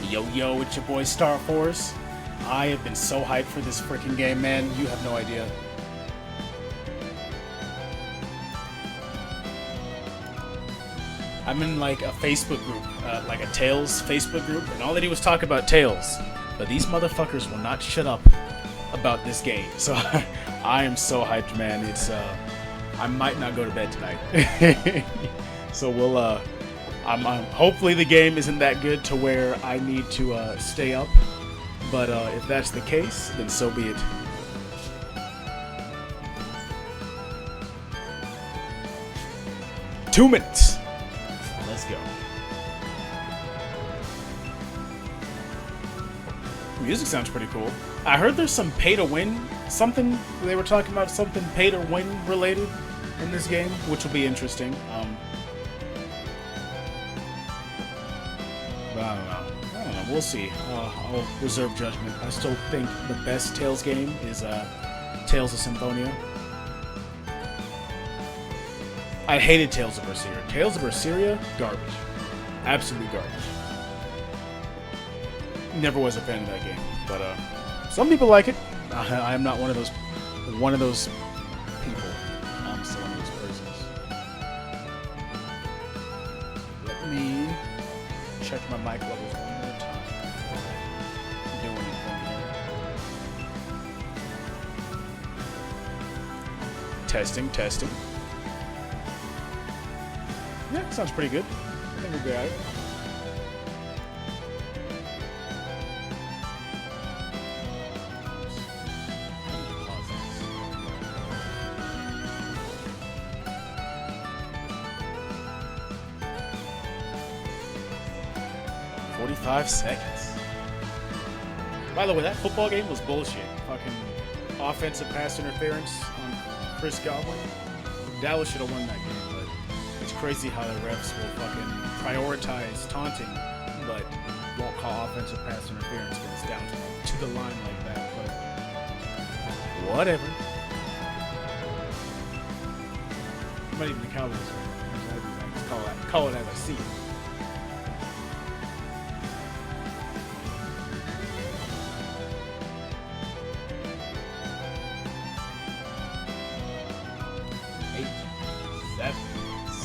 Yo, yo, it's your boy Starforce. I have been so hyped for this freaking game, man. You have no idea. I'm in like a Facebook group, like a Tails Facebook group, and all they do was talk about Tails. But these motherfuckers will not shut up about this game. So I am so hyped, man. It's I might not go to bed tonight. So we'll hopefully the game isn't that good to where I need to stay up, but if that's the case, then so be it. Two minutes. Let's go. Music sounds pretty cool. I heard there's some pay-to-win, something they were talking about, something pay-to-win related in this game, which will be interesting. I don't know. We'll see. I'll reserve judgment. I still think the best Tails game is Tales of Symphonia. I hated Tales of Berseria. Tales of Berseria, garbage. Absolute garbage. Never was a fan of that game, but some people like it. I am not one of those people. I'm still one of those persons. Let me check my mic levels one more time. Do anything here. Testing. Yeah, sounds pretty good. I think we'll be alright. Seconds. By the way, that football game was bullshit. Fucking offensive pass interference on Chris Godwin. Dallas should have won that game, but it's crazy how the refs will fucking prioritize taunting, but won't call offensive pass interference when it's down to the line like that. But whatever. I'm not even the Cowboys fan. I just call it as I see it.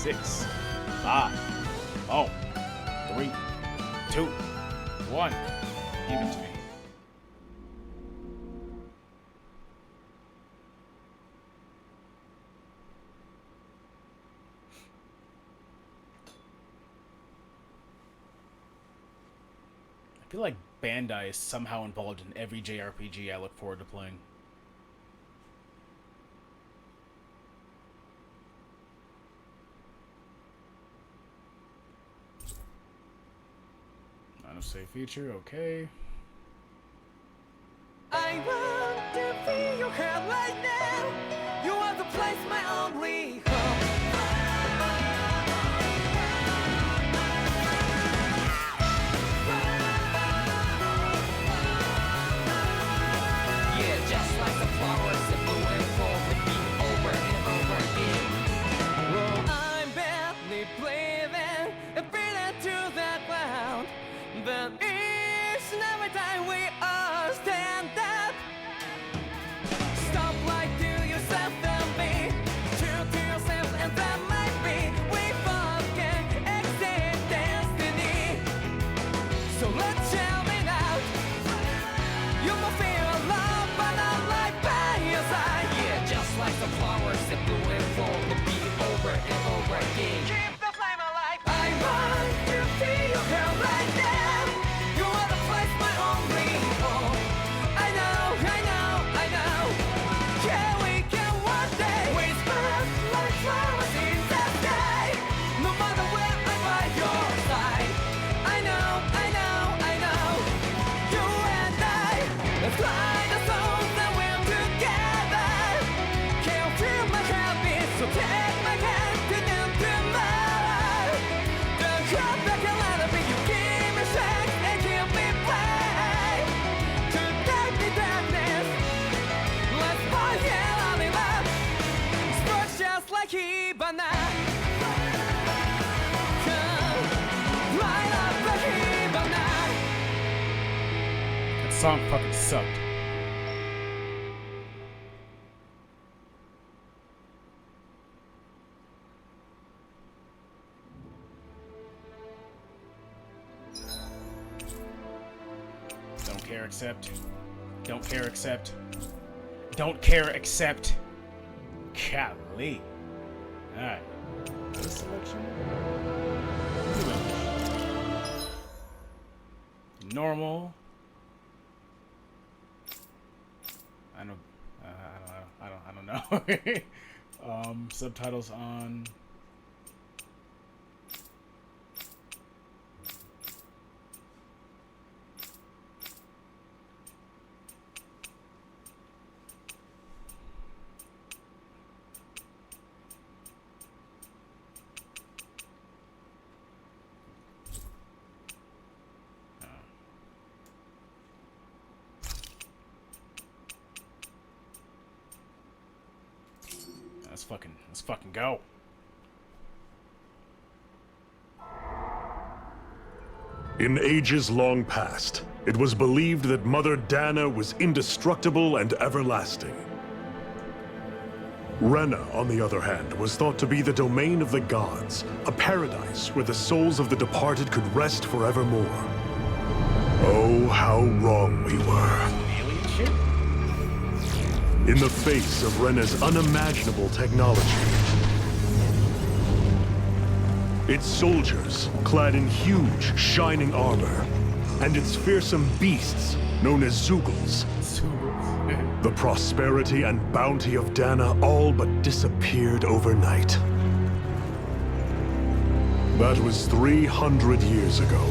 Six, 5, 4, 3, 2, 1. Give it to me. I feel like Bandai is somehow involved in every JRPG I look forward to playing. Save feature, okay. I want to feel your hand right now. even each and every time we all stand up. Stop lying to yourself and be true to yourself, and that might be we both can exceed destiny. So let's jam it out. You must feel love, but not like by your side. Yeah, just like the flowers that bloom and fall, the beat over and over again. Keep the flame alive. I want to feel your hair right now. You are the place my only hope. I know, I know, I know. Yeah, we can one day whisper like flowers in the sky. No matter where I'm by your side. I know, I know, I know. You and I, let's fly the souls that we're together. Can't feel my heartbeat, so take my hand to do tomorrow. Don't drop back and let it be. You give me strength and give me play. To darkness, let's find hell on the love. Sparks just like Hibana. Come, light up like Hibana. That song fucking sucked. Don't care, accept. Don't care, accept. Don't care, accept. Golly. Alright. This selection. Normal. I don't know. Subtitles on. Let's fucking go. In ages long past, it was believed that Mother Dana was indestructible and everlasting. Rena, on the other hand, was thought to be the domain of the gods, a paradise where the souls of the departed could rest forevermore. Oh, how wrong we were. Alien shit? In the face of Rena's unimaginable technology, its soldiers, clad in huge, shining armor, and its fearsome beasts, known as Zeugles, the prosperity and bounty of Dana all but disappeared overnight. That was 300 years ago.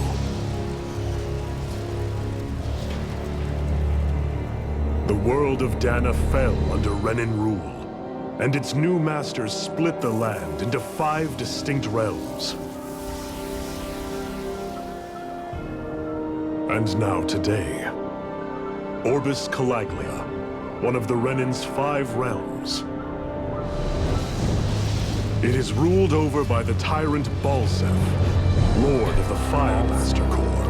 The world of Dana fell under Renan rule, and its new masters split the land into 5 distinct realms. And now today, Orbis Calaglia, one of the Renan's 5 realms. It is ruled over by the tyrant Balseph, Lord of the Fire Master Corps.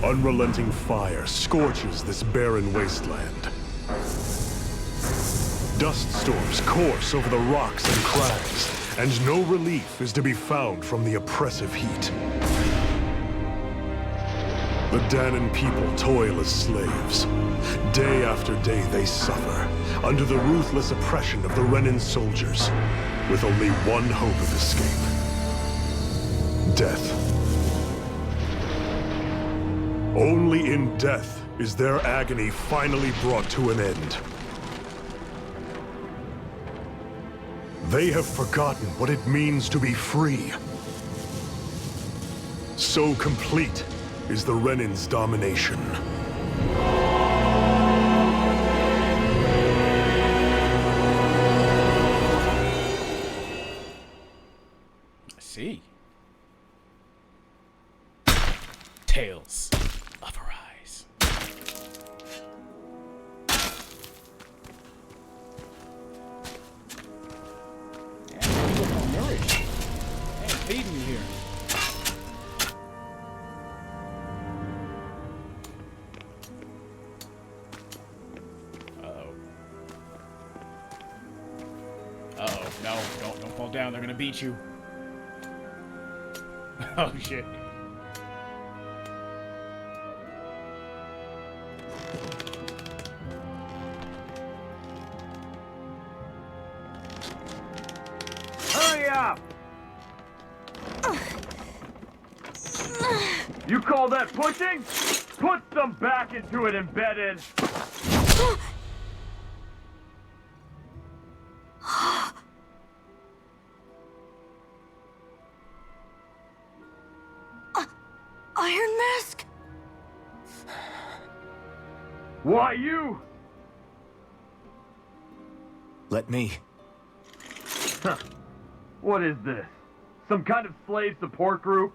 Unrelenting fire scorches this barren wasteland. Dust storms course over the rocks and crags, and no relief is to be found from the oppressive heat. The Danan people toil as slaves. Day after day they suffer, under the ruthless oppression of the Renan soldiers, with only one hope of escape: death. Only in death is their agony finally brought to an end. They have forgotten what it means to be free. So complete is the Renan's domination. I see. Tales of Arise. Yeah, I'm nourished. Man, feeding you here. down. They're gonna beat you. Oh shit. Hurry up! You call that pushing? Put some back into it, embedded! Iron Mask? Why you? Let me. Huh. What is this? Some kind of slave support group?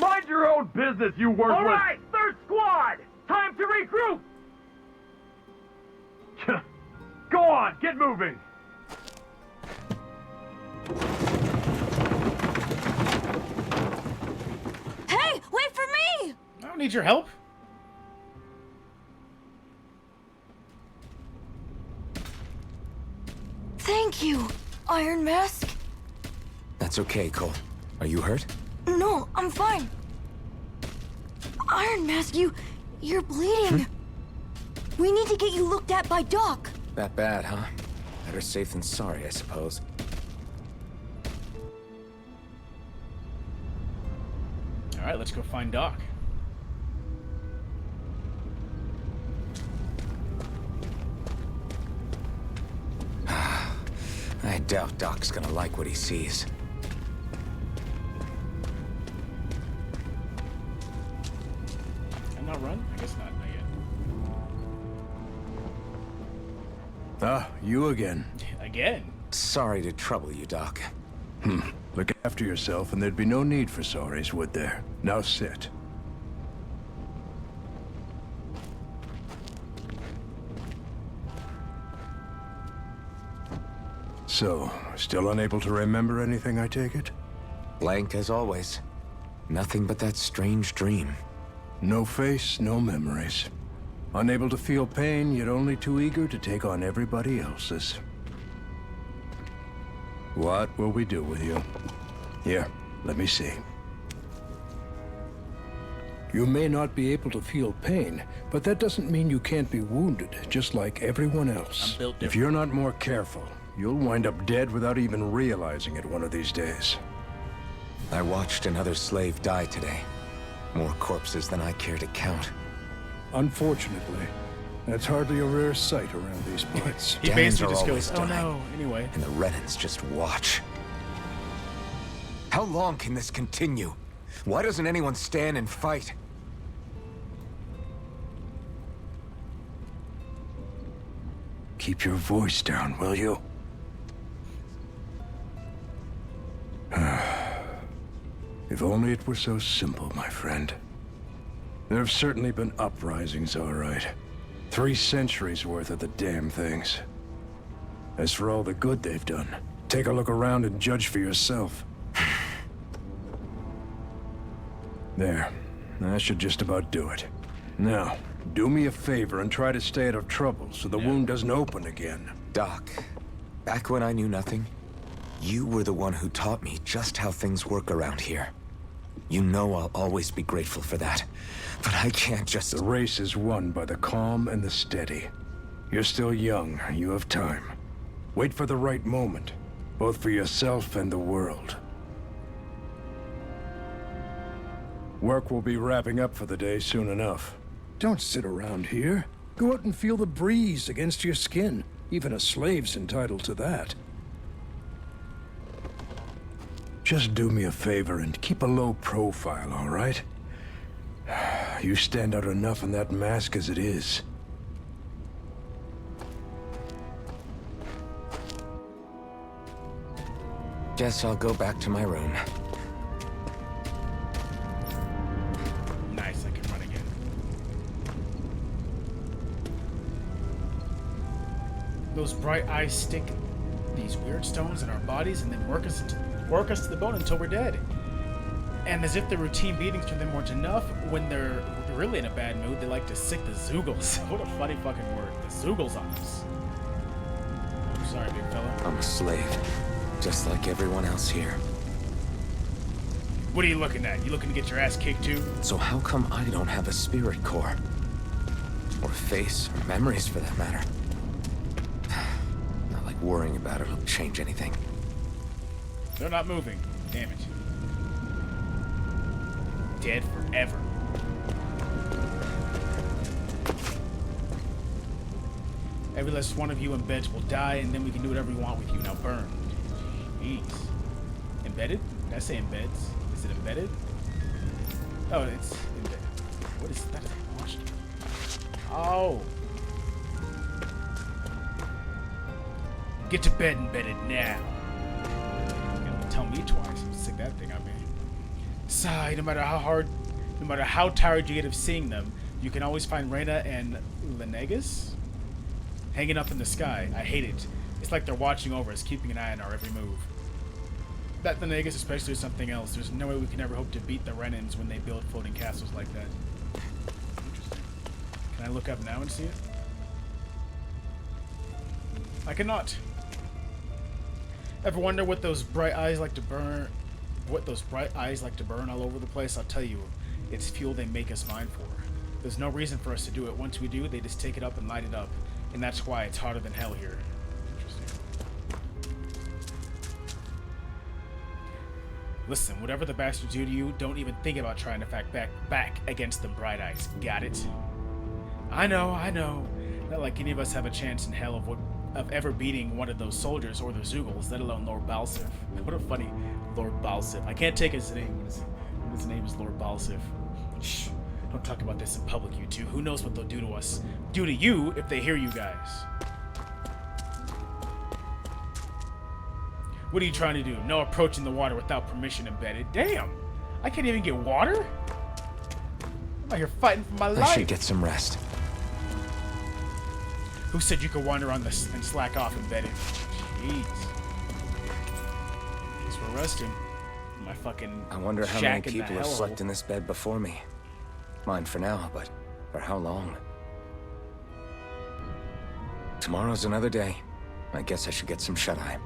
Mind your own business, you worthless— Alright, third squad! Time to regroup! Go on, get moving! Hey, wait for me! I don't need your help. Thank you, Iron Mask. That's okay, Cole. Are you hurt? No, I'm fine. Iron Mask, you're bleeding. We need to get you looked at by Doc. That bad, huh? Better safe than sorry, I suppose. Alright, let's go find Doc. I doubt Doc's gonna like what he sees. Can I not run? I guess not yet. Ah, you again. Again? Sorry to trouble you, Doc. Look after yourself, and there'd be no need for sorries, would there? Now sit. So, still unable to remember anything, I take it? Blank as always. Nothing but that strange dream. No face, no memories. Unable to feel pain, yet only too eager to take on everybody else's. What will we do with you? Here, let me see. You may not be able to feel pain, but that doesn't mean you can't be wounded, just like everyone else. I'm built If different. you're not more careful, you'll wind up dead without even realizing it one of these days. I watched another slave die today. More corpses than I care to count. Unfortunately, that's hardly a rare sight around these parts. He Dans basically are just always goes, oh dying. no, anyway. And the Renans just watch. How long can this continue? Why doesn't anyone stand and fight? Keep your voice down, will you? If only it were so simple, my friend. There have certainly been uprisings, all right. 3 centuries worth of the damn things. As for all the good they've done, take a look around and judge for yourself. There. That should just about do it. Now, do me a favor and try to stay out of trouble so the wound doesn't open again. Doc, back when I knew nothing, you were the one who taught me just how things work around here. You know I'll always be grateful for that. But I can't just— The race is won by the calm and the steady. You're still young. You have time. Wait for the right moment, both for yourself and the world. Work will be wrapping up for the day soon enough. Don't sit around here. Go out and feel the breeze against your skin. Even a slave's entitled to that. Just do me a favor and keep a low profile, all right? You stand out enough in that mask as it is. Guess I'll go back to my room. Nice, I can run again. Those bright eyes stick these weird stones in our bodies and then work us to the bone until we're dead. And as if the routine beatings turn them orange enough, when they're really in a bad mood, they like to sick the Zoogles. What a funny fucking word. The Zoogles on us. I'm sorry, big fella. I'm a slave. Just like everyone else here. What are you looking at? You looking to get your ass kicked too? So how come I don't have a spirit core? Or a face, or memories for that matter? Not like worrying about it will change anything. They're not moving. Damn it. Dead forever. Every last one of you embeds will die, and then we can do whatever we want with you. Now burn. Jeez. Embedded? Did I say embeds? Is it embedded? Oh, it's embedded. What is that? Is a monster. Oh. Get to bed, embedded, now. You're gonna tell me twice. Stick that thing on me. Sigh, no matter how tired you get of seeing them, you can always find Reyna and Lenegas hanging up in the sky. I hate it. It's like they're watching over us, keeping an eye on our every move. That Lenegas especially is something else. There's no way we can ever hope to beat the Renans when they build floating castles like that. Interesting. Can I look up now and see it? I cannot. Ever wonder what those bright eyes like to burn? What those bright eyes like to burn all over the place? I'll tell you, it's fuel they make us mine for. There's no reason for us to do it. Once we do, they just take it up and light it up. And that's why it's hotter than hell here. Interesting. Listen, whatever the bastards do to you, don't even think about trying to fight back against them bright eyes. Got it? I know. Not like any of us have a chance in hell of ever beating one of those soldiers or the Zeugles, let alone Lord Balseph. What a funny Lord Balseph. I can't take his name. His name is Lord Balseph. Shh. Don't talk about this in public, you two. Who knows what they'll do to us? Do to you if they hear you guys. What are you trying to do? No approaching the water without permission embedded. Damn! I can't even get water? I'm out here fighting for my life. I should get some rest. Who said you could wander on this and slack off embedded? Jeez. Guess we're resting. My fucking I wonder how many people have slept in this bed before me. Mine for now, but for how long? Tomorrow's another day. I guess I should get some shut-eye.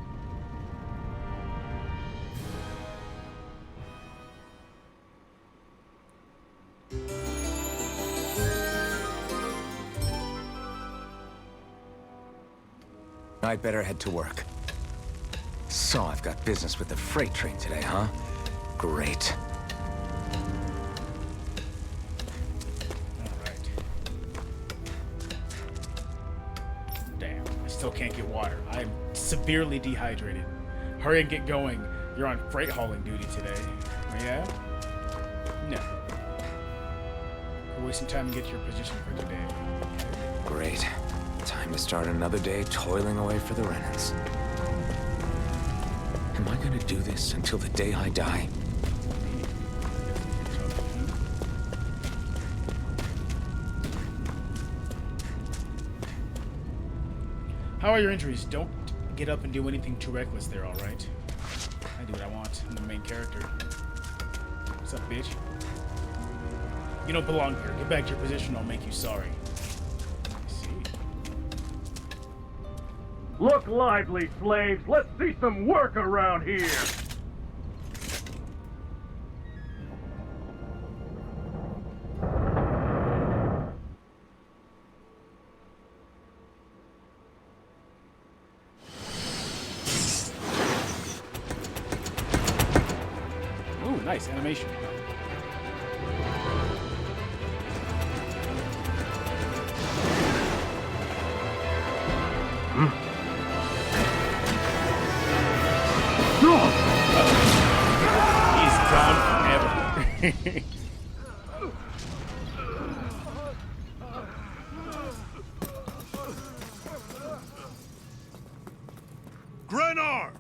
I'd better head to work. So I've got business with the freight train today, huh? Great. Still can't get water. I'm severely dehydrated. Hurry and get going. You're on freight hauling duty today. Oh, yeah? No. We're wasting time to get to your position for today. Great. Time to start another day toiling away for the Renans. Am I gonna do this until the day I die? How are your injuries? Don't get up and do anything too reckless there, alright? I do what I want. I'm the main character. What's up, bitch? You don't belong here. Get back to your position, I'll make you sorry. I see. Look lively, slaves. Let's see some work around here. Nice animation. He's gone forever. Grenar!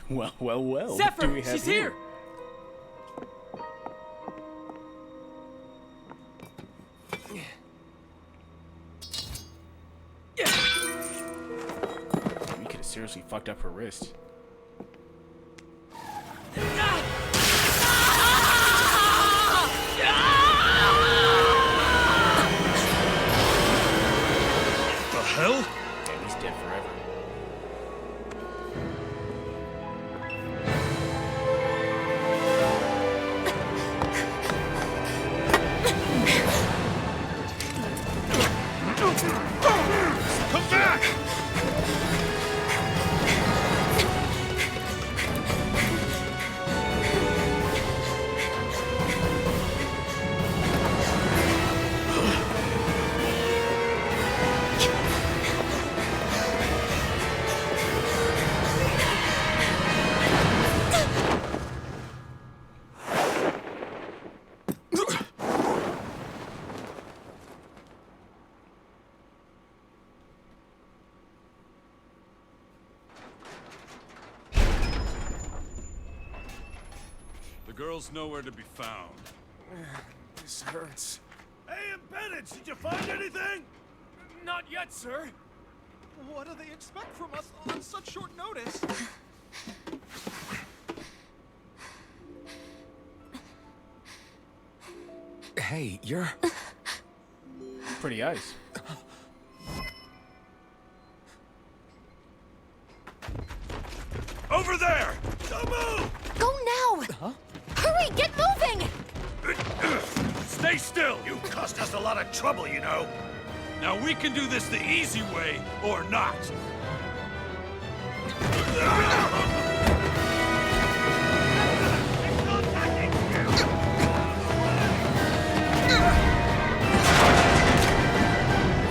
Well. What do Zephyr, we have she's here. We could have seriously fucked up her wrist. girl's nowhere to be found. This hurts. Hey, embedded, did you find anything? Not yet, sir. What do they expect from us on such short notice? Hey, you're... Pretty ice. Over there! Don't move! Go now! Hurry, get moving! Stay still! You cost us a lot of trouble, you know. Now we can do this the easy way, or not.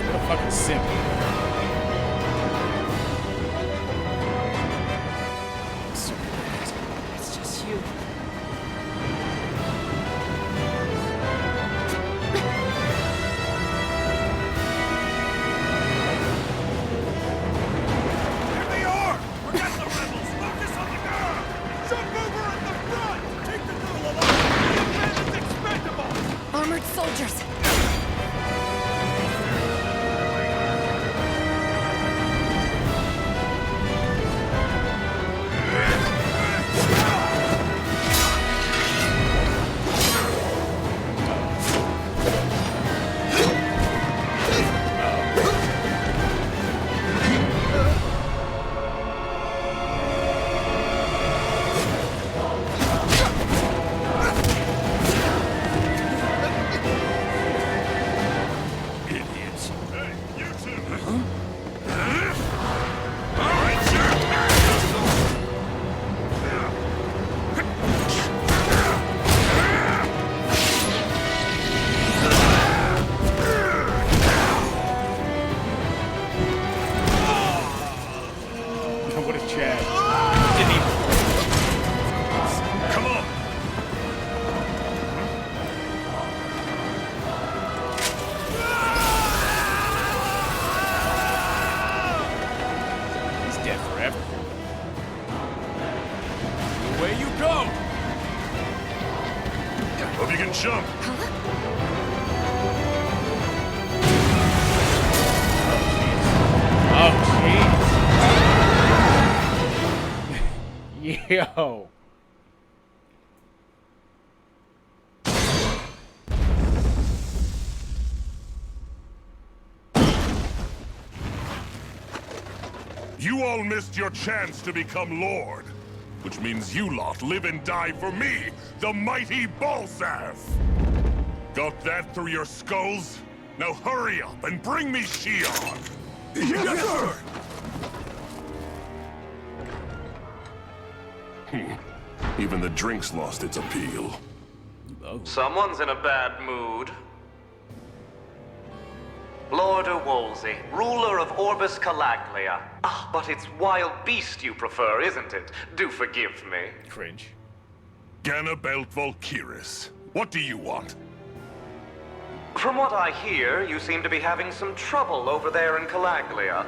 What a fucking simp. So bad. It's just you. Here they are! Forget the rebels! Focus on the girl! Jump over at the front! Take the girl alive! The man is expendable! Armored soldiers! Idiots. Hey, you two! What a Chad. Didn't even... Come on! He's dead forever. Away you go! Hope you can jump. Oh, jeez. Yo. You all missed your chance to become Lord. Which means you lot live and die for me, the mighty Balseph! Got that through your skulls? Now hurry up and bring me Shionne! Yes, sir! Even the drink's lost its appeal. Someone's in a bad mood. Lord Wolsey, ruler of Orbis Calaglia. Ah, but it's wild beast you prefer, isn't it? Do forgive me. Cringe. Ganabelt Valkyris, what do you want? From what I hear, you seem to be having some trouble over there in Calaglia.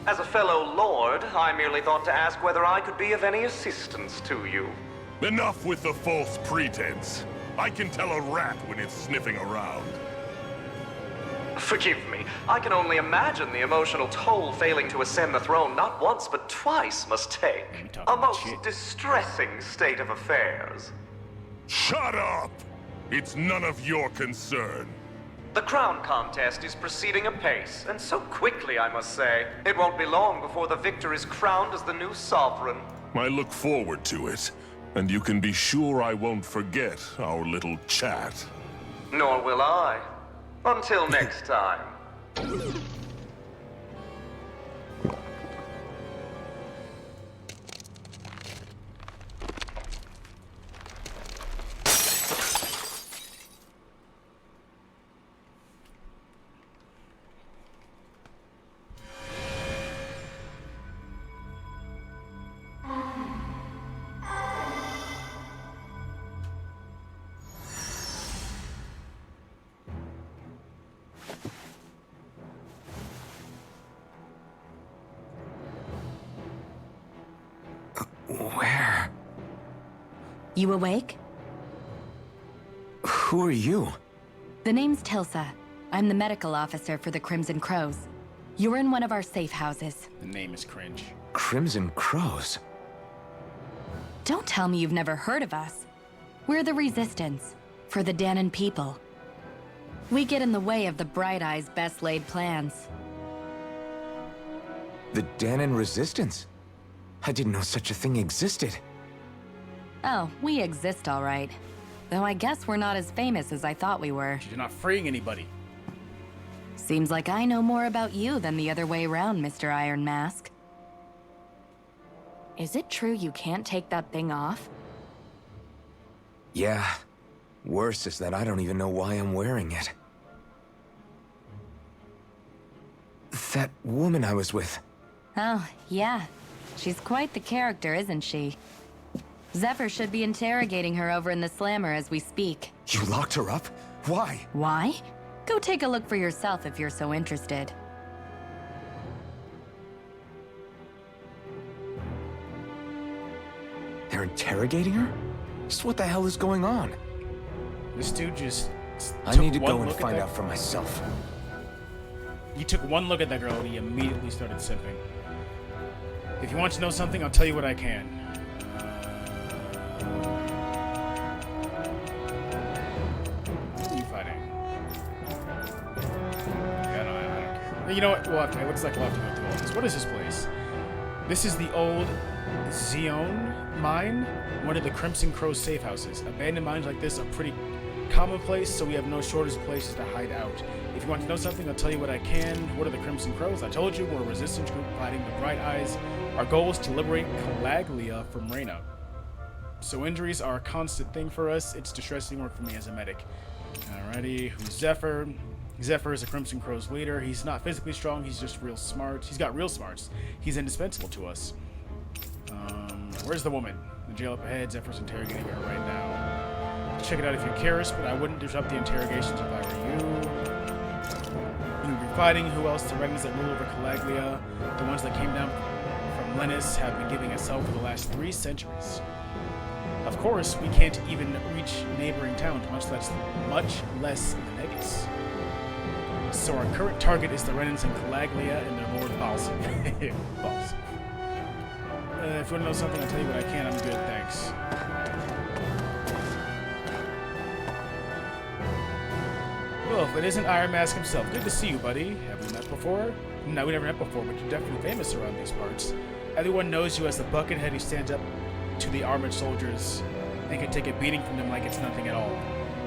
As a fellow lord, I merely thought to ask whether I could be of any assistance to you. Enough with the false pretense. I can tell a rat when it's sniffing around. Forgive me, I can only imagine the emotional toll failing to ascend the throne not once but twice must take. You talking A about most shit. distressing state of affairs. Shut up! It's none of your concern. The crown contest is proceeding apace, and so quickly, I must say. It won't be long before the victor is crowned as the new sovereign. I look forward to it, and you can be sure I won't forget our little chat. Nor will I. Until next time. Where? You awake? Who are you? The name's Tilsa. I'm the medical officer for the Crimson Crows. You're in one of our safe houses. The name is cringe. Crimson Crows? Don't tell me you've never heard of us. We're the Resistance, for the Danon people. We get in the way of the Bright Eyes' best laid plans. The Danon Resistance? I didn't know such a thing existed. Oh, we exist all right. Though I guess we're not as famous as I thought we were. You're not freeing anybody. Seems like I know more about you than the other way around, Mr. Iron Mask. Is it true you can't take that thing off? Yeah. Worse is that I don't even know why I'm wearing it. That woman I was with. Oh, yeah. She's quite the character, isn't she? Zephyr should be interrogating her over in the Slammer as we speak. You locked her up? Why? Why? Go take a look for yourself if you're so interested. They're interrogating her? Just what the hell is going on? This dude just I need to go and find out for myself. He took one look at that girl and he immediately started simping. If you want to know something, I'll tell you what I can. Who are you fighting? Yeah, no, I don't care. You know what? We'll have to, it looks like we'll have to go through all this. What is this place? This is the old Shionne mine, one of the Crimson Crow's safe houses. Abandoned mines like this are pretty commonplace, so we have no shortage of places to hide out. If you want to know something, I'll tell you what I can. What are the Crimson Crows? I told you, we're a resistance group fighting the Bright Eyes. Our goal is to liberate Calaglia from Reyna. So injuries are a constant thing for us. It's distressing work for me as a medic. Alrighty, who's Zephyr? Zephyr is a Crimson Crow's leader. He's not physically strong, he's just real smart. He's got real smarts. He's indispensable to us. Where's the woman? The jail up ahead. Zephyr's interrogating her right now. Check it out if you're curious, but I wouldn't disrupt the interrogations if I were you. You'll be fighting. Who else? The Renans that rule over Calaglia. The ones that came down from Lennis have been giving us help for the last 3 centuries. Of course, we can't even reach neighboring towns, much less the Negus. So our current target is the Renans in Calaglia and their lord Balseph. Balseph. If you want to know something, I'll tell you what I can. I'm good, thanks. Well, if it isn't Iron Mask himself, good to see you, buddy. Have we met before? No, we never met before, but you're definitely famous around these parts. Everyone knows you as the buckethead who stands up to the armored soldiers and can take a beating from them like it's nothing at all.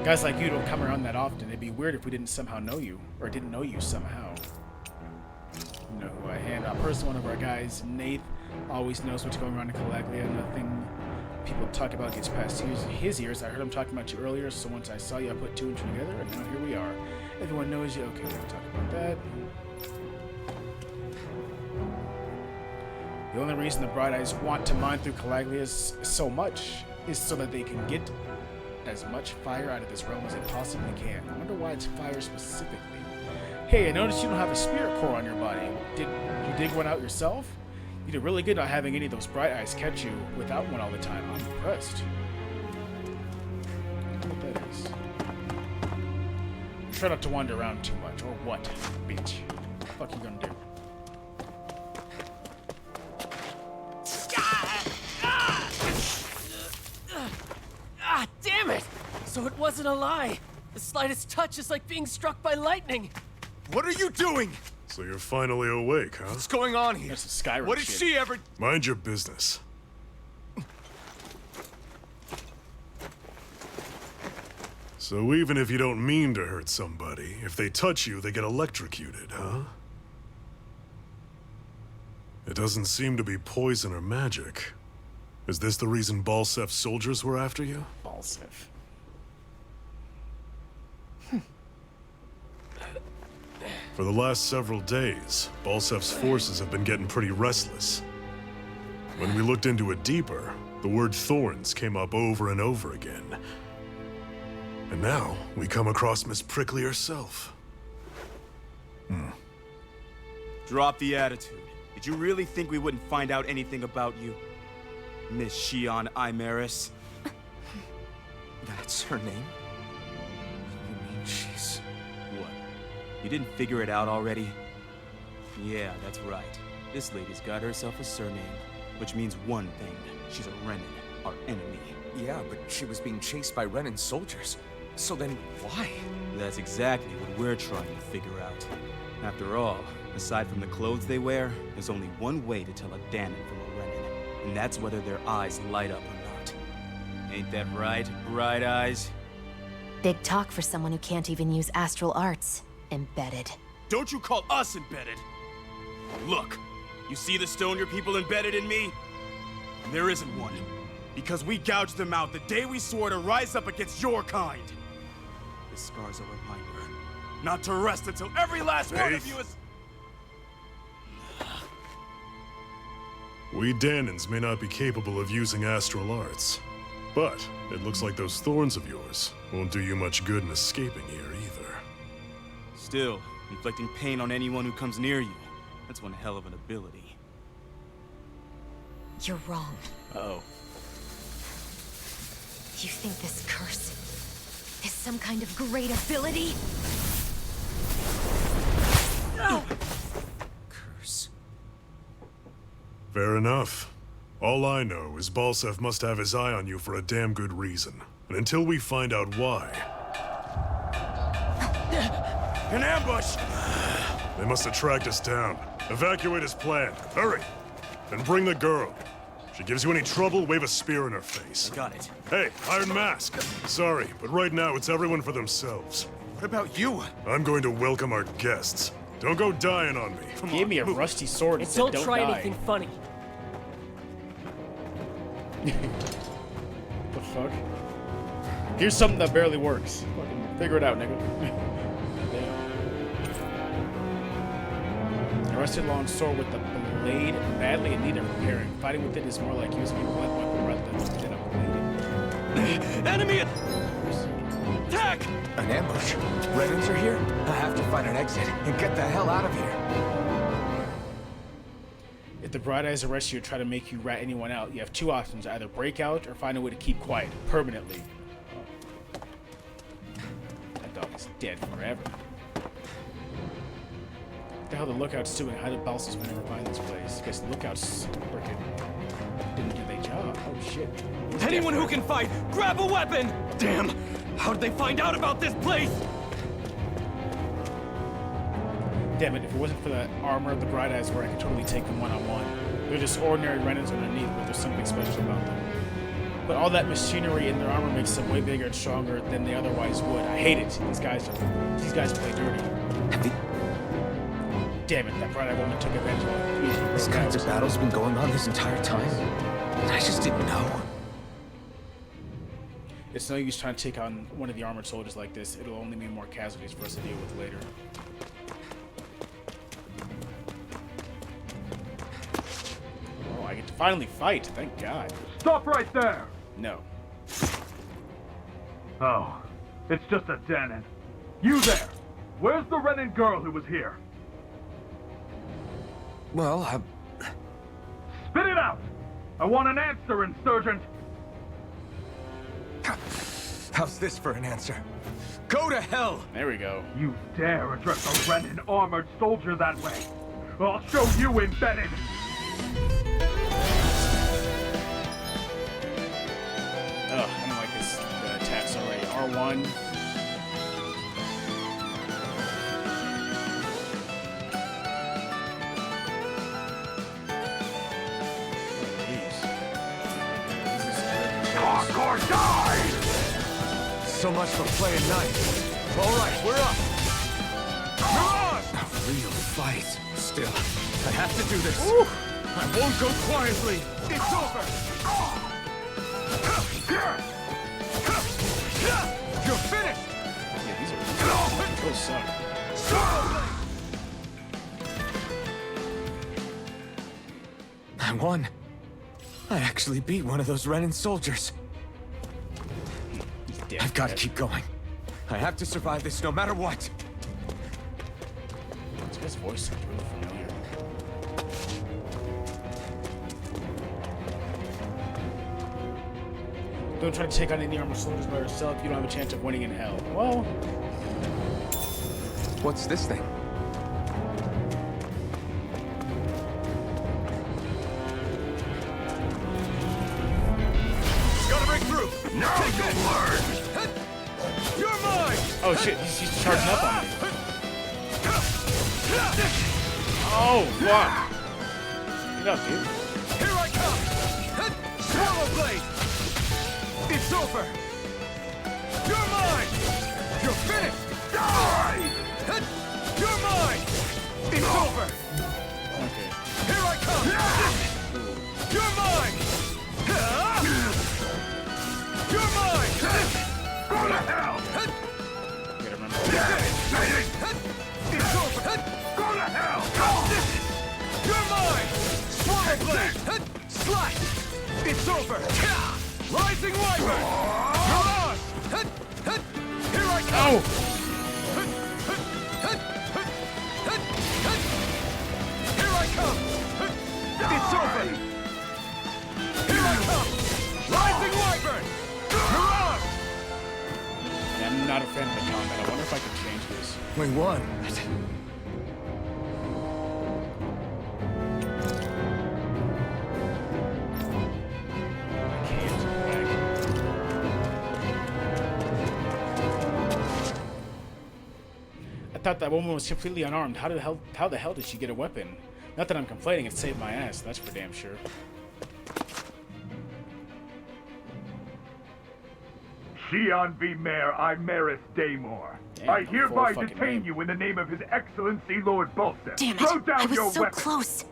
Guys like you don't come around that often. It'd be weird if we didn't somehow know you, or didn't know you somehow. You know who I am. A person, one of our guys, Nath, always knows what's going on in Calaglia. Nothing people talk about gets past his ears. I heard him talking about you earlier, so once I saw you, I put 2 and 2 together, and now here we are. Everyone knows you. Okay, we're gonna talk about that. The only reason the Bright Eyes want to mine through Calaglia so much is so that they can get as much fire out of this realm as they possibly can. I wonder why it's fire specifically. Hey, I noticed you don't have a spirit core on your body. Did you dig one out yourself? You did really good not having any of those Bright Eyes catch you without one all the time. I'm impressed. I don't know what that is. Try not to wander around too much, or what, bitch? What the fuck you gonna do? Ah, damn it! So it wasn't a lie. The slightest touch is like being struck by lightning. What are you doing? So you're finally awake, huh? What's going on here? That's a Skyrim What did shit. she ever... Mind your business. So even if you don't mean to hurt somebody, if they touch you, they get electrocuted, huh? It doesn't seem to be poison or magic. Is this the reason Balseph's soldiers were after you? Balseph. For the last several days, Balseph's forces have been getting pretty restless. When we looked into it deeper, the word thorns came up over and over again. And now, we come across Miss Prickly herself. Drop the attitude. Did you really think we wouldn't find out anything about you? Miss Shionne Imaris? That's her name? Jeez. What? You didn't figure it out already? Yeah, that's right. This lady's got herself a surname, which means one thing. She's a Renin, our enemy. Yeah, but she was being chased by Renin soldiers. So then, why? That's exactly what we're trying to figure out. After all, aside from the clothes they wear, there's only one way to tell a Danon from a Renin, and that's whether their eyes light up or not. Ain't that right, Bright Eyes? Big talk for someone who can't even use astral arts. Embedded. Don't you call us embedded! Look, you see the stone your people embedded in me? There isn't one. Because we gouged them out the day we swore to rise up against your kind. This scar's a reminder. Not to rest until every last one of you is... We Danons may not be capable of using astral arts, but it looks like those thorns of yours won't do you much good in escaping here either. Still, inflicting pain on anyone who comes near you. That's one hell of an ability. You're wrong. Uh-oh. You think this curse is some kind of great ability? No! Curse. Fair enough. All I know is Balseph must have his eye on you for a damn good reason. And until we find out why... An ambush! They must have tracked us down. Evacuate as planned. Hurry! And bring the girl. If she gives you any trouble, wave a spear in her face. I got it. Hey, Iron Mask. Sorry, but right now it's everyone for themselves. What about you? I'm going to welcome our guests. Don't go dying on me. He gave me a rusty sword and And said, don't try die. anything funny. The fuck? Here's something that barely works. Fucking figure it out, nigga. Damn. A rusted long sword with the blade badly in need of repairing. Fighting with it is more like using a blunt weapon rather than a blade. Enemy attack! An ambush. Renins are here? I have to find an exit and get the hell out of here. If the Bright Eyes arrest you or try to make you rat anyone out, you have two options: either break out or find a way to keep quiet permanently. Oh. That dog is dead forever. What the hell the Lookout's doing? How did Balseph never find this place? Guess the Lookout's freaking didn't do their job. Oh shit. He's Anyone dead who can fight, grab a weapon! Damn! How did they find out about this place? Damn it, if it wasn't for the armor of the Bright Eyes where I could totally take them one-on-one. They're just ordinary Renins underneath, but there's something special about them. But all that machinery in their armor makes them way bigger and stronger than they otherwise would. I hate it. These guys play dirty. Damn it, that Bright Eye woman took advantage of it. This kind of battle's been going on this entire time. And I just didn't know. It's no use trying to take on one of the armored soldiers like this. It'll only mean more casualties for us to deal with later. Oh, I get to finally fight. Thank God. Stop right there! No. Oh, it's just a Danon. You there! Where's the Renin girl who was here? Well, Spit it out! I want an answer, Insurgent! How's this for an answer? Go to hell! There we go. You dare address a Renin armored soldier that way? I'll show you embedded! Ugh, I don't like this attacks already. R1. Or die! So much for playing nice. All right, we're up. A real fight. Still, I have to do this. Ooh. I won't go quietly. It's over. You're finished. Yeah, these are those suck. I won. I actually beat one of those Renin soldiers. I've got to keep going. I have to survive this no matter what. This guy's voice sounds really familiar. Don't try to take on any armored soldiers by yourself. You don't have a chance of winning in hell. Well, What's this thing? Gotta break through! Now you'll learn! You're mine! Oh shit, he's charging up on me. Oh, fuck. Get up, dude. Here I come! Swallow blade! It's over! You're mine! You're finished! Die! You're mine! It's over! Okay. Here I come! You're mine! You're mine! Go to hell! Gotta remember. It's over! Go to hell! You're mine! Swallow blade! Slice! It's over! Rising Wyvern! Mirage! Here I come! Oh! Here I come! It's over! Here I come! Rising Wyvern! Mirage! Yeah, I'm not a fan of the combat. I wonder if I can change this. We won. I can't. I thought that woman was completely unarmed. How the hell did she get a weapon? Not that I'm complaining, it saved my ass, that's for damn sure. Shionne v. Mayor Imaris Daymore. Damn, I hereby full fucking detain name. you in the name of His Excellency Lord Balseph. Damn it! Throw down I was your so weapon. close.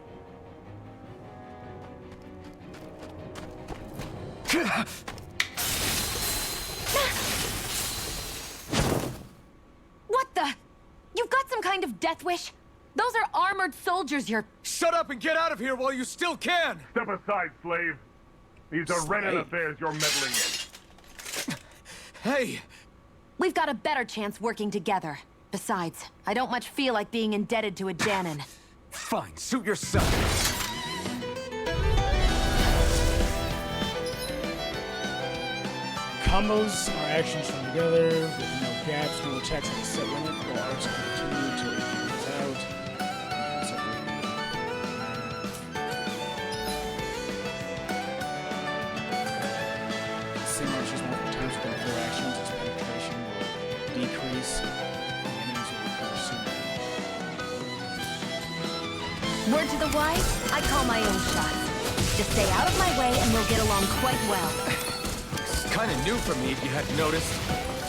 What the? You've got some kind of death wish? Those are armored soldiers you're... Shut up and get out of here while you still can! Step aside, slave. These are Renan Slave. affairs you're meddling in. Hey! We've got a better chance working together. Besides, I don't much feel like being indebted to a Danon. Fine, suit yourself. Combos are actions strung together with no gaps, no attacks at a set limit, or arts can continue until it runs out. Same archers multiple times within 4 actions as penetration will decrease. Enemies will recover sooner. Word to the wise, I call my own shots. Just stay out of my way and we'll get along quite well. Kinda new for me if you hadn't noticed.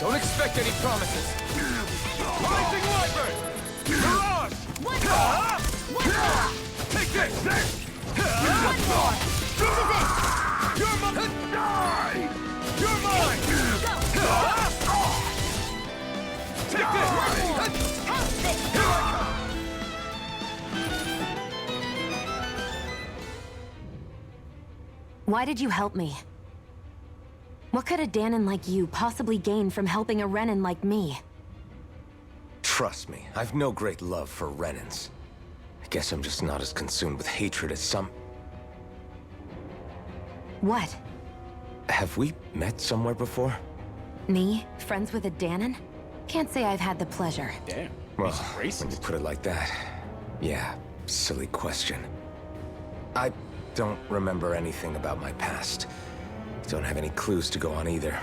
Don't expect any promises. Rising Wyvern! Mirage! One more! One more! Take this! One more! This is it! You're mine! Die! You're mine! Go! Take this! How's this? Here I come! Why did you help me? What could a Danon like you possibly gain from helping a Renan like me? Trust me, I've no great love for Renans. I guess I'm just not as consumed with hatred as some... What? Have we met somewhere before? Me? Friends with a Danon? Can't say I've had the pleasure. Damn. Well, He's when you racist. put it like that, yeah, silly question. I don't remember anything about my past. Don't have any clues to go on either.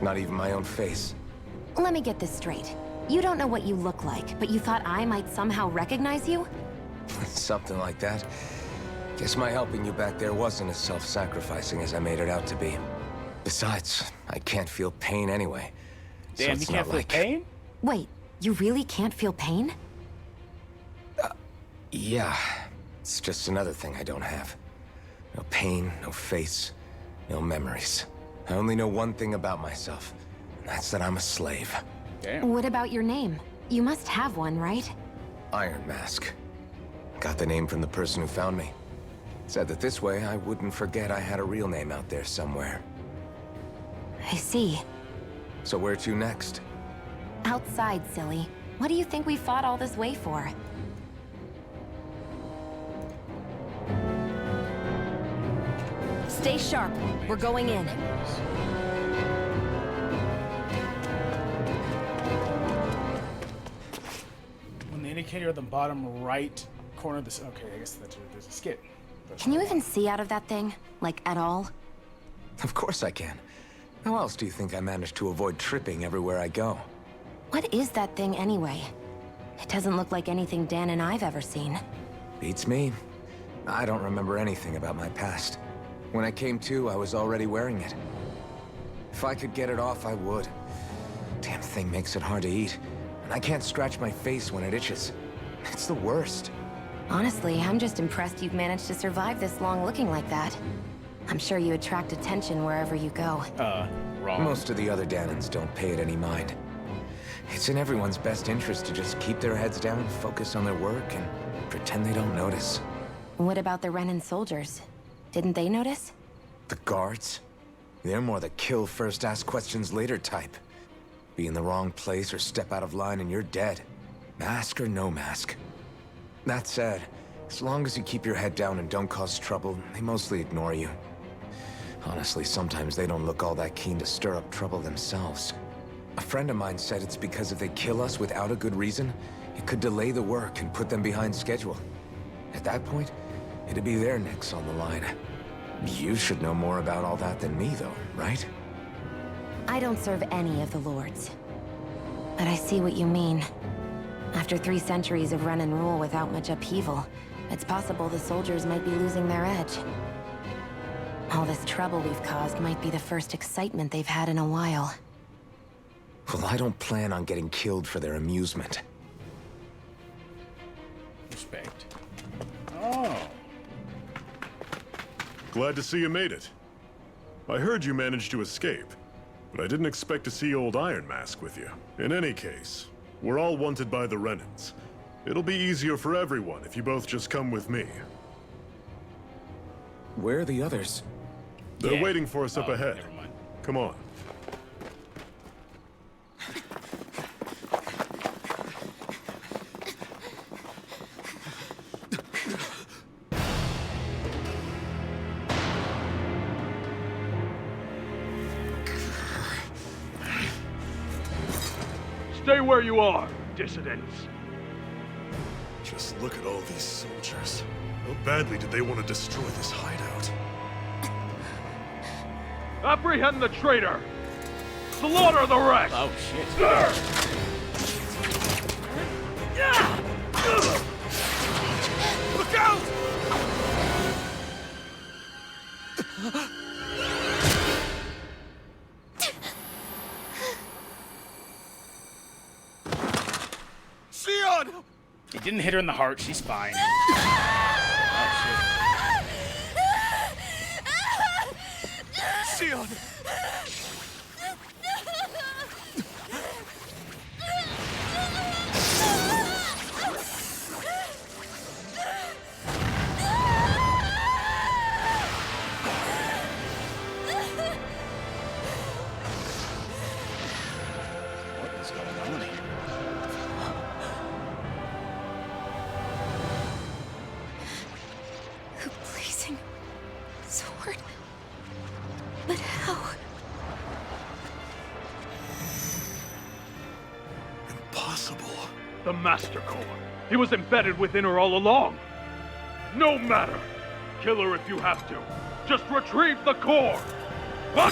Not even my own face. Let me get this straight. You don't know what you look like, but you thought I might somehow recognize you? Something like that. Guess my helping you back there wasn't as self-sacrificing as I made it out to be. Besides, I can't feel pain anyway. So Damn, it's you can't not feel like... pain? Wait, you really can't feel pain? Yeah, it's just another thing I don't have. No pain, no face, no memories. I only know one thing about myself, and that's that I'm a slave. Damn. What about your name? You must have one, right? Iron Mask. Got the name from the person who found me. Said that this way I wouldn't forget I had a real name out there somewhere. I see. So where to next? Outside, silly. What do you think we fought all this way for? Stay sharp. We're going in. indicator at the bottom right corner of this. Okay, I guess there's a skit. Can you even see out of that thing? Like, at all? Of course I can. How else do you think I managed to avoid tripping everywhere I go? What is that thing anyway? It doesn't look like anything Dan and I've ever seen. Beats me. I don't remember anything about my past. When I came to, I was already wearing it. If I could get it off, I would. Damn thing makes it hard to eat. And I can't scratch my face when it itches. It's the worst. Honestly, I'm just impressed you've managed to survive this long looking like that. I'm sure you attract attention wherever you go. Wrong. Most of the other Danons don't pay it any mind. It's in everyone's best interest to just keep their heads down, focus on their work, and pretend they don't notice. What about the Renan soldiers? Didn't they notice? The guards? They're more the kill first, ask questions later type. Be in the wrong place or step out of line and you're dead. Mask or no mask. That said, as long as you keep your head down and don't cause trouble, they mostly ignore you. Honestly, sometimes they don't look all that keen to stir up trouble themselves. A friend of mine said it's because if they kill us without a good reason, it could delay the work and put them behind schedule. At that point, it'd be their necks on the line. You should know more about all that than me, though, right? I don't serve any of the lords. But I see what you mean. After 3 centuries of run and rule without much upheaval, it's possible the soldiers might be losing their edge. All this trouble we've caused might be the first excitement they've had in a while. Well, I don't plan on getting killed for their amusement. Respect. Oh. Glad to see you made it. I heard you managed to escape, but I didn't expect to see old Iron Mask with you. In any case, we're all wanted by the Renans. It'll be easier for everyone if you both just come with me. Where are the others? They're waiting for us up ahead. Never mind. Come on. Stay where you are, dissidents. Just look at all these soldiers. How badly did they want to destroy this hideout? Apprehend the traitor! Slaughter the rest! Oh, shit. Look out! Shionne! He didn't hit her in the heart. She's fine. Oh, Shionne! what is going on here? A blazing sword. But how? Impossible. The Master Core. He was embedded within her all along. No matter. Kill her if you have to. Just retrieve the core. They're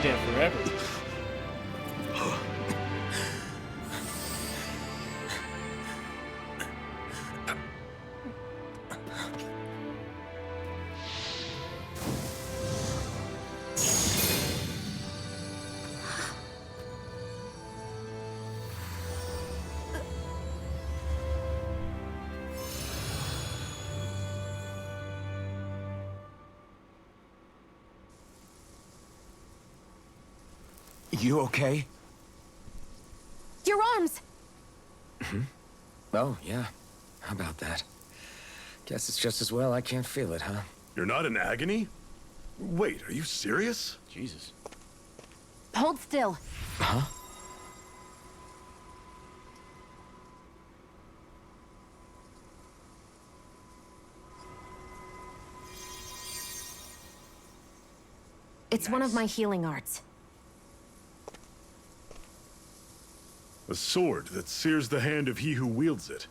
dead forever. You okay? Your arms! Oh, yeah. How about that? Guess it's just as well I can't feel it, huh? You're not in agony? Wait, are you serious? Jesus. Hold still. Huh? It's one of my healing arts. A sword that sears the hand of he who wields it,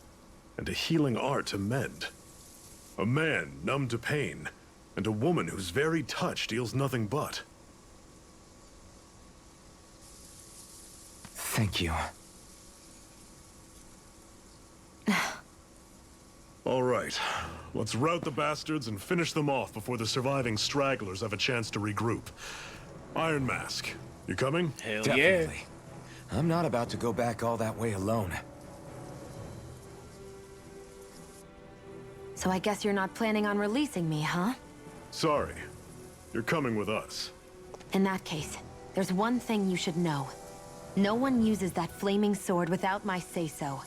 and a healing art to mend. A man numb to pain, and a woman whose very touch deals nothing but. Thank you. All right, let's rout the bastards and finish them off before the surviving stragglers have a chance to regroup. Iron Mask, you coming? Hell Definitely. I'm not about to go back all that way alone. So I guess you're not planning on releasing me, huh? Sorry, you're coming with us. In that case, there's one thing you should know. No one uses that flaming sword without my say-so.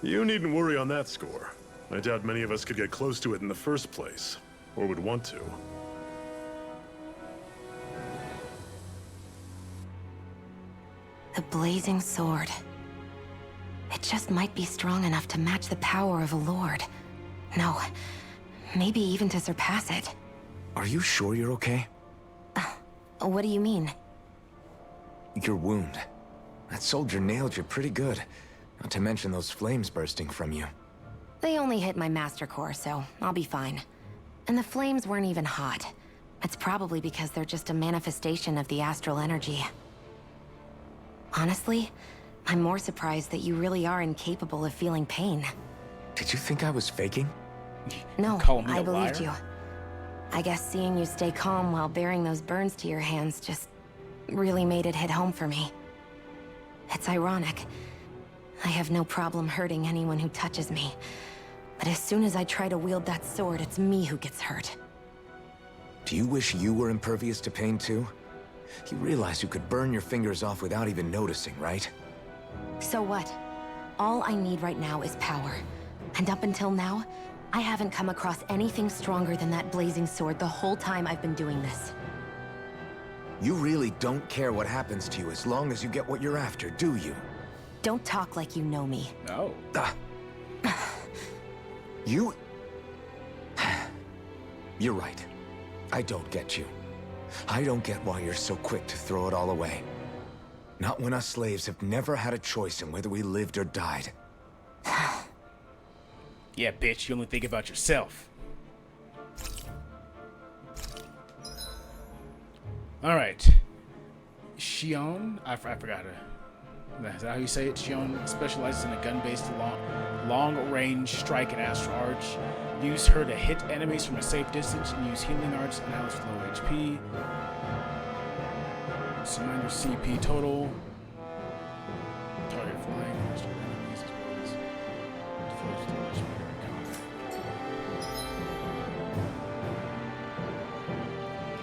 You needn't worry on that score. I doubt many of us could get close to it in the first place, or would want to. The blazing sword. It just might be strong enough to match the power of a lord. No, maybe even to surpass it. Are you sure you're okay? What do you mean? Your wound. That soldier nailed you pretty good. Not to mention those flames bursting from you. They only hit my master core, so I'll be fine. And the flames weren't even hot. It's probably because they're just a manifestation of the astral energy. Honestly, I'm more surprised that you really are incapable of feeling pain. Did you think I was faking? No, Call me I a believed liar? you. I guess seeing you stay calm while bearing those burns to your hands just really made it hit home for me. It's ironic. I have no problem hurting anyone who touches me. But as soon as I try to wield that sword, it's me who gets hurt. Do you wish you were impervious to pain too? You realize you could burn your fingers off without even noticing, right? So what? All I need right now is power. And up until now, I haven't come across anything stronger than that blazing sword the whole time I've been doing this. You really don't care what happens to you as long as you get what you're after, do you? Don't talk like you know me. No. You... You're right. I don't get you. I don't get why you're so quick to throw it all away. Not when us slaves have never had a choice in whether we lived or died. Yeah, bitch, you only think about yourself. Alright. Shionne? I forgot her. Is that how you say it? Shionne specializes in a gun-based long-range strike and astral arch. Use her to hit enemies from a safe distance and use healing arts and allies with low HP. Surrender CP total. Target flying. Enemies as well as deflect the legendary combat.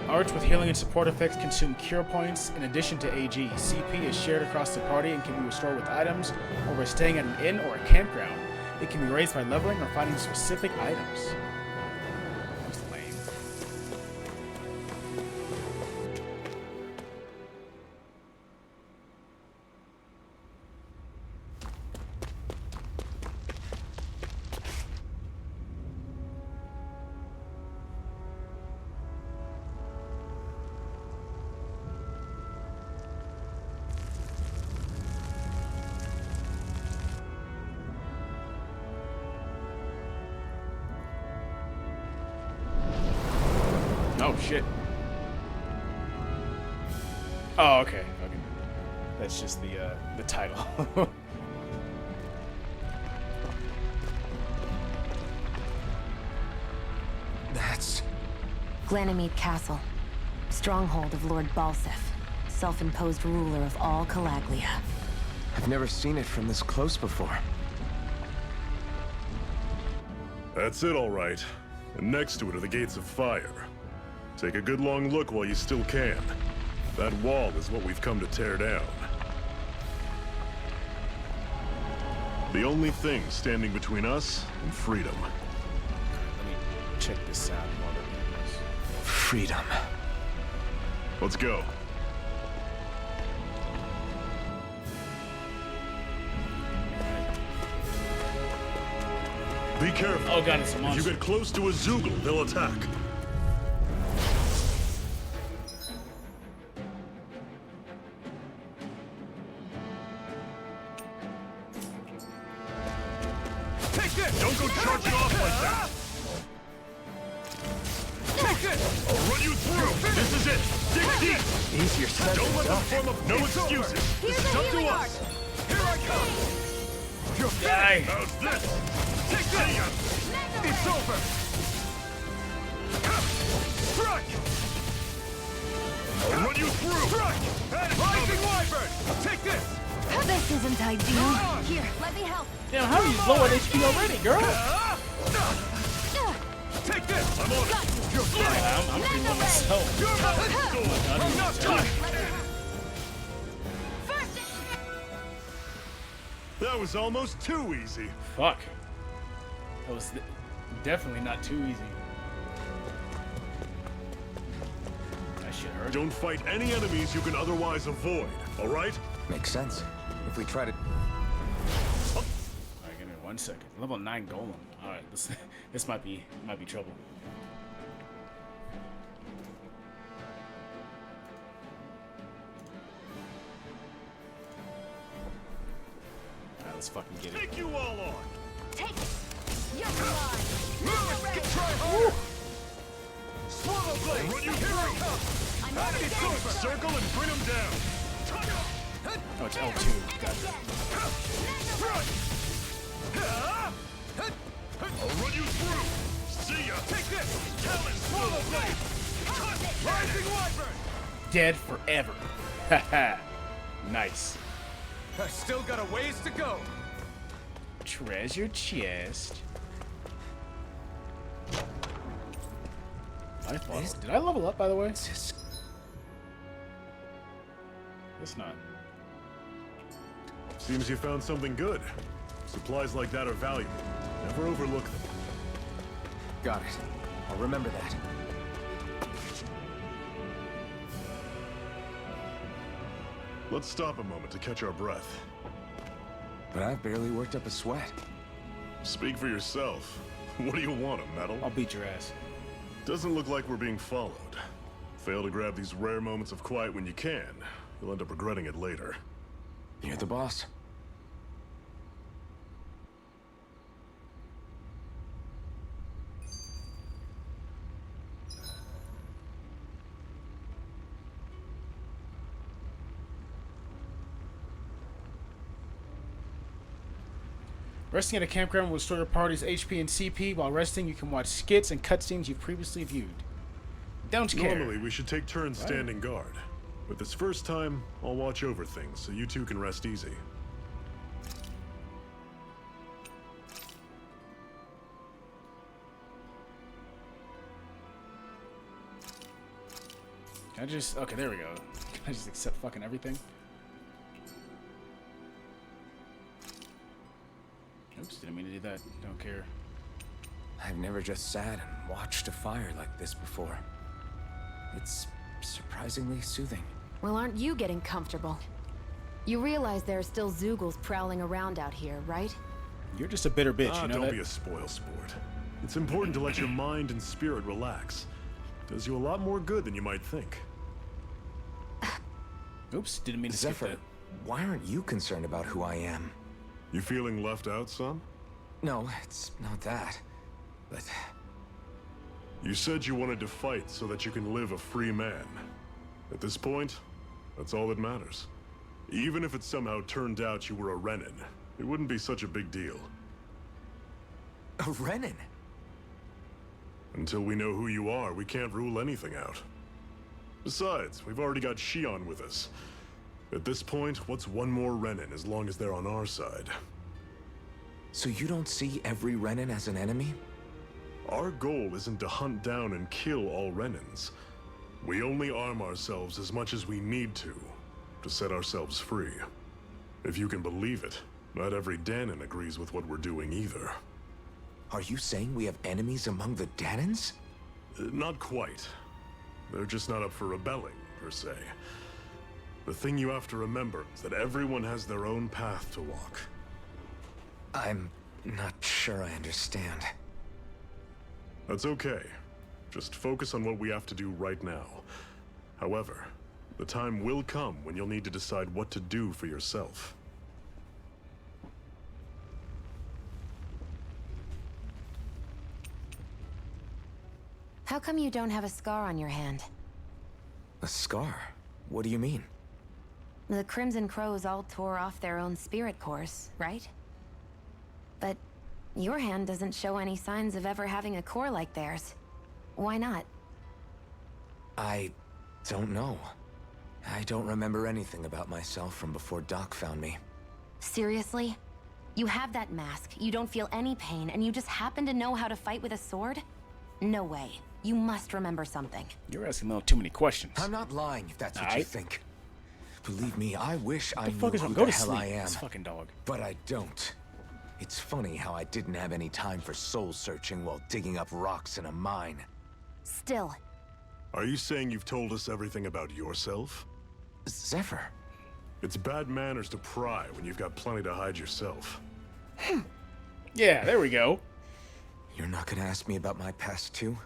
Arts with healing and support effects consume cure points in addition to AG. CP is shared across the party and can be restored with items or by staying at an inn or a campground. It can be raised by leveling or finding specific items. That's lame. Oh shit. Oh, okay. Okay. That's just the title. That's... Glanamede Castle. Stronghold of Lord Balseph. Self-imposed ruler of all Calaglia. I've never seen it from this close before. That's it, all right. And next to it are the gates of fire. Take a good long look while you still can. That wall is what we've come to tear down. The only thing standing between us and freedom. Let me check this out while they're doing this. freedom. Let's go. Be careful. Oh god, it's a If monster. you get close to a Zoogle, they'll attack. Take this! Don't go charging off like that! Take this! I'll run you through! This is it! Dig deep! Easier said Don't than let them done. form up! No excuses! This is up to us! Here I come! You're Die. finished! How's this? Take this! It's over! Strike! I'll run you through! Strike! Rising Wyvern! Take this! This isn't ideal. Here, let me help. Damn, how are you low on HP already, girl? Take this! I'm on it! You're Yeah, I'm pretty low myself. I'm not done! That was almost too easy. Fuck. That was definitely not too easy. That shit hurt. Don't fight any enemies you can otherwise avoid, alright? Makes sense. If we try to... Alright, give me 1 second. Level 9 golem. Alright, this might be trouble. Alright, let's fucking get it. Take you all on! Take it. You're mine. Move it! Try harder! Swallow blade! I'll run you Here I through! come! It's over! Circle and bring them down! Oh, it's L2. Gotcha. I'll run you through! See ya! Take this! Talon! Swallow blade! Rising Wyvern! Dead forever. Haha. Nice. I still got a ways to go. Treasure chest. Did I level up, by the way? It's not. Seems you found something good. Supplies like that are valuable. Never overlook them. Got it. I'll remember that. Let's stop a moment to catch our breath. But I've barely worked up a sweat. Speak for yourself. What do you want, a medal? I'll beat your ass. Doesn't look like we're being followed. Fail to grab these rare moments of quiet when you can. You'll end up regretting it later. You're the boss. Resting at a campground will restore your party's HP and CP. While resting, you can watch skits and cutscenes you've previously viewed. Don't care. Normally, we should take turns standing guard. But this first time, I'll watch over things so you two can rest easy. Can I just... Okay, there we go. Can I just accept fucking everything? Oops, didn't mean to do that. Don't care. I've never just sat and watched a fire like this before. It's surprisingly soothing. Well, aren't you getting comfortable? You realize there are still Zoogles prowling around out here, right? You're just a bitter bitch, you know don't that? be a spoil sport. It's important to let your mind and spirit relax. Does you a lot more good than you might think. Oops, didn't mean to skip Zephyr, that. why aren't you concerned about who I am? You feeling left out, son? No, it's not that. But You said you wanted to fight so that you can live a free man. At this point, that's all that matters. Even if it somehow turned out you were a Renin, it wouldn't be such a big deal. a Renin? Until we know who you are, we can't rule anything out. Besides, we've already got Shionne with us. At this point, what's one more Renin as long as they're on our side? So you don't see every Renin as an enemy? Our goal isn't to hunt down and kill all Renins. We only arm ourselves as much as we need to set ourselves free. If you can believe it, not every Danon agrees with what we're doing either. Are you saying we have enemies among the Danons? Not quite. They're just not up for rebelling, per se. The thing you have to remember is that everyone has their own path to walk. I'm not sure I understand. That's okay. Just focus on what we have to do right now. However, the time will come when you'll need to decide what to do for yourself. How come you don't have a scar on your hand? A scar? What do you mean? The Crimson Crows all tore off their own spirit cores, right? But your hand doesn't show any signs of ever having a core like theirs. Why not? I don't know. I don't remember anything about myself from before Doc found me. Seriously? You have that mask, you don't feel any pain, and you just happen to know how to fight with a sword? No way. You must remember something. You're asking a little too many questions. I'm not lying if that's what you think. Believe me, I wish I knew who who go the to hell sleep, I am. this fucking dog. But I don't. It's funny how I didn't have any time for soul searching while digging up rocks in a mine. Still. Are you saying you've told us everything about yourself? Zephyr. It's bad manners to pry when you've got plenty to hide yourself. Yeah, there we go. You're not gonna ask me about my past too?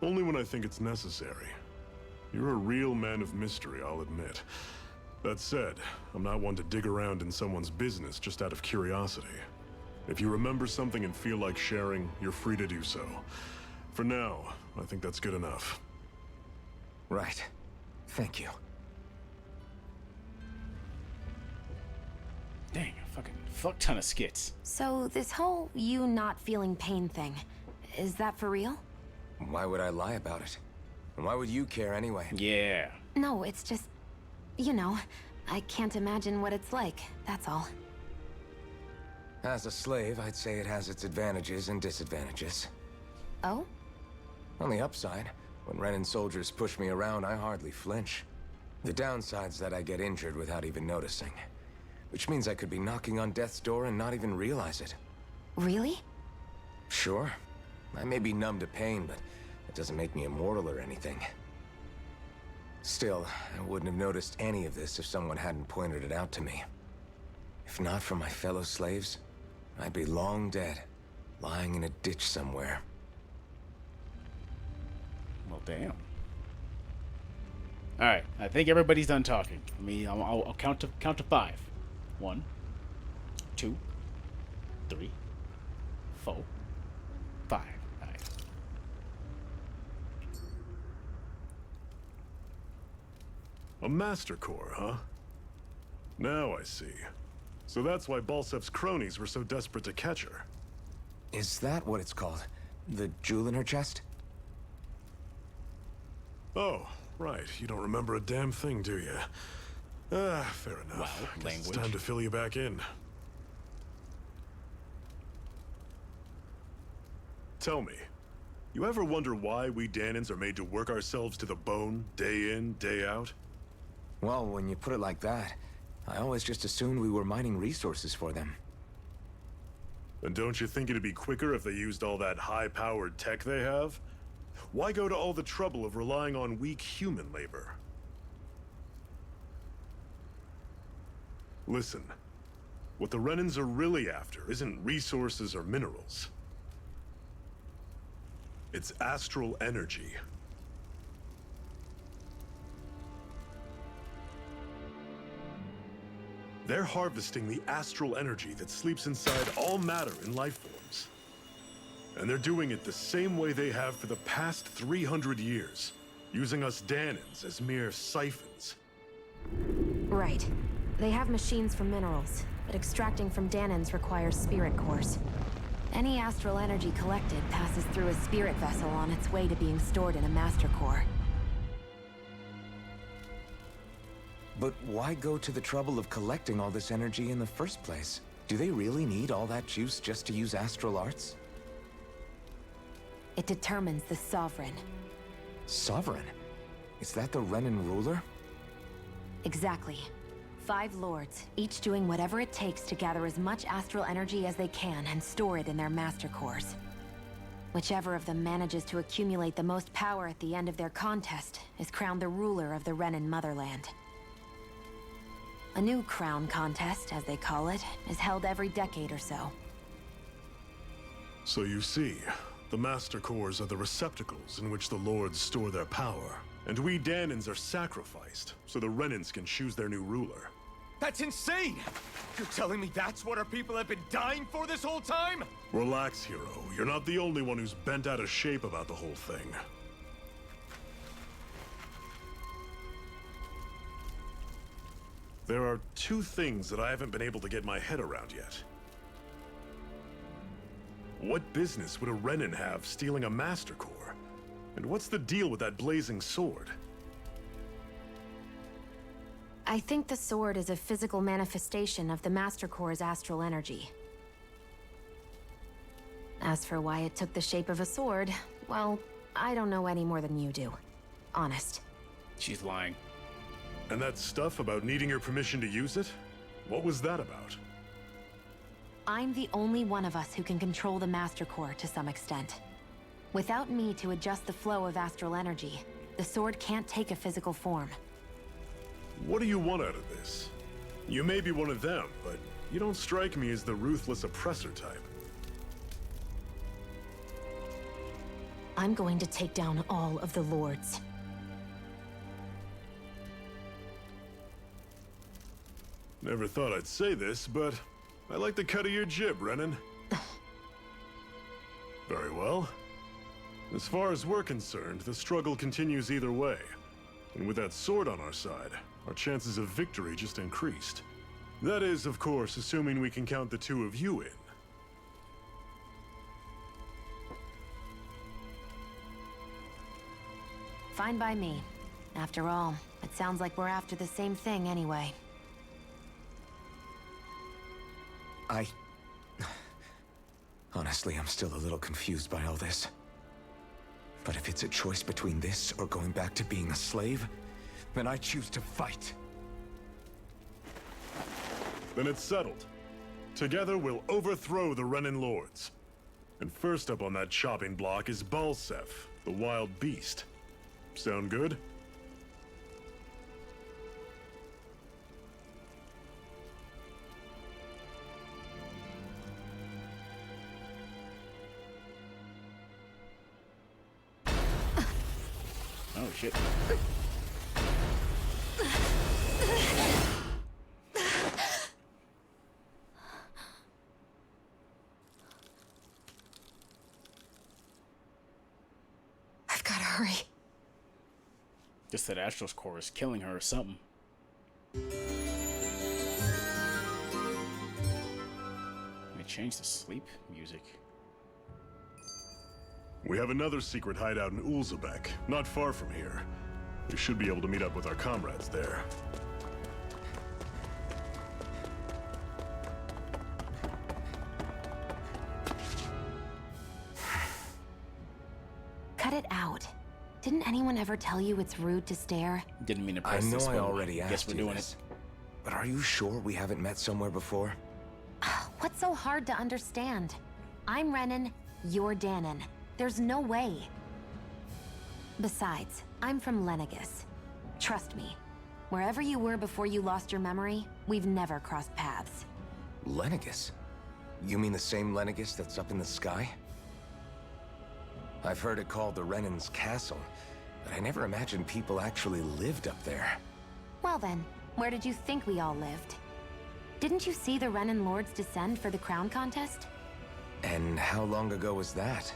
Only when I think it's necessary. You're a real man of mystery, I'll admit. That said, I'm not one to dig around in someone's business just out of curiosity. If you remember something and feel like sharing, you're free to do so. For now, I think that's good enough. Right. Thank you. Dang, a fucking fuck ton of skits. So this whole you not feeling pain thing, is that for real? Why would I lie about it? And why would you care anyway? Yeah. No, it's just, you know, I can't imagine what it's like, that's all. As a slave, I'd say it has its advantages and disadvantages. Oh? On the upside, when Renan soldiers push me around, I hardly flinch. The downside's that I get injured without even noticing. Which means I could be knocking on death's door and not even realize it. Really? Sure. I may be numb to pain, but it doesn't make me immortal or anything. Still, I wouldn't have noticed any of this if someone hadn't pointed it out to me. If not for my fellow slaves, I'd be long dead, lying in a ditch somewhere. Well, damn. All right, I think everybody's done talking. I'll count to 5. 1, 2, 3, 4, 5. All right. A Master Core, huh? Now I see. So that's why Balseph's cronies were so desperate to catch her. Is that what it's called? The jewel in her chest? Oh, right. You don't remember a damn thing, do you? Fair enough. Wow, Guess language. it's time to fill you back in. Tell me, you ever wonder why we Danans are made to work ourselves to the bone, day in, day out? Well, when you put it like that, I always just assumed we were mining resources for them. And don't you think it'd be quicker if they used all that high-powered tech they have? Why go to all the trouble of relying on weak human labor? Listen, what the Renans are really after isn't resources or minerals. It's astral energy. They're harvesting the astral energy that sleeps inside all matter in life forms. And they're doing it the same way they have for the past 300 years, using us Danans as mere siphons. Right. They have machines for minerals, but extracting from Danans requires spirit cores. Any astral energy collected passes through a spirit vessel on its way to being stored in a master core. But why go to the trouble of collecting all this energy in the first place? Do they really need all that juice just to use astral arts? It determines the Sovereign. Sovereign? Is that the Renan ruler? Exactly. 5 lords, each doing whatever it takes to gather as much astral energy as they can and store it in their master cores. Whichever of them manages to accumulate the most power at the end of their contest is crowned the ruler of the Renan motherland. A new crown contest, as they call it, is held every decade or so. So you see, the Master Cores are the receptacles in which the Lords store their power. And we Danans are sacrificed, so the Renans can choose their new ruler. That's insane! You're telling me that's what our people have been dying for this whole time? Relax, hero. You're not the only one who's bent out of shape about the whole thing. There are two things that I haven't been able to get my head around yet. What business would a Renan have stealing a Master Core? And what's the deal with that blazing sword? I think the sword is a physical manifestation of the Master Core's astral energy. As for why it took the shape of a sword, well, I don't know any more than you do. Honest. She's lying. And that stuff about needing your permission to use it? What was that about? I'm the only one of us who can control the Master Core to some extent. Without me to adjust the flow of astral energy, the sword can't take a physical form. What do you want out of this? You may be one of them, but you don't strike me as the ruthless oppressor type. I'm going to take down all of the Lords. Never thought I'd say this, but I like the cut of your jib, Renan. Very well. As far as we're concerned, the struggle continues either way. And with that sword on our side, our chances of victory just increased. That is, of course, assuming we can count the two of you in. Fine by me. After all, it sounds like we're after the same thing anyway. Honestly, I'm still a little confused by all this. But if it's a choice between this or going back to being a slave, then I choose to fight. Then it's settled. Together, we'll overthrow the Renan Lords. And first up on that chopping block is Balseph, the wild beast. Sound good? Oh, shit. I've gotta hurry. Just that Astral's core is killing her or something. Let me change the sleep music. We have another secret hideout in Ulzebek, not far from here. We should be able to meet up with our comrades there. Cut it out. Didn't anyone ever tell you it's rude to stare? Didn't mean to I press know this I one. already Guess asked we're you doing this, it. but are you sure we haven't met somewhere before? What's so hard to understand? I'm Renan, you're Danon. There's no way. Besides, I'm from Lenegis. Trust me, wherever you were before you lost your memory, we've never crossed paths. Lenegis? You mean the same Lenegis that's up in the sky? I've heard it called the Renan's Castle, but I never imagined people actually lived up there. Well then, where did you think we all lived? Didn't you see the Renan Lords descend for the crown contest? And how long ago was that?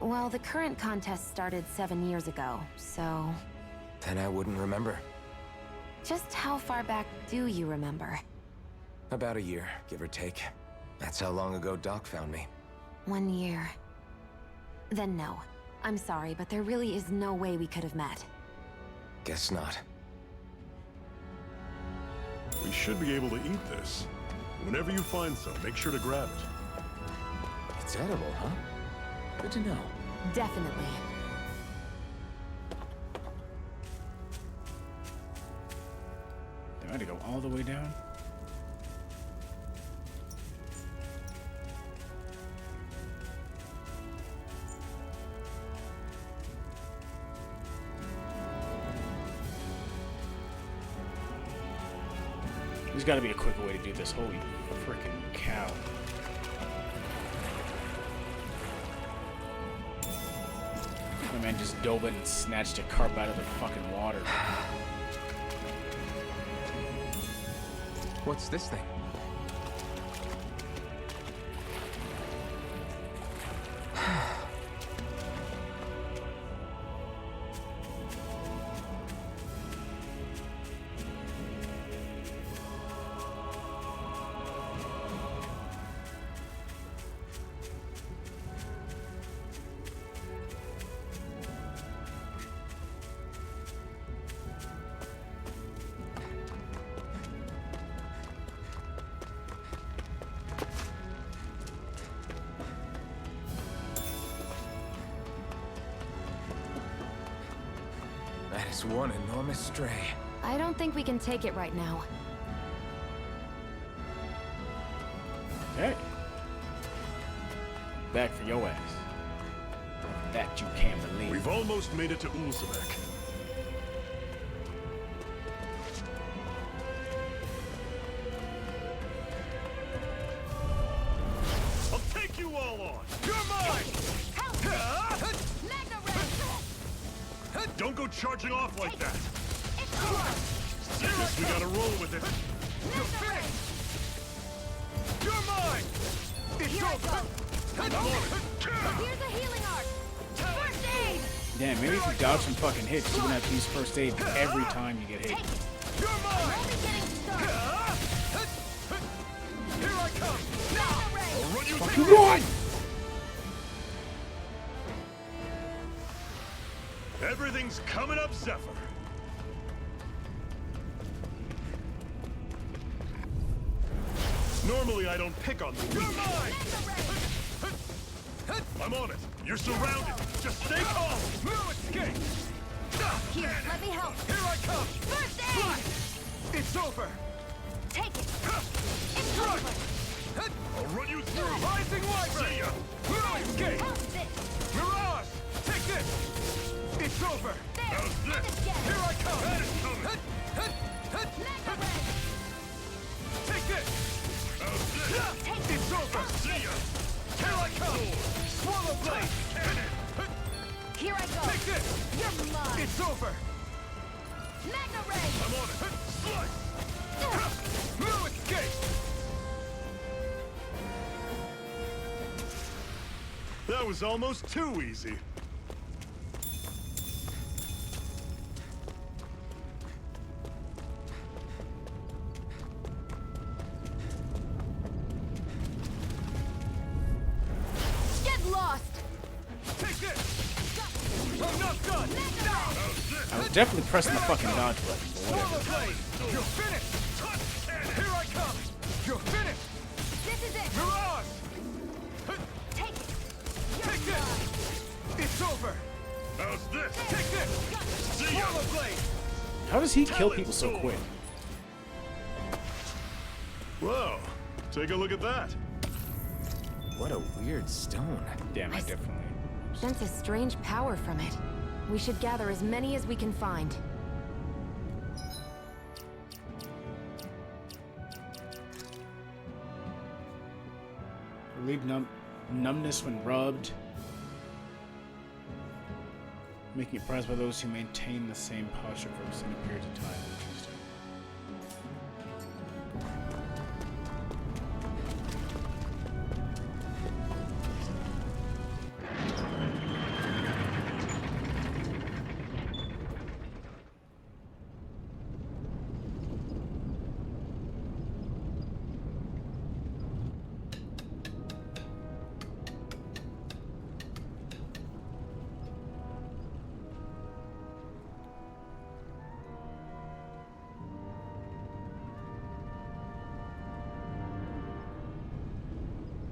Well, the current contest started 7 years ago, so... Then I wouldn't remember. Just how far back do you remember? About a year, give or take. That's how long ago Doc found me. 1 year. Then no. I'm sorry, but there really is no way we could have met. Guess not. We should be able to eat this. Whenever you find some, make sure to grab it. It's edible, huh? Good to know. Definitely. Do I have to go all the way down? There's got to be a quicker way to do this. Holy freaking cow. My man just dove in and snatched a carp out of the fucking water. What's this thing? That is one enormous stray. I don't think we can take it right now. Okay. Back for your ass. That you can't believe. We've almost made it to Ulzebek. I'll take you all on. You're mine. Don't go charging off like that. Guess we gotta roll with it. You're finished. You're mine. Here I go. Here's a healing arc. First aid. Damn, maybe if you dodge some fucking hits, you wouldn't have to use first aid every time you get hit. You're mine. Only getting started. Here I come. I'll run you Fucking through. run! Everything's coming up, Zephyr. Normally, I don't pick on the weak. You're mine! I'm on it. You're surrounded. Just stay calm. No escape. Here, let me help. Here I come. First aid. It's over. Take it. It's over. I'll run you through. Rising Wyvern. See ya. No escape. Help this. Mirage, take this. It's over. There. How's And this? again. Here I come. That is coming. Mega red. Take this. How's this? Take It's it. over. See ya. Here I come. Swallow blade. Cannon. Here I go. Take this. You're mine. It's over. Mega ray. I'm on it. Slice. No escape. That was almost too easy. Get lost. Take this. I'm not done. I was definitely pressing the fucking dodge button, but whatever. Swallow blade. You're finished. Here I come. You're finished. This is it. Mirage. Take it. Take this. It's over. How's this? Take this. See ya. Swallow blade. How does he kill people so quick? Whoa. Take a look at that. What a weird stone. Damn, I definitely. Sense a strange power from it. We should gather as many as we can find. Relieve numbness when rubbed. Making it prized by those who maintain the same posture for extended periods of time. Interesting.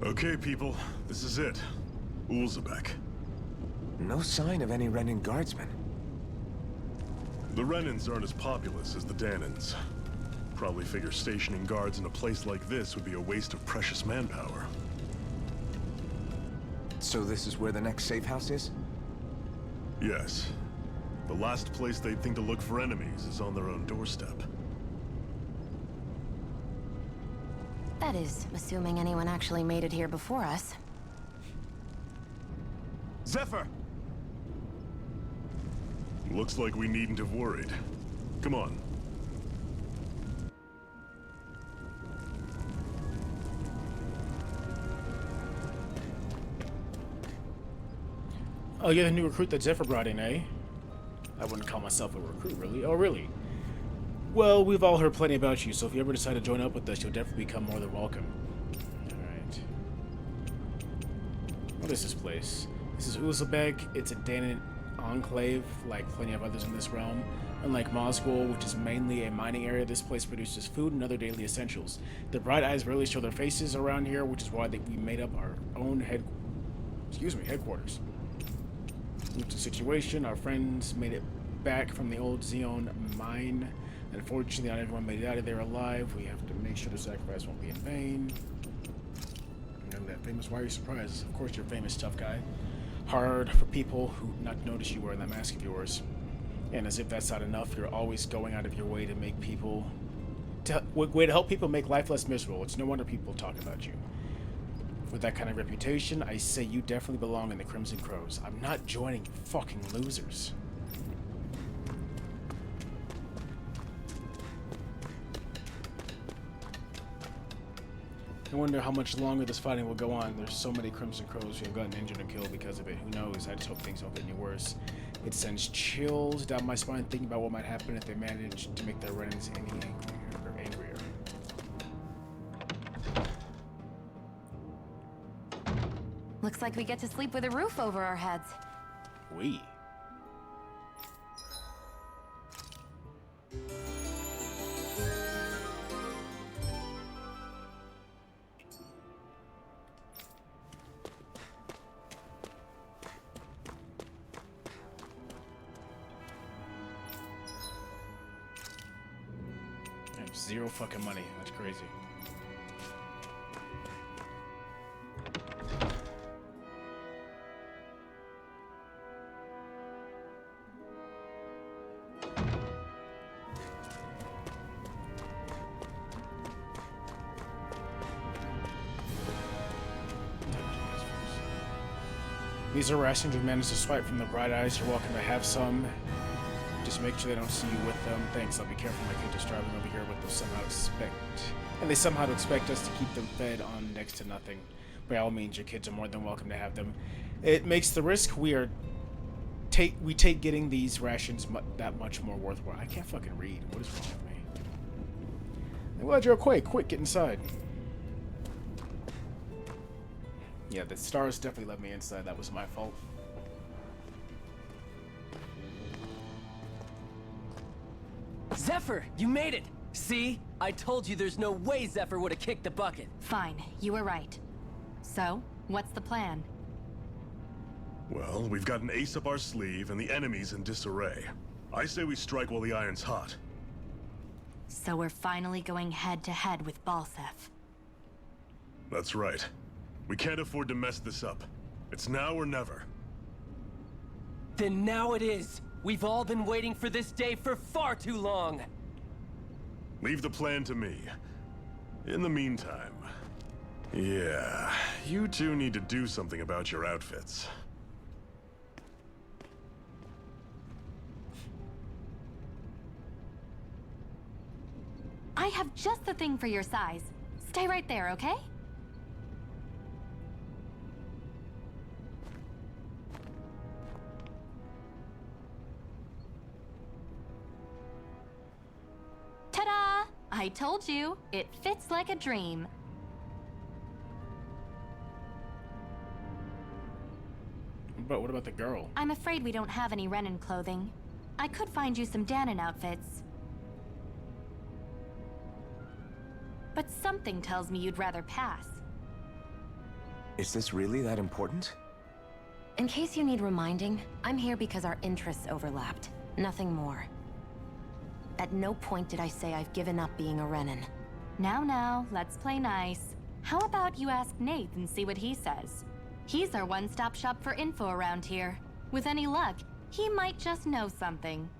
Okay, people. This is it. Ulzebek. No sign of any Renin guardsmen. The Renins aren't as populous as the Danins. Probably figure stationing guards in a place like this would be a waste of precious manpower. So this is where the next safe house is? Yes. The last place they'd think to look for enemies is on their own doorstep. That is, assuming anyone actually made it here before us. Zephyr! Looks like we needn't have worried. Come on. Oh, you're the new recruit that Zephyr brought in, eh? I wouldn't call myself a recruit, really. Oh, really? Well, we've all heard plenty about you, so if you ever decide to join up with us, you'll definitely become more than welcome. Alright. What is this place? This is Uzbek. It's a Danan enclave, like plenty of others in this realm. Unlike Mosgul, which is mainly a mining area, this place produces food and other daily essentials. The Bright Eyes rarely show their faces around here, which is why we made up our own headquarters. Due to the situation, our friends made it back from the old Xeon mine. Unfortunately, not everyone made it out of there alive. We have to make sure the sacrifice won't be in vain. And that famous, why are you surprised? Of course you're famous, tough guy. Hard for people who not notice you wearing that mask of yours. And as if that's not enough, you're always going out of your way to make people... to help people make life less miserable. It's no wonder people talk about you. With that kind of reputation, I say you definitely belong in the Crimson Crows. I'm not joining you fucking losers. I wonder how much longer this fighting will go on. There's so many Crimson Crows who have gotten injured or killed because of it. Who knows? I just hope things don't get any worse. It sends chills down my spine thinking about what might happen if they manage to make their Renans any angrier. Looks like we get to sleep with a roof over our heads. We. I have zero fucking money. That's crazy. These are rations we managed to swipe from the Bright Eyes. You're welcome to have some. Just make sure they don't see you with them. Thanks, I'll be careful. My kid just driving over here, but they'll somehow expect... And they somehow expect us to keep them fed on next to nothing. By all means, your kids are more than welcome to have them. It makes the risk we take getting these rations that much more worthwhile. I can't fucking read. What is wrong with me? I'm glad you're awake. Quick, get inside. Yeah, the stars definitely let me inside. That was my fault. Zephyr, you made it! See? I told you there's no way Zephyr would have kicked the bucket. Fine, you were right. So, what's the plan? Well, we've got an ace up our sleeve and the enemy's in disarray. I say we strike while the iron's hot. So we're finally going head to head with Balseph. That's right. We can't afford to mess this up. It's now or never. Then now it is! We've all been waiting for this day for far too long! Leave the plan to me. In the meantime... yeah, you two need to do something about your outfits. I have just the thing for your size. Stay right there, okay? Ta-da! I told you, it fits like a dream. But what about the girl? I'm afraid we don't have any Renan clothing. I could find you some Danan outfits. But something tells me you'd rather pass. Is this really that important? In case you need reminding, I'm here because our interests overlapped. Nothing more. At no point did I say I've given up being a Renan. Now, let's play nice. How about you ask Nate and see what he says? He's our one-stop shop for info around here. With any luck, he might just know something.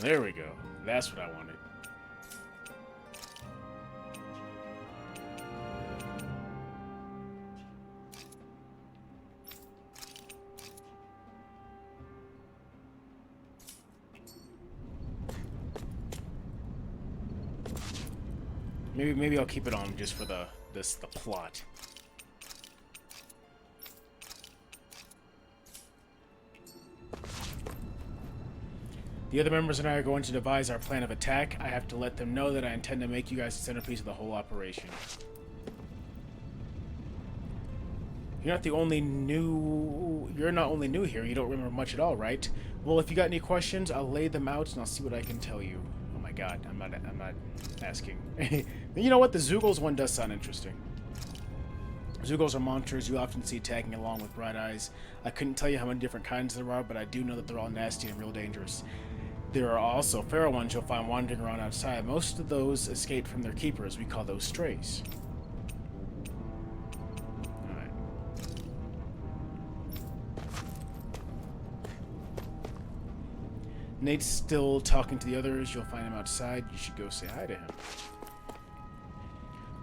There we go. That's what I wanted. Maybe I'll keep it on just for the plot. The other members and I are going to devise our plan of attack. I have to let them know that I intend to make you guys the centerpiece of the whole operation. You're not only new here, you don't remember much at all, right? Well, if you got any questions, I'll lay them out and I'll see what I can tell you. Oh my god, I'm not asking. You know what? The Zeugles one does sound interesting. Zeugles are monsters you often see tagging along with Bright Eyes. I couldn't tell you how many different kinds there are, but I do know that they're all nasty and real dangerous. There are also feral ones you'll find wandering around outside. Most of those escaped from their keepers. We call those strays. Alright. Nate's still talking to the others. You'll find him outside. You should go say hi to him.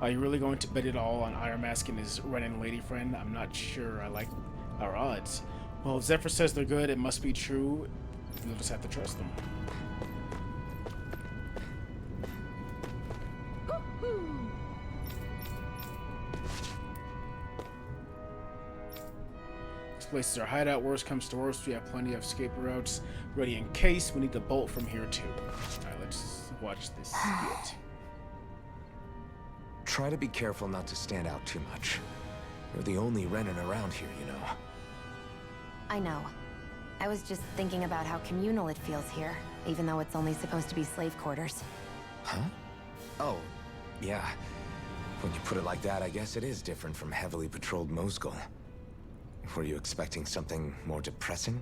Are you really going to bet it all on Iron Mask and his Renin lady friend? I'm not sure I like our odds. Well, if Zephyr says they're good, it must be true. You'll just have to trust them. This place is our hideout. Worst comes to worst, we have plenty of escape routes ready in case we need to bolt from here too. Alright, let's watch this skit. Try to be careful not to stand out too much. You're the only Renin around here, you know. I know. I was just thinking about how communal it feels here, even though it's only supposed to be slave quarters. Huh? Oh, yeah. When you put it like that, I guess it is different from heavily patrolled Mosgul. Were you expecting something more depressing?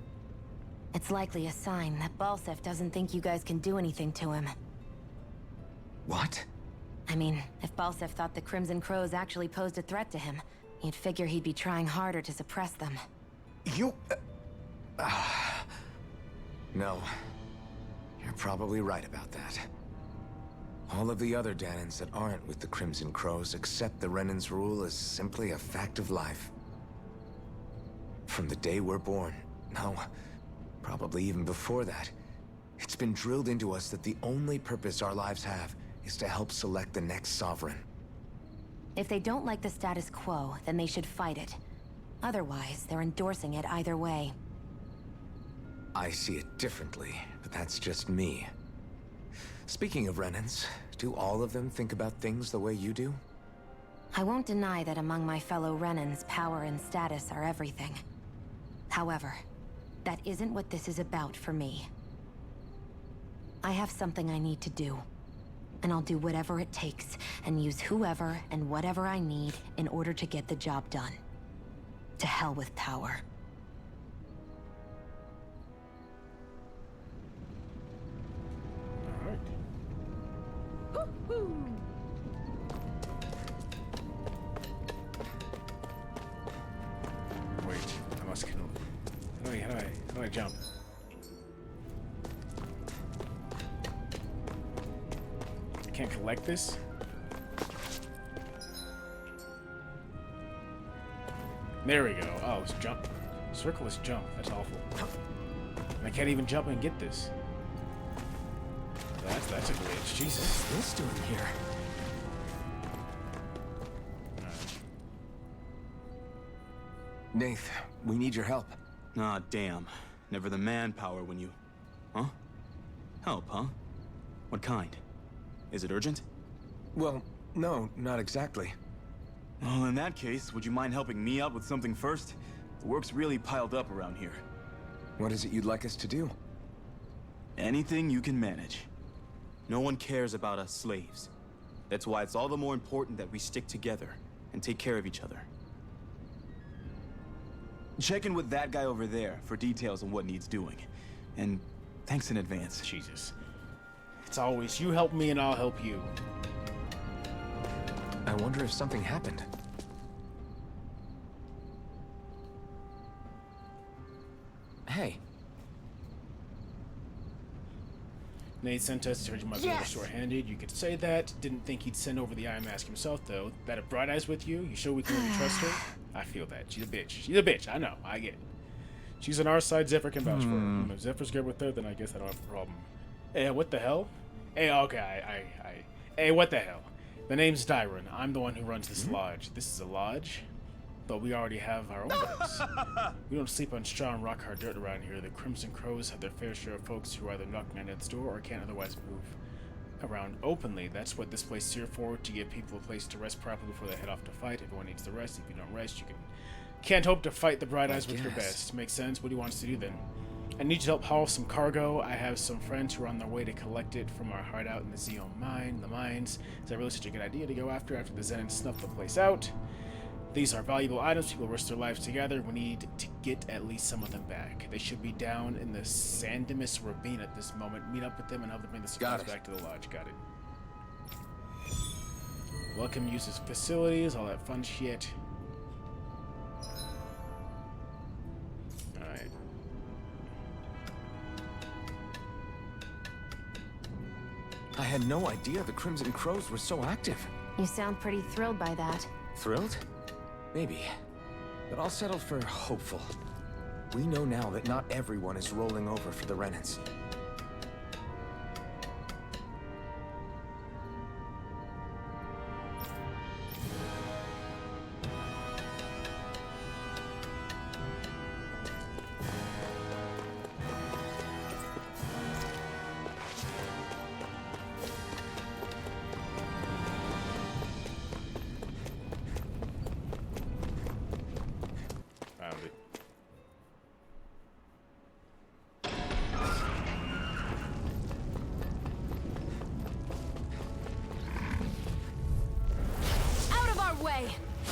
It's likely a sign that Balseph doesn't think you guys can do anything to him. What? I mean, if Balseph thought the Crimson Crows actually posed a threat to him, you'd figure he'd be trying harder to suppress them. You... No. You're probably right about that. All of the other Danans that aren't with the Crimson Crows accept the Renin's rule as simply a fact of life. From the day we're born, no, probably even before that, it's been drilled into us that the only purpose our lives have is to help select the next sovereign. If they don't like the status quo, then they should fight it. Otherwise, they're endorsing it either way. I see it differently, but that's just me. Speaking of Renins, do all of them think about things the way you do? I won't deny that among my fellow Renins, power and status are everything. However, that isn't what this is about for me. I have something I need to do. And I'll do whatever it takes, and use whoever and whatever I need in order to get the job done. To hell with power. Alright. Wait, I must kill. How do I jump? I can't collect this? There we go. Oh, it's jump. Circle is jump. That's awful. And I can't even jump and get this. That's a glitch. Jesus. What's this doing here? Nath, we need your help. Ah, damn. Never the manpower when you... Huh? Help, huh? What kind? Is it urgent? Well, no, not exactly. Well, in that case, would you mind helping me out with something first? The work's really piled up around here. What is it you'd like us to do? Anything you can manage. No one cares about us slaves. That's why it's all the more important that we stick together and take care of each other. Check in with that guy over there for details on what needs doing. And thanks in advance. Jesus. It's always you help me and I'll help you. I wonder if something happened. Hey. Nate sent us, heard you might be a little short-handed. You could say that. Didn't think he'd send over the Eye Mask himself, though. That if Bright Eyes with you, you sure we can really trust her? I feel that. She's a bitch. She's a bitch. I know. I get it. She's on our side. Zephyr can vouch for her. If Zephyr's good with her, then I guess I don't have a problem. Hey, what the hell? Hey, okay, Hey, what the hell? The name's Dyron. I'm the one who runs this lodge. This is a lodge? But we already have our own beds. We don't sleep on straw and rock hard dirt around here. The Crimson Crows have their fair share of folks who are either knocking on death's door or can't otherwise move around openly. That's what this place is here for, to give people a place to rest properly before they head off to fight. Everyone needs to rest. If you don't rest, can't hope to fight the Bright Eyes with your best. Makes sense? What do you want us to do then? I need you to help haul some cargo. I have some friends who are on their way to collect it from our hideout in the Xeon mine. The mines. Is that really such a good idea to go after the Zen snuff the place out? These are valuable items. People risk their lives together. We need to get at least some of them back. They should be down in the Sandemus Ravine at this moment. Meet up with them and help them bring the supplies back to the lodge. Got it. Welcome uses facilities, all that fun shit. Alright. I had no idea the Crimson Crows were so active. You sound pretty thrilled by that. Thrilled? Maybe. But I'll settle for hopeful. We know now that not everyone is rolling over for the Renans.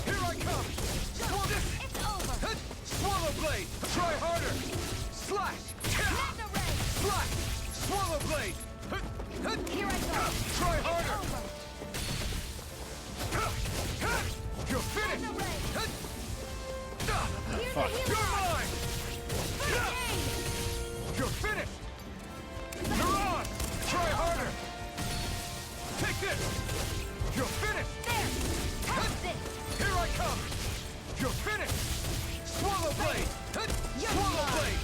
Here I come! It's over! Swallow blade! Try harder! Slash! Slash! Swallow blade! Here I go! Try harder! You're finished! Fuck. You're mine! You're finished! You're on! Try harder! Take this! You're finished! Here I come! You're finished! Swallow blade! Swallow blade!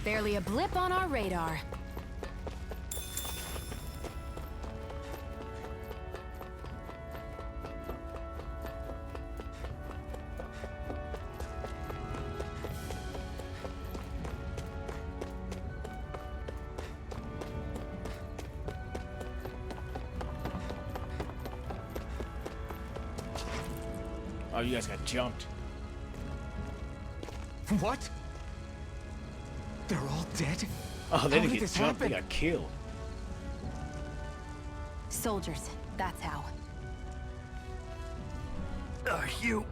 Barely a blip on our radar. Oh, you guys got jumped. What? They're all dead? Oh, they How didn't did get this jumped, they happen? got killed. Soldiers, that's how. Are you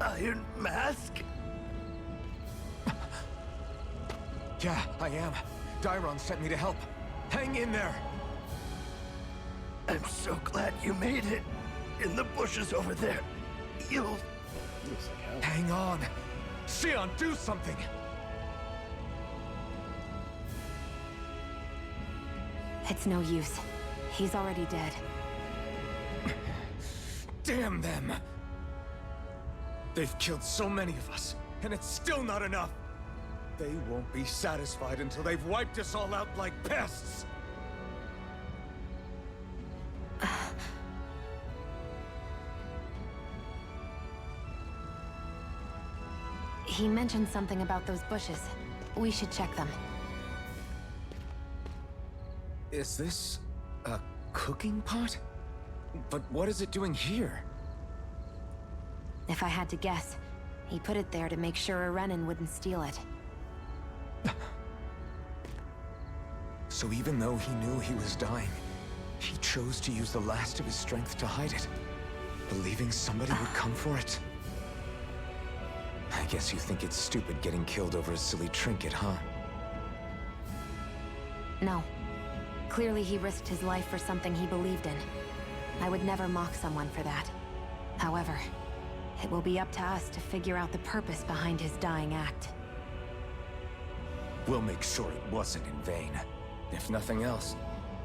Iron Mask? Yeah, I am. Dyron sent me to help. Hang in there! I'm so glad you made it. In the bushes over there. You'll... Hang on! Shionne, do something! It's no use. He's already dead. Damn them! They've killed so many of us, and it's still not enough! They won't be satisfied until they've wiped us all out like pests! He mentioned something about those bushes. We should check them. Is this a cooking pot? But what is it doing here? If I had to guess, he put it there to make sure a Renan wouldn't steal it. So even though he knew he was dying, he chose to use the last of his strength to hide it, believing somebody would come for it. I guess you think it's stupid getting killed over a silly trinket, huh? No. Clearly he risked his life for something he believed in. I would never mock someone for that. However, it will be up to us to figure out the purpose behind his dying act. We'll make sure it wasn't in vain. If nothing else,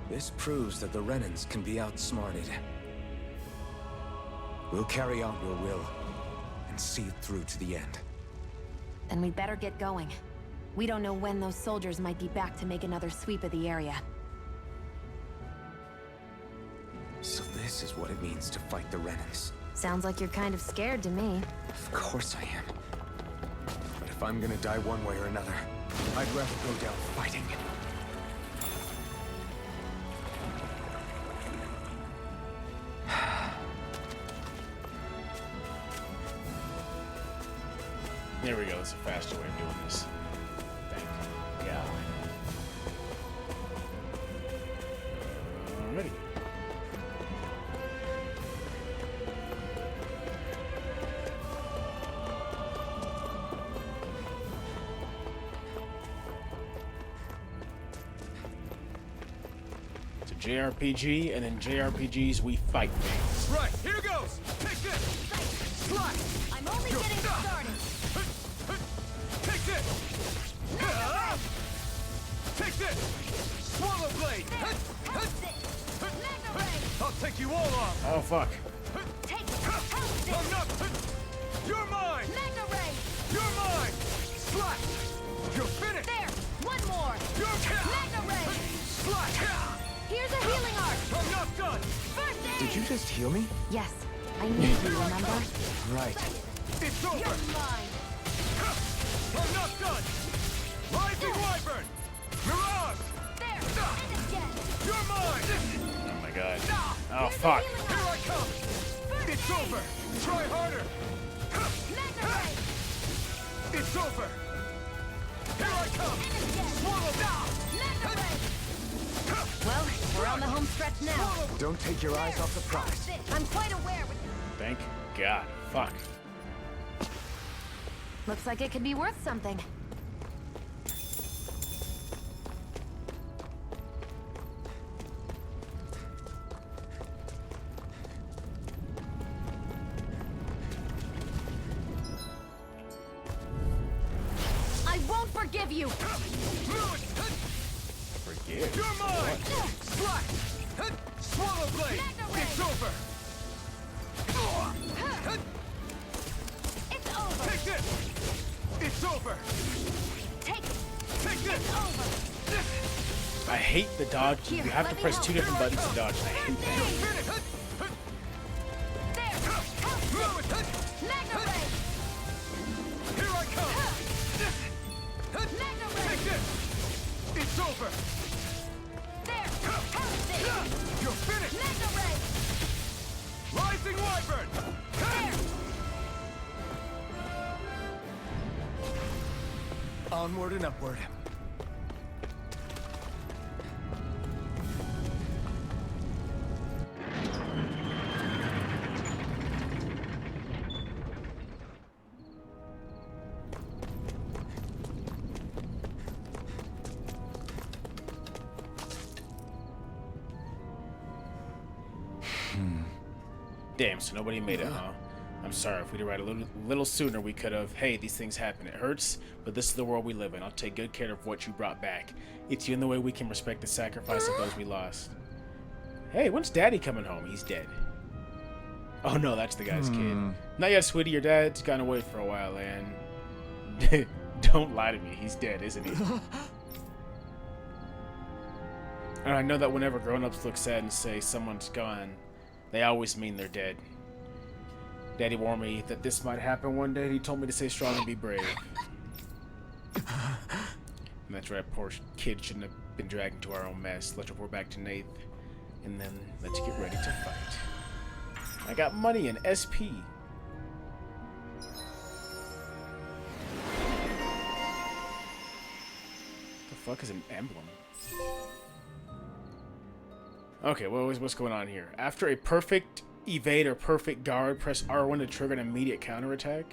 this proves that the Renans can be outsmarted. We'll carry out your will and see it through to the end. Then we'd better get going. We don't know when those soldiers might be back to make another sweep of the area. So this is what it means to fight the Renans. Sounds like you're kind of scared to me. Of course I am. But if I'm gonna die one way or another, I'd rather go down fighting. There we go. That's a faster way of doing this. Thank God. Alrighty. It's a JRPG, and in JRPGs we fight things. Right, here goes! Take this! Slice! I'm only getting started. Take this! Take this! Swallow blade! I'll take you all off! Oh fuck. I'm not... You're mine! You're mine! Slash! You're finished! There! One more! You're... Magna Ray! Slash! Here's a healing art! I'm not done! First aid! Did you just heal me? Yes, I need you, remember? Right. It's over! You're mine! I'm not done! Rising Wyvern! Mirage! There! And again! You're mine! Oh my god. Oh fuck. Here I come! It's over! Try harder! Magna Ray! It's over! Here I come! Swallow down! Magna Ray! Well, we're on the home stretch now. Don't take your eyes off the prize. I'm quite aware with Thank God. Fuck. Looks like it could be worth something. I won't forgive you! Forgive. You're mine! Slash! Swallow blade! It's over! It's over! Take this! It's over! Take it! Take this! It's over! I hate the dodge. You Here, have to let me press help. 2 different buttons to dodge. I hate that. Finish! There! Magna Ray! Here I come! Magna Ray! Take this! It's over! There! You're finished! Magna Ray! Rising Wyvern! Onward and upward. Damn, so nobody made it, huh? I'm sorry. If we'd arrived a little sooner, we could have. Hey, these things happen. It hurts, but this is the world we live in. I'll take good care of what you brought back. It's the only way we can respect the sacrifice of those we lost. Hey, when's Daddy coming home? He's dead. Oh no, that's the guy's kid. Not yet, sweetie. Your dad's gone away for a while, and don't lie to me. He's dead, isn't he? And I know that whenever grown-ups look sad and say someone's gone, they always mean they're dead. Daddy warned me that this might happen one day, and he told me to stay strong and be brave. And that's right, poor kid shouldn't have been dragged into our own mess. Let's report back to Nath, and then let's get ready to fight. I got money and SP. The fuck is an emblem? Okay, what's going on here? After a perfect evade or perfect guard, press R1 to trigger an immediate counterattack.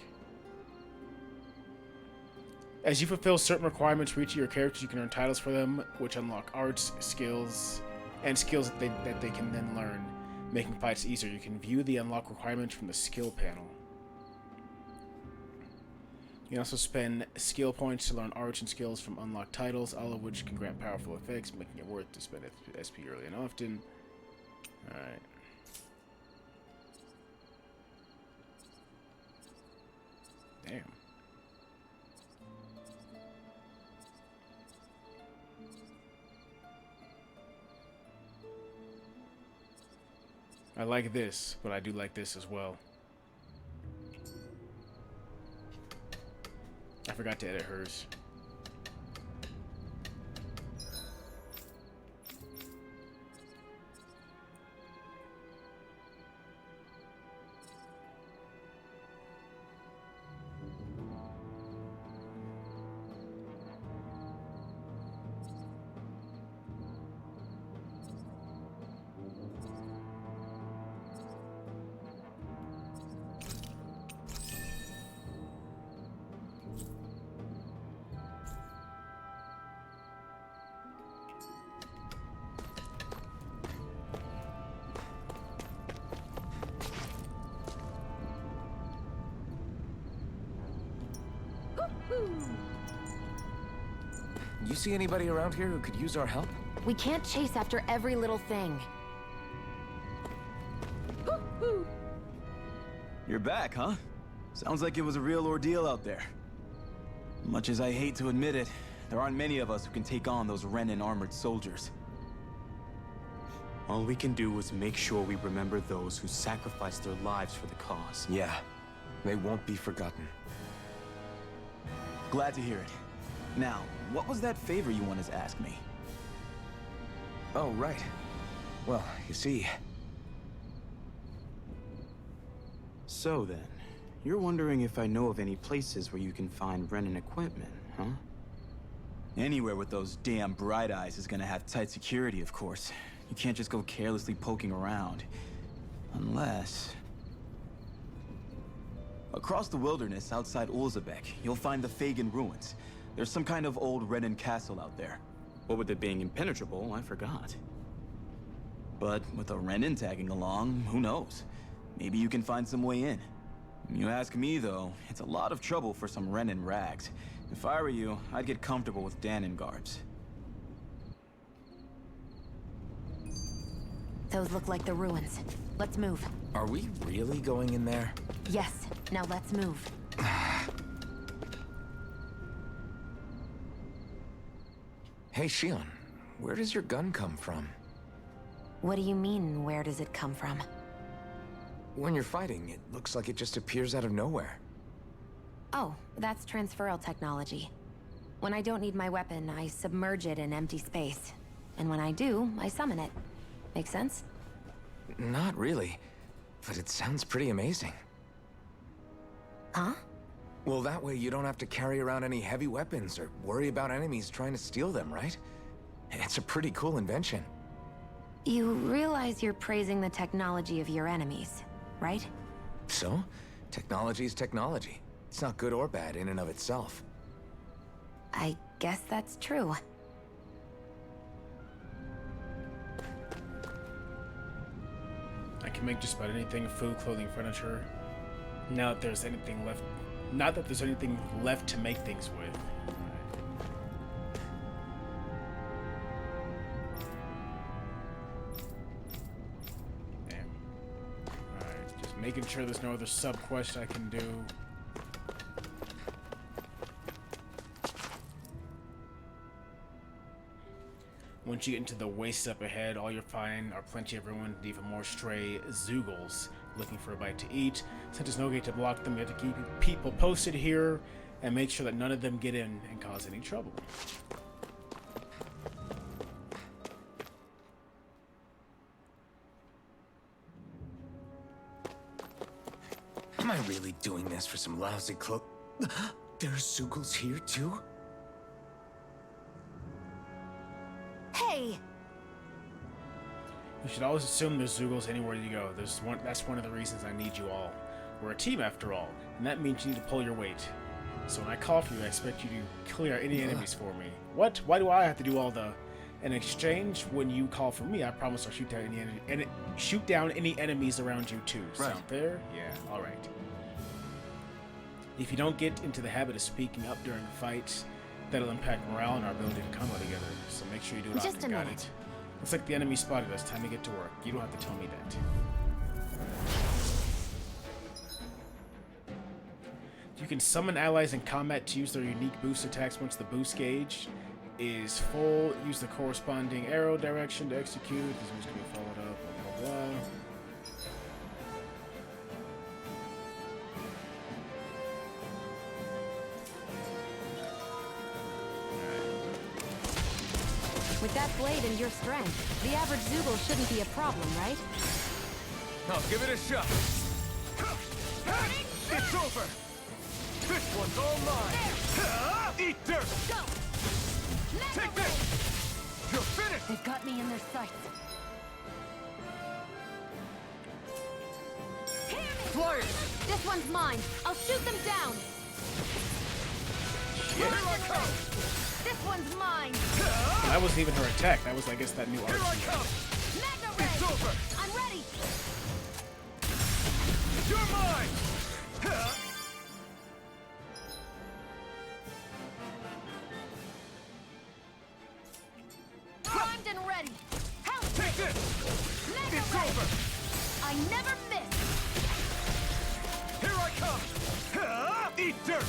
As you fulfill certain requirements for each of your characters, you can earn titles for them, which unlock arts, skills, and skills that they can then learn, making fights easier. You can view the unlock requirements from the skill panel. You can also spend skill points to learn origin skills from unlocked titles, all of which can grant powerful effects, making it worth to spend SP early and often. Alright. Damn. I like this, but I do like this as well. I forgot to edit hers. You see anybody around here who could use our help? We can't chase after every little thing. You're back, huh? Sounds like it was a real ordeal out there. Much as I hate to admit it, there aren't many of us who can take on those Renin armored soldiers. All we can do is make sure we remember those who sacrificed their lives for the cause. Yeah, they won't be forgotten. Glad to hear it. Now, what was that favor you wanted to ask me? Oh, right. Well, you see... So then, you're wondering if I know of any places where you can find Renin equipment, huh? Anywhere with those damn bright eyes is gonna have tight security, of course. You can't just go carelessly poking around. Unless... Across the wilderness outside Ulzebek, you'll find the Fagan ruins. There's some kind of old Renin castle out there. What with it being impenetrable, I forgot. But with a Renin tagging along, who knows? Maybe you can find some way in. You ask me, though, it's a lot of trouble for some Renin rags. If I were you, I'd get comfortable with Danon garbs. Those look like the ruins. Let's move. Are we really going in there? Yes. Now let's move. Hey, Shionne, where does your gun come from? What do you mean, where does it come from? When you're fighting, it looks like it just appears out of nowhere. Oh, that's transferal technology. When I don't need my weapon, I submerge it in empty space. And when I do, I summon it. Make sense? Not really, but it sounds pretty amazing. Huh? Well, that way you don't have to carry around any heavy weapons or worry about enemies trying to steal them, right? It's a pretty cool invention. You realize you're praising the technology of your enemies, right? So, technology is technology. It's not good or bad in and of itself. I guess that's true. I can make just about anything: food, clothing, furniture. Now that there's anything left, not that there's anything left to make things with. Damn. Alright, just making sure there's no other sub-quest I can do. Once you get into the wastes up ahead, all you'll find are plenty of ruined and even more stray Zeugles looking for a bite to eat. Since there's no gate to block them, you have to keep people posted here and make sure that none of them get in and cause any trouble. Am I really doing this for some lousy cloak? There's Zeugles here too? Hey! You should always assume there's Zeugles anywhere you go. That's one of the reasons I need you all. We're a team after all, and that means you need to pull your weight. So when I call for you, I expect you to clear any enemies for me. What? Why do I have to do all the... In exchange, when you call for me, I promise I'll shoot down any enemies around you too. Right. Sound fair? Yeah, alright. If you don't get into the habit of speaking up during fights, that'll impact morale and our ability to combo together. So make sure you do it Just often. a Got minute. it? Looks like the enemy spotted us. Time to get to work. You don't have to tell me that. You can summon allies in combat to use their unique boost attacks once the boost gauge is full. Use the corresponding arrow direction to execute. This moves can be followed up. Blah blah blah. With that blade and your strength, the average Zoogle shouldn't be a problem, right? I'll give it a shot. It's over. This one's all mine. Eat dirt. Go. Take this. You're finished. They've got me in their sights. Flyers. This one's mine. I'll shoot them down. Here I come. This one's mine. That wasn't even her attack. That was, I guess, that new Here I art. come. Mega Ray. It's over. I'm ready. You're mine. Primed and ready. Help. Take this. Mega It's Ray. over. I never miss. Here I come. Eat dirt.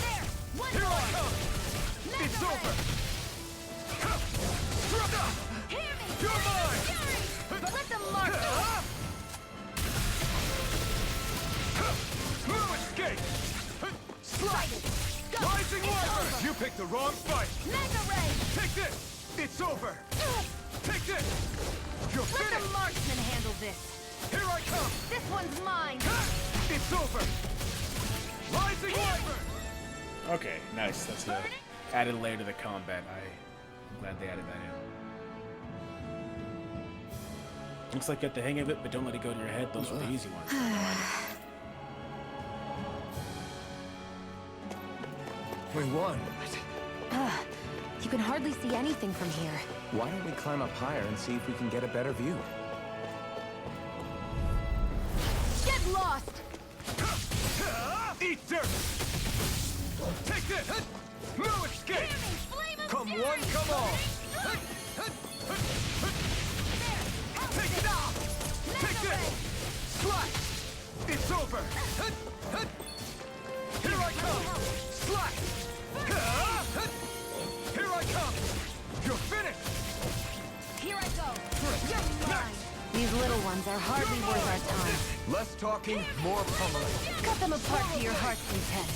There. One Here more. I come. Mega It's Ray. over. Hear me. You're mine. Fury. Let them march. No escape. Slide it. Go. Rising It's Wyvern. over. You picked the wrong fight. Mega Ray. Take this. It's over. Take this. You're Let the finished. marksman handle this. Here I come. This one's mine. It's over. Rising Wyvern. Okay, nice. That's a added layer to the combat. I'm glad they added that in. Looks like you got the hang of it, but don't let it go to your head. Those were the easy ones. We won. You can hardly see anything from here. Why don't we climb up higher and see if we can get a better view? Get lost. Eat dirt. Take this. No escape. Come one, come all. Take it off. Take this. Slash. It's over. Here I come. Slash. Here I come. You're finished. Here I go. You're mine. These little ones are hardly worth our time. Less talking, more pummeling. Cut them apart to your heart's content.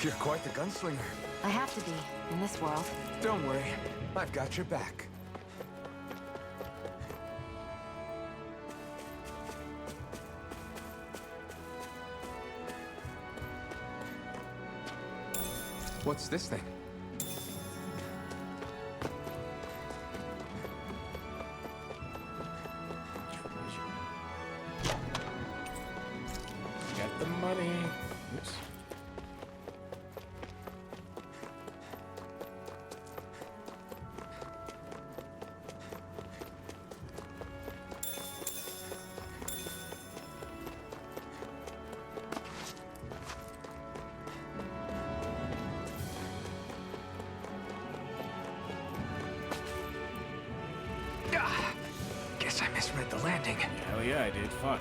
You're quite the gunslinger. I have to be, in this world. Don't worry. I've got your back. What's this thing? Got the money. Oops. Guess I misread the landing. Hell yeah, I did. Fuck.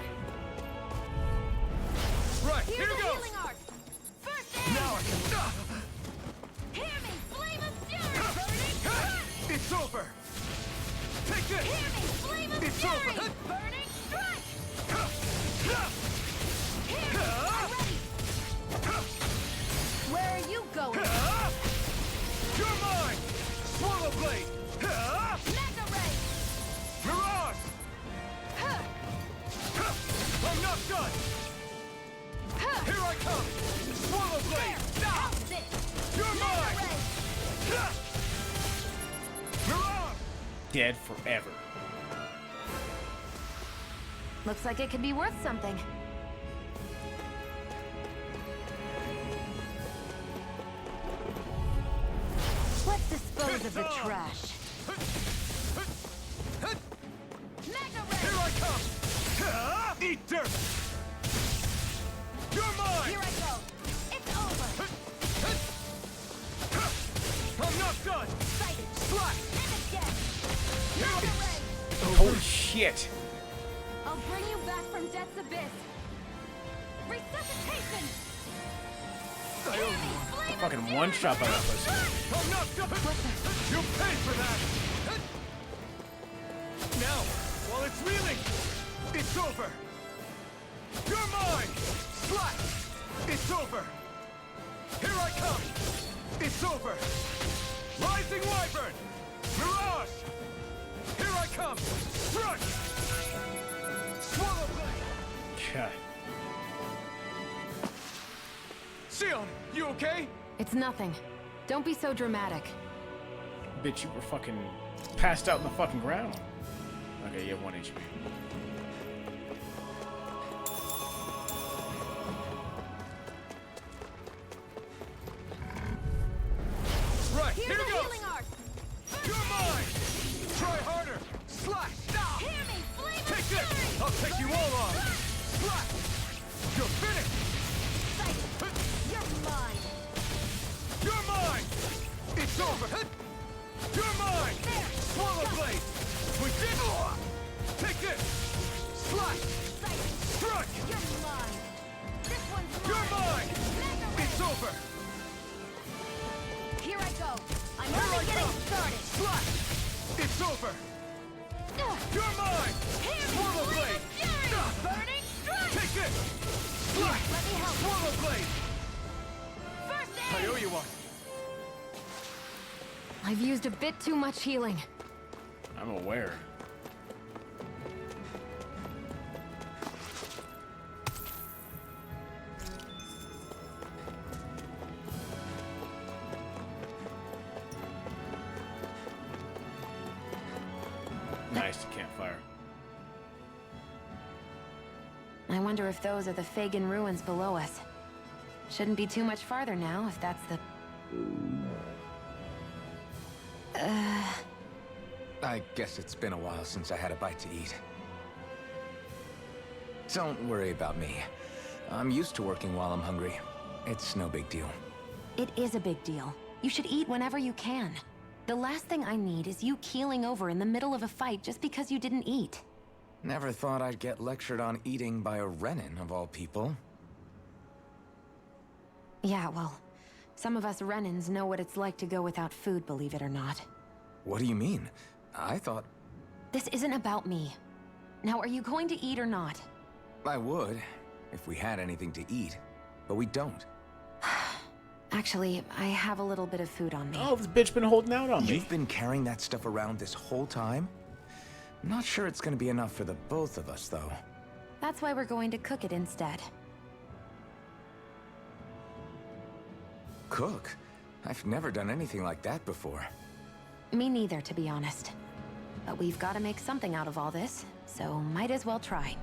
Right, Here's here the goes. healing art. First aid. Now I can. Hear me. Flame of fury. It's over. Take this. Hear me. Flame of It's fury. over. Burning strike. Hear me. I'm ready. Where are you going? You're mine. Swallow blade. Mega Ray. Mirage. I'm not done. Here I come. Swallow blade. How's this? You're Mega mine. Ray. Mirage. Dead forever. Looks like it could be worth something. Let's dispose of the trash. Here I Eat dirt! You're mine! Here I go. It's over. I'm not done! Sighted. Slash! And again. You're Holy shit! I'll bring you back from death's abyss. Resuscitation. Fucking one shot by that person. I'm not done! You paid for that! Now, while it's reeling, it's over! You're mine! Slash! It's over! Here I come! It's over! Rising Wyvern! Mirage! Here I come! Crush! Swallow blade! God. Shionne, you okay? It's nothing. Don't be so dramatic. Bitch, you were fucking passed out in the fucking ground. Okay, you have 1 HP. Right, Here's here the goes! healing arc. You're mine! Try harder! Slash! Stop! Hear me, flame Take of this! fury. I'll take you all on! Slash! You're finished! Sighted. You're mine. You're mine! It's over! You're mine! There. Swallow blade! We did it! Take this! Slash! Sighted. Strike! You're mine. This one's mine. You're mine! Mega It's ray. over! Here I go. I'm Here I only getting come. started. Slash! It's over! You're mine! Hear me, Swallow flame blade! of fury. Burning strike. Take this! Slash! Let me help. Swallow blade! First I aid. owe you one! I've used a bit too much healing. I'm aware. Nice campfire. I wonder if those are the Fagin ruins below us. Shouldn't be too much farther now, if that's the... I guess it's been a while since I had a bite to eat. Don't worry about me. I'm used to working while I'm hungry. It's no big deal. It is a big deal. You should eat whenever you can. The last thing I need is you keeling over in the middle of a fight just because you didn't eat. Never thought I'd get lectured on eating by a Renin, of all people. Yeah, well, some of us Renins know what it's like to go without food, believe it or not. What do you mean? I thought... This isn't about me. Now, are you going to eat or not? I would, if we had anything to eat. But we don't. Actually, I have a little bit of food on me. Oh, this bitch been holding out on me. You've been carrying that stuff around this whole time? I'm not sure it's gonna be enough for the both of us, though. That's why we're going to cook it instead. Cook? I've never done anything like that before. Me neither, to be honest. But we've got to make something out of all this, so might as well try.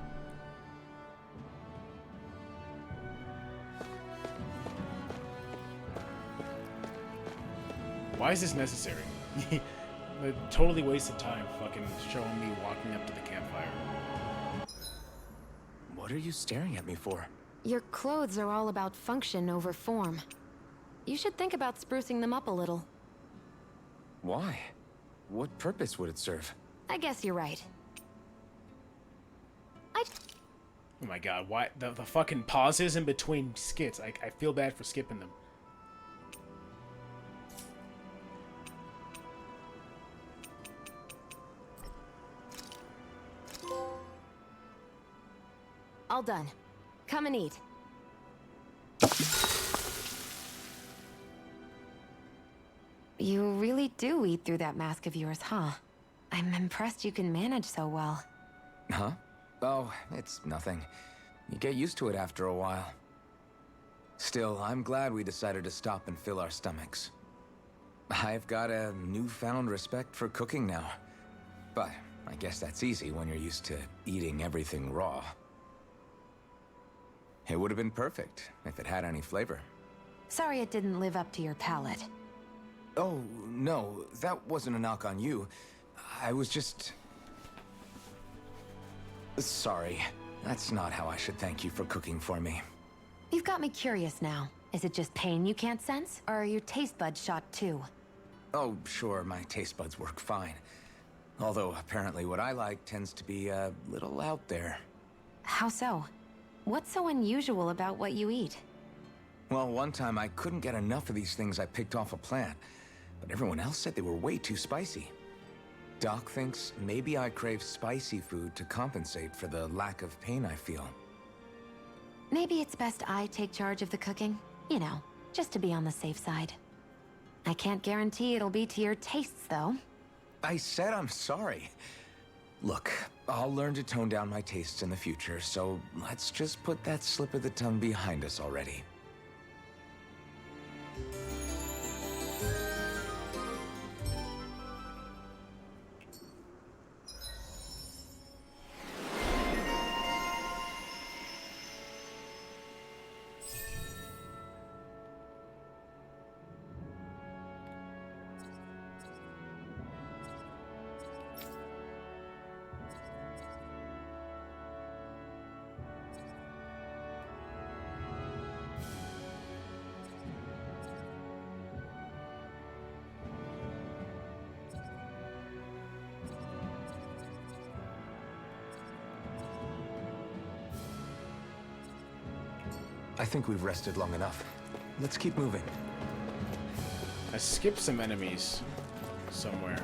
Why is this necessary? A totally wasted time fucking showing me walking up to the campfire. What are you staring at me for? Your clothes are all about function over form. You should think about sprucing them up a little. Why? What purpose would it serve? I guess you're right. Oh my god, why the fucking pauses in between skits? I feel bad for skipping them. All done. Come and eat. You really do eat through that mask of yours, huh? I'm impressed you can manage so well. Huh? Oh, it's nothing. You get used to it after a while. Still, I'm glad we decided to stop and fill our stomachs. I've got a newfound respect for cooking now. But I guess that's easy when you're used to eating everything raw. It would have been perfect if it had any flavor. Sorry it didn't live up to your palate. Oh, no, that wasn't a knock on you. I was just... Sorry. That's not how I should thank you for cooking for me. You've got me curious now. Is it just pain you can't sense, or are your taste buds shot too? Oh, sure, my taste buds work fine. Although, apparently what I like tends to be a little out there. How so? What's so unusual about what you eat? Well, one time I couldn't get enough of these things I picked off a plant, but everyone else said they were way too spicy. Doc thinks maybe I crave spicy food to compensate for the lack of pain I feel. Maybe it's best I take charge of the cooking. You know, just to be on the safe side. I can't guarantee it'll be to your tastes, though. I said I'm sorry. Look, I'll learn to tone down my tastes in the future, so let's just put that slip of the tongue behind us already. I think we've rested long enough. Let's keep moving. I skipped some enemies somewhere.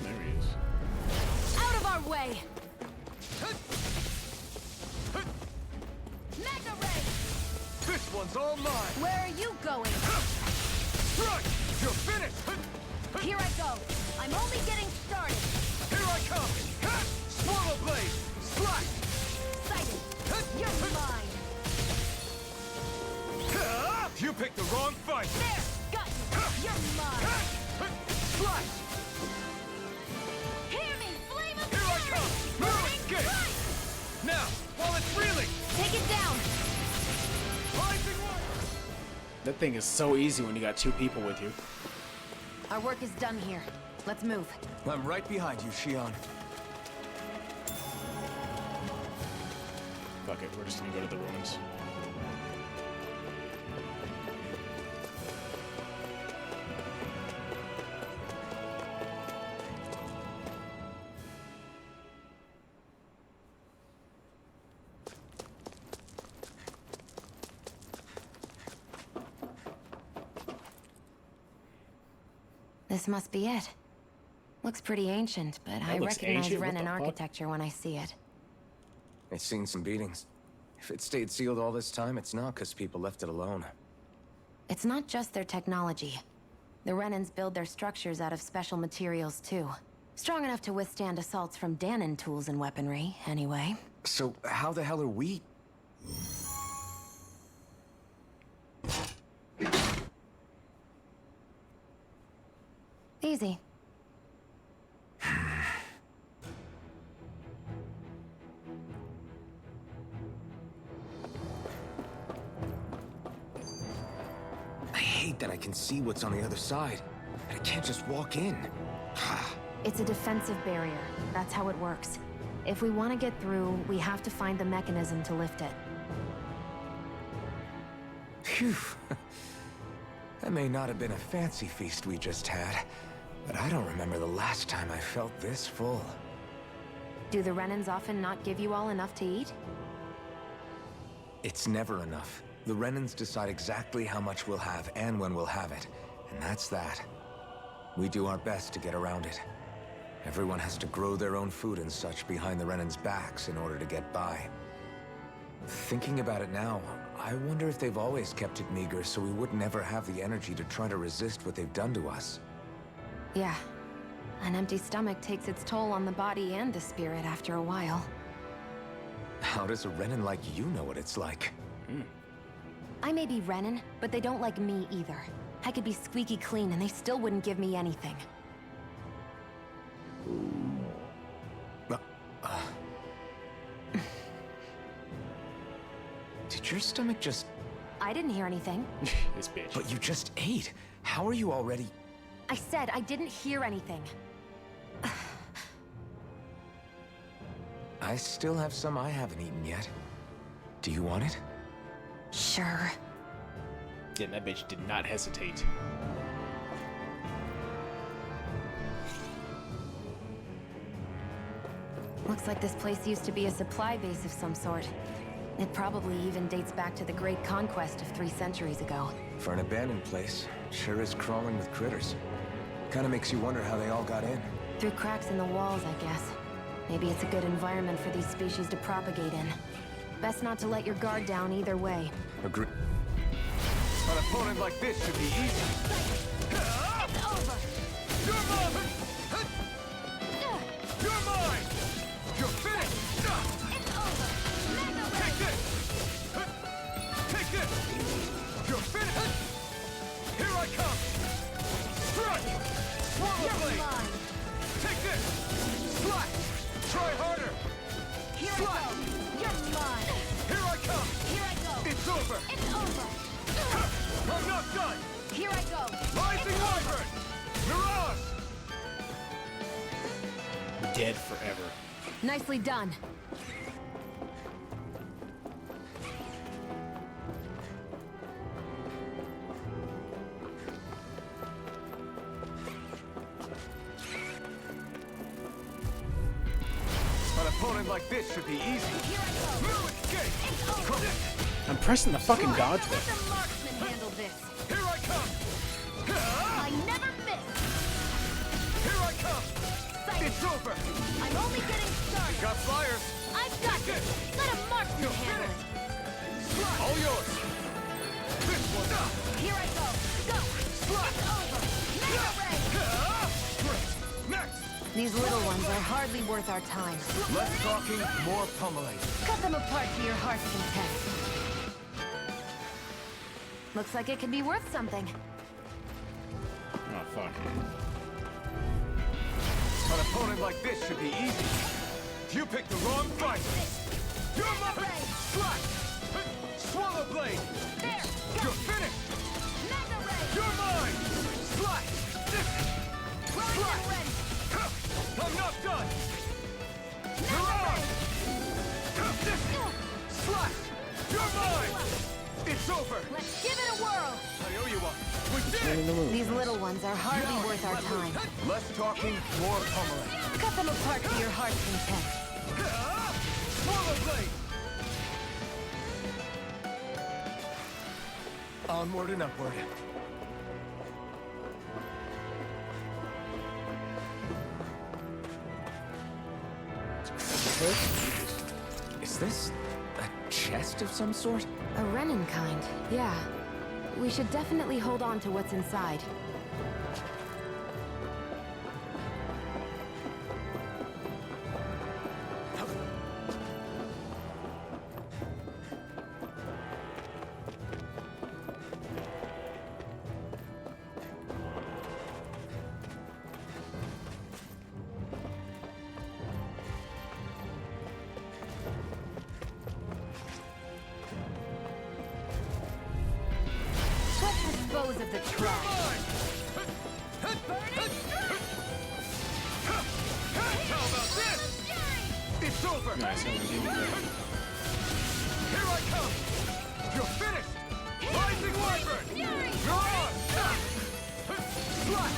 There he is. Out of our way! Mega Ray! This one's all mine! Where are you going? Strike! You're finished! Here I go. I'm only getting started. Here I come! Swallow blade! Slash! Sighted. You're mine. You picked the wrong fight! There! Got you! You're mine! Slash! Hear me! Flame of Here I fury! come! Burning Escape! strike! Now, while it's reeling! Take it down! Rising one! That thing is so easy when you got two people with you. Our work is done here. Let's move. I'm right behind you, Shionne. Fuck it, we're just gonna go to the ruins. This must be it. Looks pretty ancient, but I looks recognize ancient? What Renan the fuck? architecture when I see it. It's seen some beatings. If it stayed sealed all this time, it's not because people left it alone. It's not just their technology. The Renans build their structures out of special materials, too. Strong enough to withstand assaults from Danon tools and weaponry, anyway. So how the hell are we? Easy. I hate that I can see what's on the other side, and I can't just walk in. It's a defensive barrier. That's how it works. If we want to get through, we have to find the mechanism to lift it. Phew. That may not have been a fancy feast we just had, but I don't remember the last time I felt this full. Do the Renans often not give you all enough to eat? It's never enough. The Renans decide exactly how much we'll have and when we'll have it, and that's that. We do our best to get around it. Everyone has to grow their own food and such behind the Renans' backs in order to get by. Thinking about it now, I wonder if they've always kept it meager so we would never have the energy to try to resist what they've done to us. Yeah. An empty stomach takes its toll on the body and the spirit after a while. How does a Renan like you know what it's like? I may be Renan, but they don't like me either. I could be squeaky clean and they still wouldn't give me anything. Did your stomach just... I didn't hear anything. This bitch. But you just ate. How are you already... I said I didn't hear anything. I still have some I haven't eaten yet. Do you want it? Sure. Yeah, that bitch did not hesitate. Looks like this place used to be a supply base of some sort. It probably even dates back to the Great Conquest of 3 centuries ago. For an abandoned place, sure is crawling with critters. Kinda makes you wonder how they all got in. Through cracks in the walls, I guess. Maybe it's a good environment for these species to propagate in. Best not to let your guard down either way. Agree. An opponent like this should be easy. It's over! You're mine! You're mine! You're finished! It's over! Mega Take this! Take this! You're finished! Here I come! Strike! Swallow blade! mine! Take this! Slash! Try harder! Here Slash! I go! You're mine! Here I come! Here I go! It's over! It's over! I'm not done! Here I go! Rising Wyvern! Mirage! Dead forever. Nicely done. An opponent like this should be easy. No escape! I'm pressing the fucking dodge Let button. the marksman handle this. Here I come! I never miss. Here I come! Sight. It's over! I'm only getting started. Got flyers! I've got this. Let a marksman handle it. All yours! This one! Here I go. Go. It's over. Mega ray. Next! These little ones are hardly worth our time. Less talking, more pummeling. Cut them apart to your heart's content. Looks like it could be worth something. Oh, fuck. An opponent like this should be easy. You picked the wrong fight. You're mine! Slash! Swallow blade! There. You're finished! Mega ray. You're mine! Slash! Primed and ready. I'm not done! Mega Mirage! ray. Slash! You're mine! It's over! Let's give it a whirl. I owe you one. We did it! These little ones are hardly worth our time. Less talking, more pummeling. Cut them apart to your heart's content. Swallow blade! Onward and upward. Is this a chest of some sort? A Renin kind, yeah. We should definitely hold on to what's inside. Let's dispose of the trash. How about this? It's over! Nice. I was getting ready. Here I come! You're finished! Rising Wyvern! Mirage! Slash!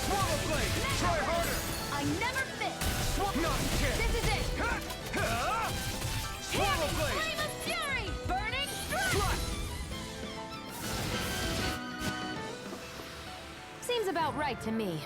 Swallow blade! Try harder! I never miss. Not a chance! This is it. Swallow blade! Flame of fury! Burning strike! Slash! Seems about right to me.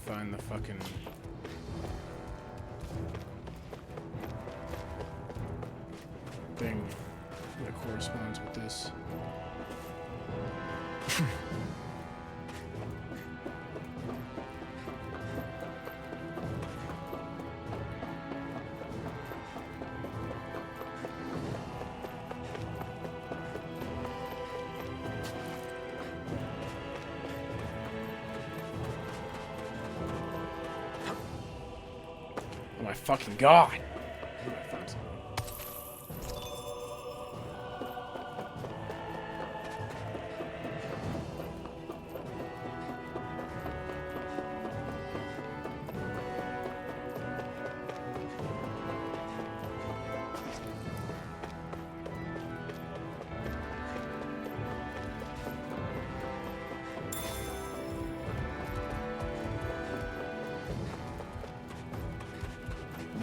find the fucking... thing that corresponds with this. Oh my fucking god!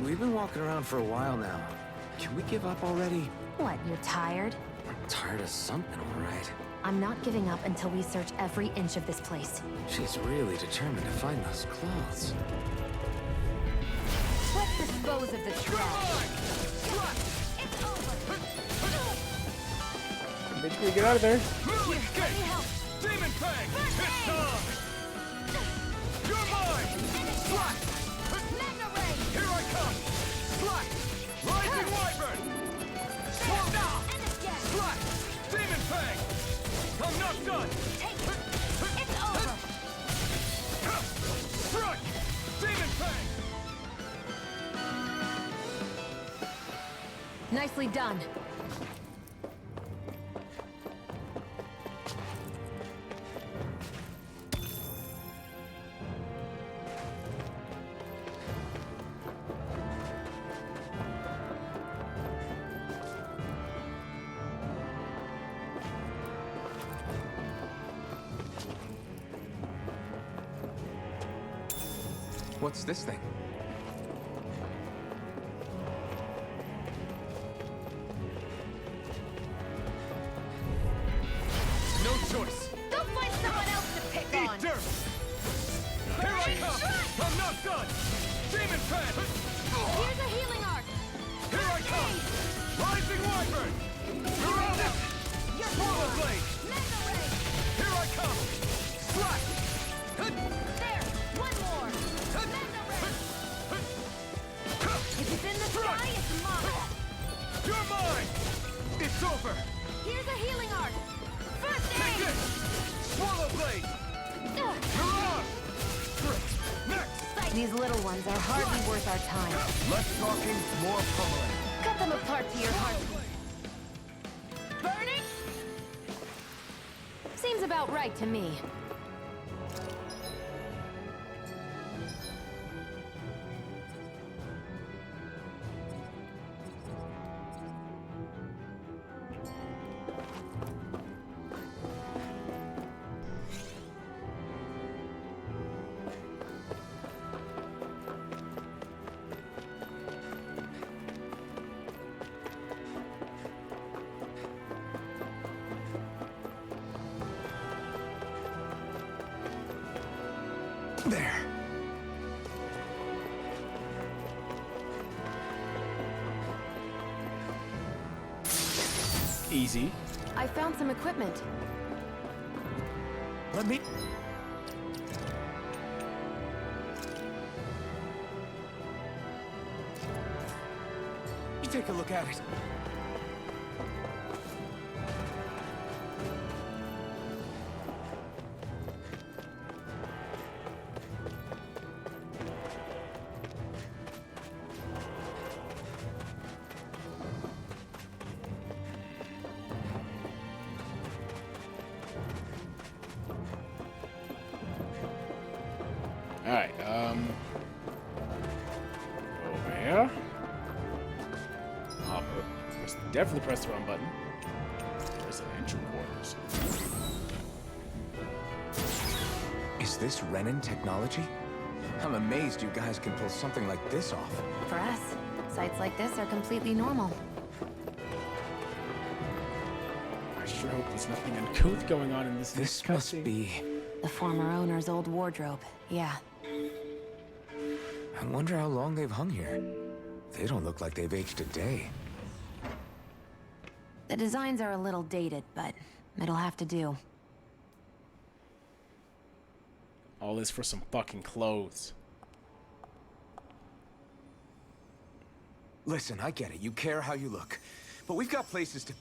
We've been walking around for a while now. Can we give up already? What, you're tired? I'm tired of something, all right. I'm not giving up until we search every inch of this place. She's really determined to find those clothes. Let's dispose of the trash. Bitch, can we get out of there? Demon Fang! It's time! You're mine! Slack! Here I come! Slack! Rising Wyvern! Swap now! Slack! Demon Fang! I'm not done! It's over! Strike! Demon Fang! Nicely done. What's this thing? No choice! Go find someone else to pick Eat on! dirt! Here I come! I'm not done! Demon Fang! Here's a healing arc! Here I come! Rising Wyvern! You're out! Swallow Blade! Here I come! Slack! There! One more! If it's in the sky, it's mine! You're mine! It's over! Here's a healing arc! First Take aid! this! Swallow Blade! You're on! Next! These little ones are hardly worth our time. Less talking, more pummeling. Cut them apart to your heart. Burning? Seems about right to me. There. Easy. I found some equipment. Let me... Take a look at it. Alright, over here. Definitely press the wrong button. Residential quarters. Is this Renin technology? I'm amazed you guys can pull something like this off. For us, sites like this are completely normal. I sure hope there's nothing uncouth going on in this. This must be The former owner's old wardrobe, yeah. I wonder how long they've hung here. They don't look like they've aged a day. The designs are a little dated, but it'll have to do. All this for some fucking clothes. Listen, I get it. You care how you look. But we've got places to...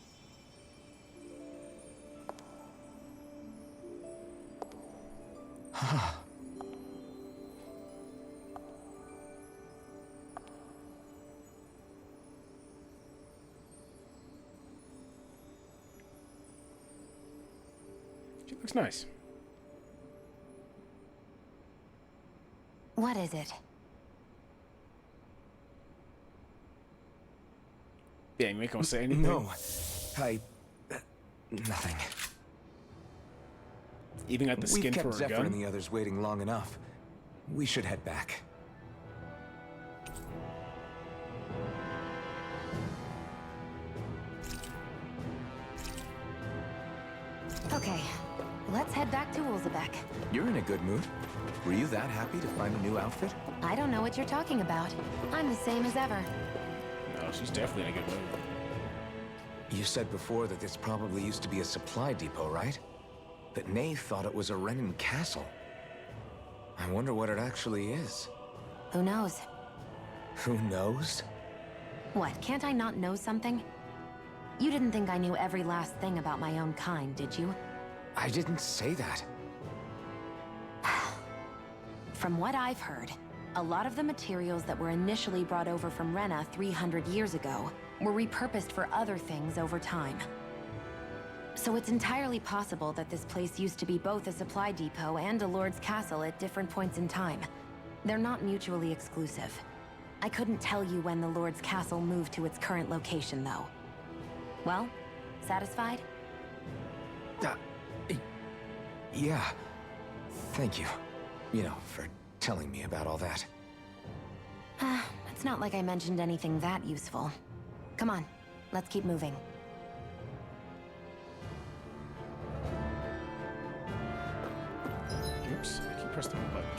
She looks nice. What is it? Yeah, you make him say anything? No. Nothing. Even got the skin We've for kept a Zephyr gun? and the others waiting long enough. We should head back. Okay, let's head back to Ulzebek. You're in a good mood. Were you that happy to find a new outfit? I don't know what you're talking about. I'm the same as ever. No, she's definitely in a good mood. You said before that this probably used to be a supply depot, right? But Nay thought it was a Renan castle. I wonder what it actually is. Who knows? Who knows? What, can't I not know something? You didn't think I knew every last thing about my own kind, did you? I didn't say that. From what I've heard, a lot of the materials that were initially brought over from Rena 300 years ago were repurposed for other things over time. So it's entirely possible that this place used to be both a supply depot and a lord's castle at different points in time. They're not mutually exclusive. I couldn't tell you when the lord's castle moved to its current location, though. Well, satisfied? Yeah. Thank you. You know, for telling me about all that. It's not like I mentioned anything that useful. Come on, let's keep moving. Oops, I keep pressing the button.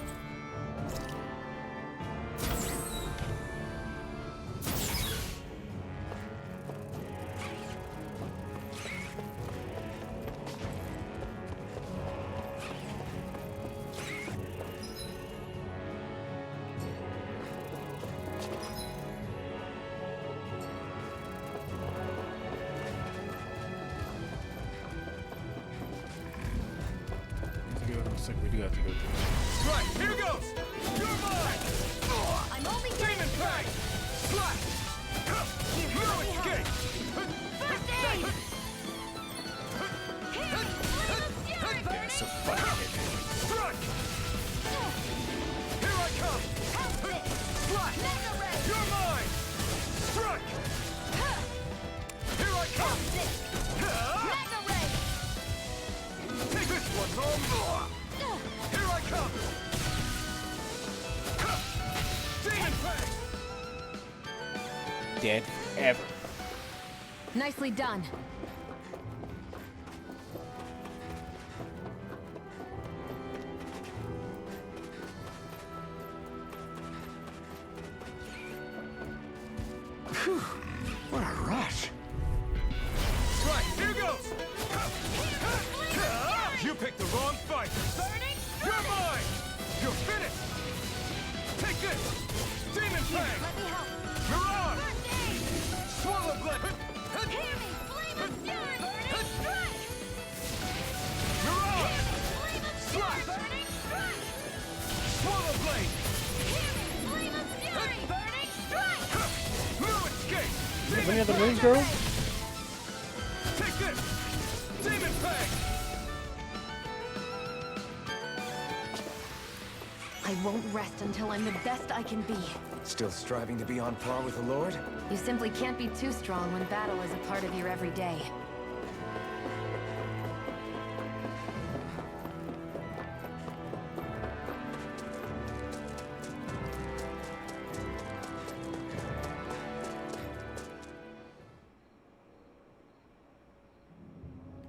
Looks like we do have to go through this. Right, here goes! You're mine! I'm only Demon Fang! Slash! No escape! First aid! Yeah, so fucking good. Strike! Here I come! Slash! You're mine! Strike! Here I come! Take this one home! Here I come! Demon Fang! Dead ever. Nicely done. Phew, what a rush. Right, here goes! You picked the wrong fight! You're mine! You're finished! Take this! Demon Fang! Let me help. Mirage! Swallow Blade! Hear me! Flame of fury! Burning strike! Mirage! Flame of Slash! burning strike! Swallow Blade! Hear me! Flame of fury! Burning strike! No escape! Do you have any other moves, girl? Take this! Demon Fang! I won't rest until I'm the best I can be. Still striving to be on par with the Lord? You simply can't be too strong when battle is a part of your everyday.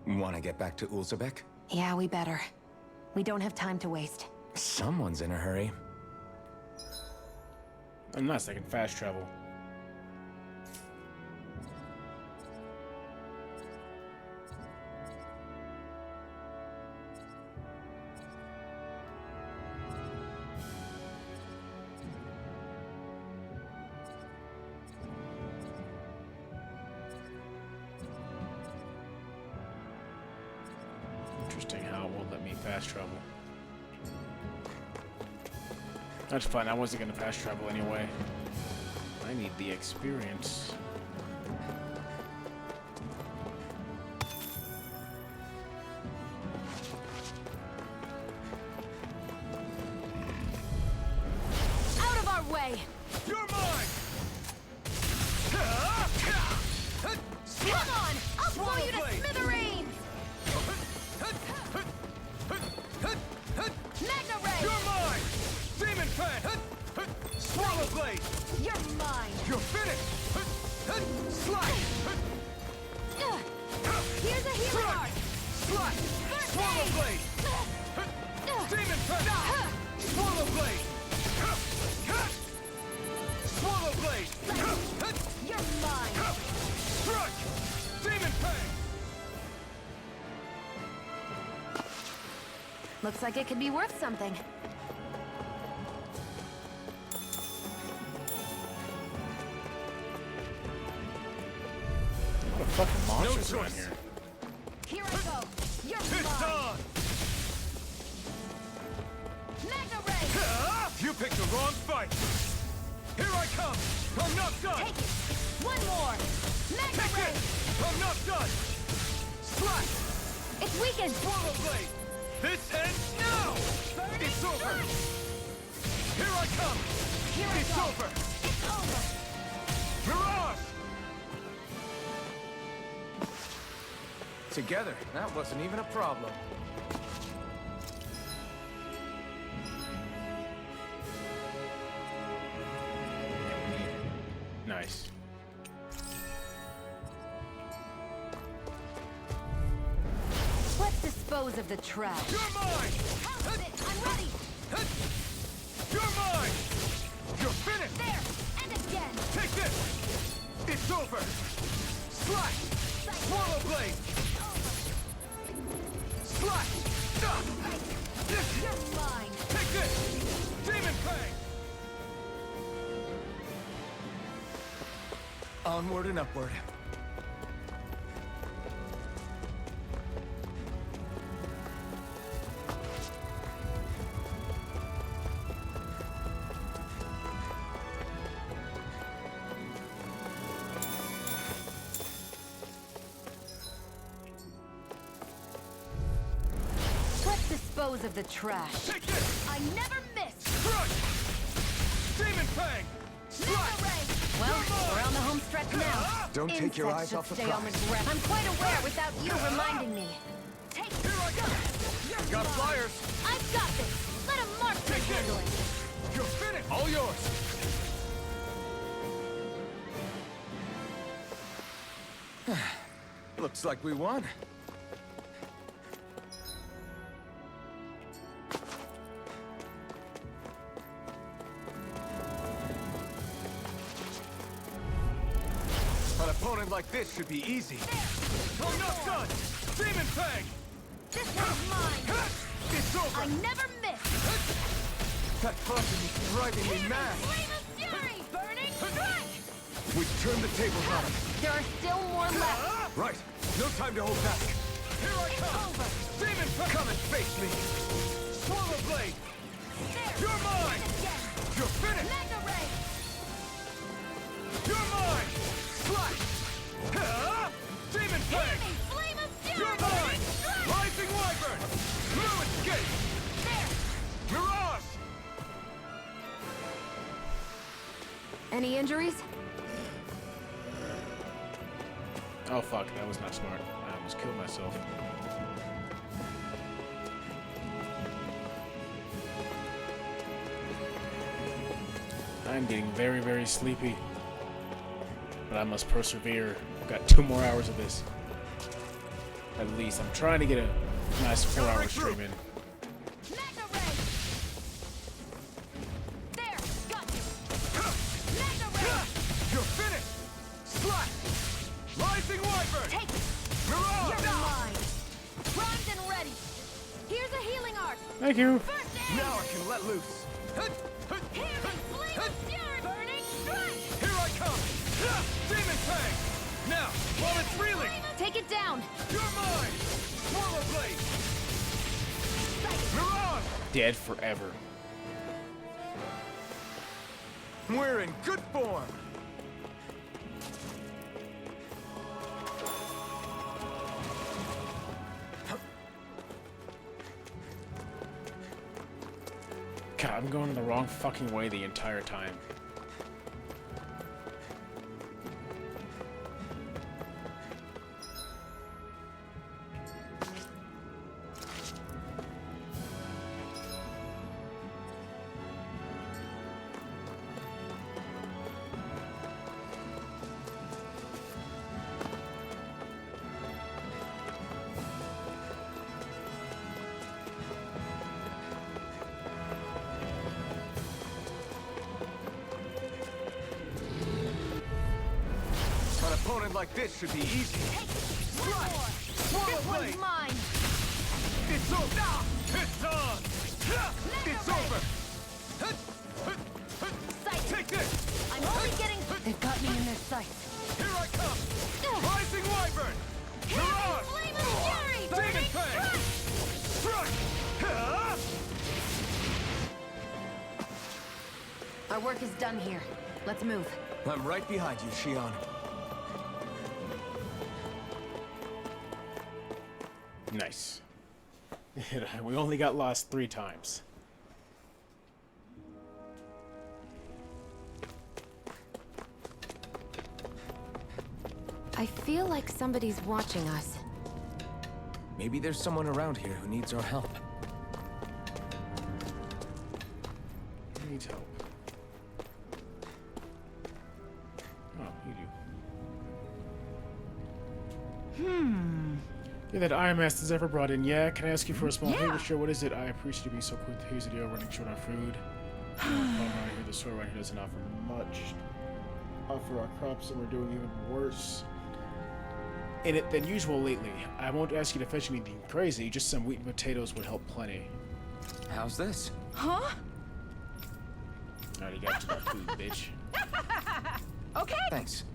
Want to get back to Ulzebek? Yeah, we better. We don't have time to waste. Someone's in a hurry. Unless I can fast travel. Interesting how it won't let me fast travel. That's fine, I wasn't gonna fast travel anyway. I need the experience. Out of our way! You're mine! Come on! I'll blow you to smithereens! Magna Ray! You're mine! Demon Fang! Swallow Blade! You're mine! You're finished! Slash! Here's a healing Strike! art! Slash! First Swallow aid! Blade! Demon Fang! Swallow Blade! Swallow Blade! You're mine! Strike! Demon Fang! Looks like it could be worth something. What a fucking No monsters around choice. here. Here I go! You're It's mine! on! Magna Ray! You picked the wrong fight! Here I come! I'm not done! Take it! One more! Magna Take Ray! it! I'm not done! Slash! It's weakened! Swallow Blade! This ends now! It's over! Here I come! Here I It's go! over! It's over! Mirage! Together, that wasn't even a problem. Nice. Let's dispose of the trash. You're mine! House it! I'm ready! You're mine! You're finished! There! And again! Take this! It's over! Slash! Swallow Blade! Slash! You're mine! Take this! Demon Fang! Onward and upward. Let's dispose of the trash. Take this! I never miss! Crush! Demon Fang! Magna Ray! Well, we're on the home stretch now. Don't take your Insects eyes off should the stay on the prize. ground. I'm quite aware without you reminding me. Take it! Here I go! You're Got mine. flyers! I've got this! Let him mark the Take this! handling! You're finished! All yours! Looks like we won. An opponent like this should be easy. I'm not done! Demon Fang! This one's mine! It's over! I never miss! That buzzing is driving me mad. Flame of fury! Burning strike! We've turned the tables on him. There are still more left! Right. No time to hold back. Here I come! Over! Demon Fang! Come and face me. Swallow Blade! There! You're mine! And again! You're finished! Magna Ray! You're mine! Slash! Demon Hear Fang! me! Flame of fury! You're mine! Strike! Rising Wyvern! Fluid Escape! There! Mirage! Any injuries? Oh fuck, that was not smart. I almost killed myself. I'm getting very, very sleepy. But I must persevere. I've got 2 more hours of this. At least. I'm trying to get a nice 4-hour stream in. Thank you. Now I can let loose. Here I come! Demon Fang! Now, while it's reeling! Take it down! You're mine! Swallow Blade! Mirage! Dead forever. We're in good form! God, I'm going the wrong fucking way the entire time. An opponent like this should be easy. Swallow Blade! Mine! It's over! It's on! It's over! Take this! I'm only getting... They've got me in their sights. Here I come! Rising Wyvern! Mirage! Demon Fang! Strike! Our work is done here. Let's move. I'm right behind you, Shionne. Nice. We only got lost 3 times. I feel like somebody's watching us. Maybe there's someone around here who needs our help. Who needs help? Oh, you do. Yeah, that Iron Master's ever brought in. Yeah, can I ask you for a small favor? Sure, what is it? I appreciate you being so quick. Here's the deal, running short on food. Around here, the store around here doesn't offer much. Offer our crops, and we're doing even worse in it than usual lately. I won't ask you to fetch anything crazy, just some wheat and potatoes would help plenty. How's this? Huh? I already got you that food, bitch. Okay. Thanks.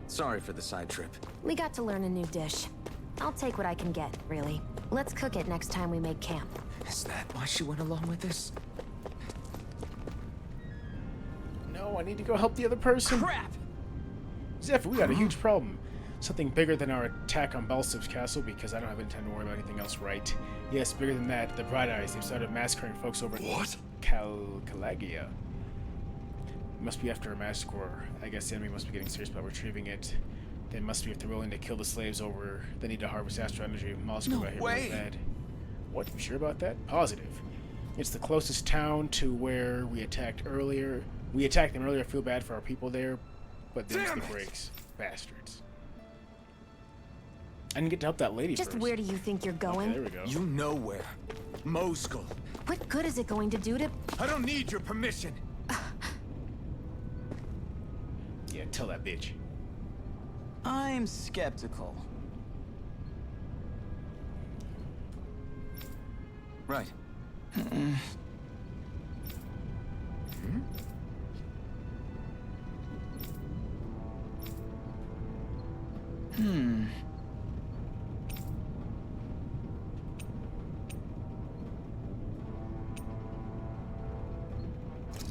Sorry for the side trip. We got to learn a new dish. I'll take what I can get, really. Let's cook it next time we make camp. Is that why she went along with this? No, I need to go help the other person. Crap! Zeph, we got a huge problem. Something bigger than our attack on Balseph's castle, because I don't have any time to worry about anything else, right? Yes, bigger than that. The Bright Eyes, they've started massacring folks over Calagia. Must be after a massacre. I guess the enemy must be getting serious about retrieving it. They must be if they're willing to kill the slaves over. They need to harvest astral energy. Moscow right here really bad. What? You sure about that? Positive. It's the closest town to where we attacked earlier. We attacked them earlier. I feel bad for our people there, but them's the breaks. Bastards. I didn't get to help that lady Just first. where do you think you're going? Okay, there we go. You know where. Moscow. What good is it going to do to... I don't need your permission. Yeah, tell that bitch. I'm skeptical. Right.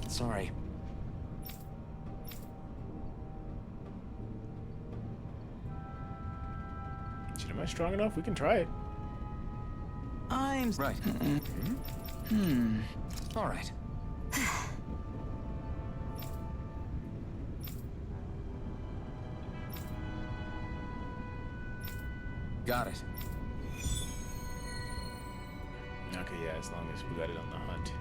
Sorry. Shit, am I strong enough? We can try it. I'm Right. All right. Got it. Okay, yeah, as long as we got it on the hunt.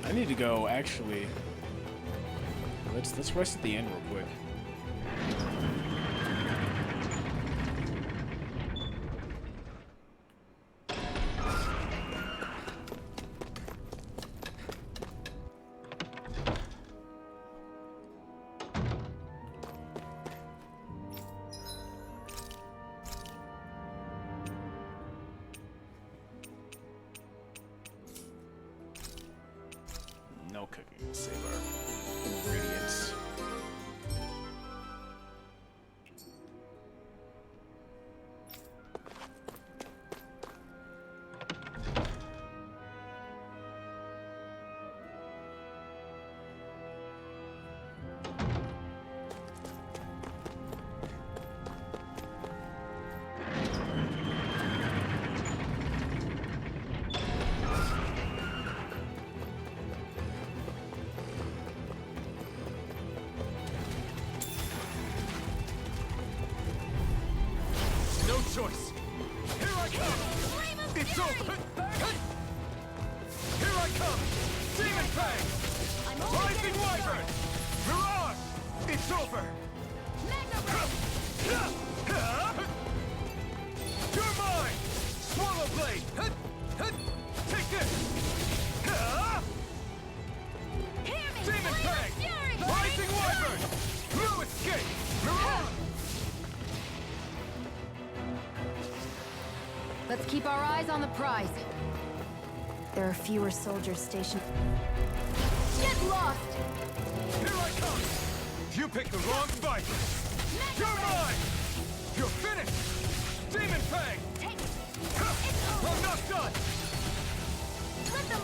I need to go actually. Let's rest at the end real quick. No cooking. Save our ingredients. No choice. Here I come. It's over. Here I come. Demon Fang. Rising Wyvern. Mirage. It's over. You're mine. Swallow Blade. Take this. Demon Fang. Rising Wyvern. No escape. Mirage. Let's keep our eyes on the prize. There are fewer soldiers stationed. Get lost! Here I come! You picked the wrong fight! You're mine! You're finished! Demon Fang! I'm not done!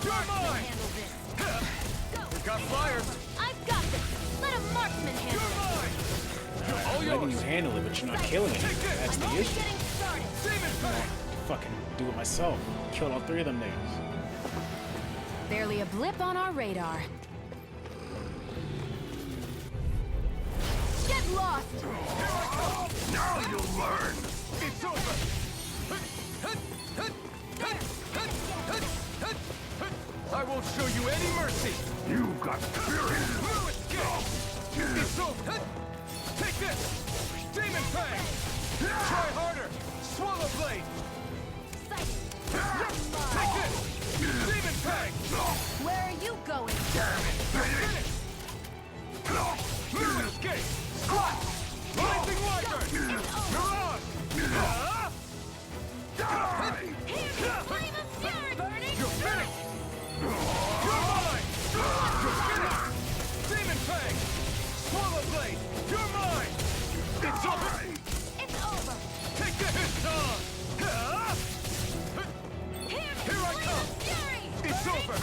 You're mine! We got flyers! I've got this. Let a marksman handle You're mine! I'm letting you handle it, but you're not killing it. That's the issue. Demon Fang! Fucking do it myself. Killed all 3 of them niggas. Barely a blip on our radar. Get lost! Now you'll learn! It's over! I won't show you any mercy! You've got spirit! No escape! It's over! Take this! Demon Fang! Try harder! Swallow Blade! Take this! Demon Fang! Where are you going? Finish! No escape! Squat! Rising Wyvern! Mirage! Flame of fury burning! You're finished! You're mine! You're finished! Demon Fang! Swallow Blade! You're mine! It's over! It's over! Take this! Here I come! It's over!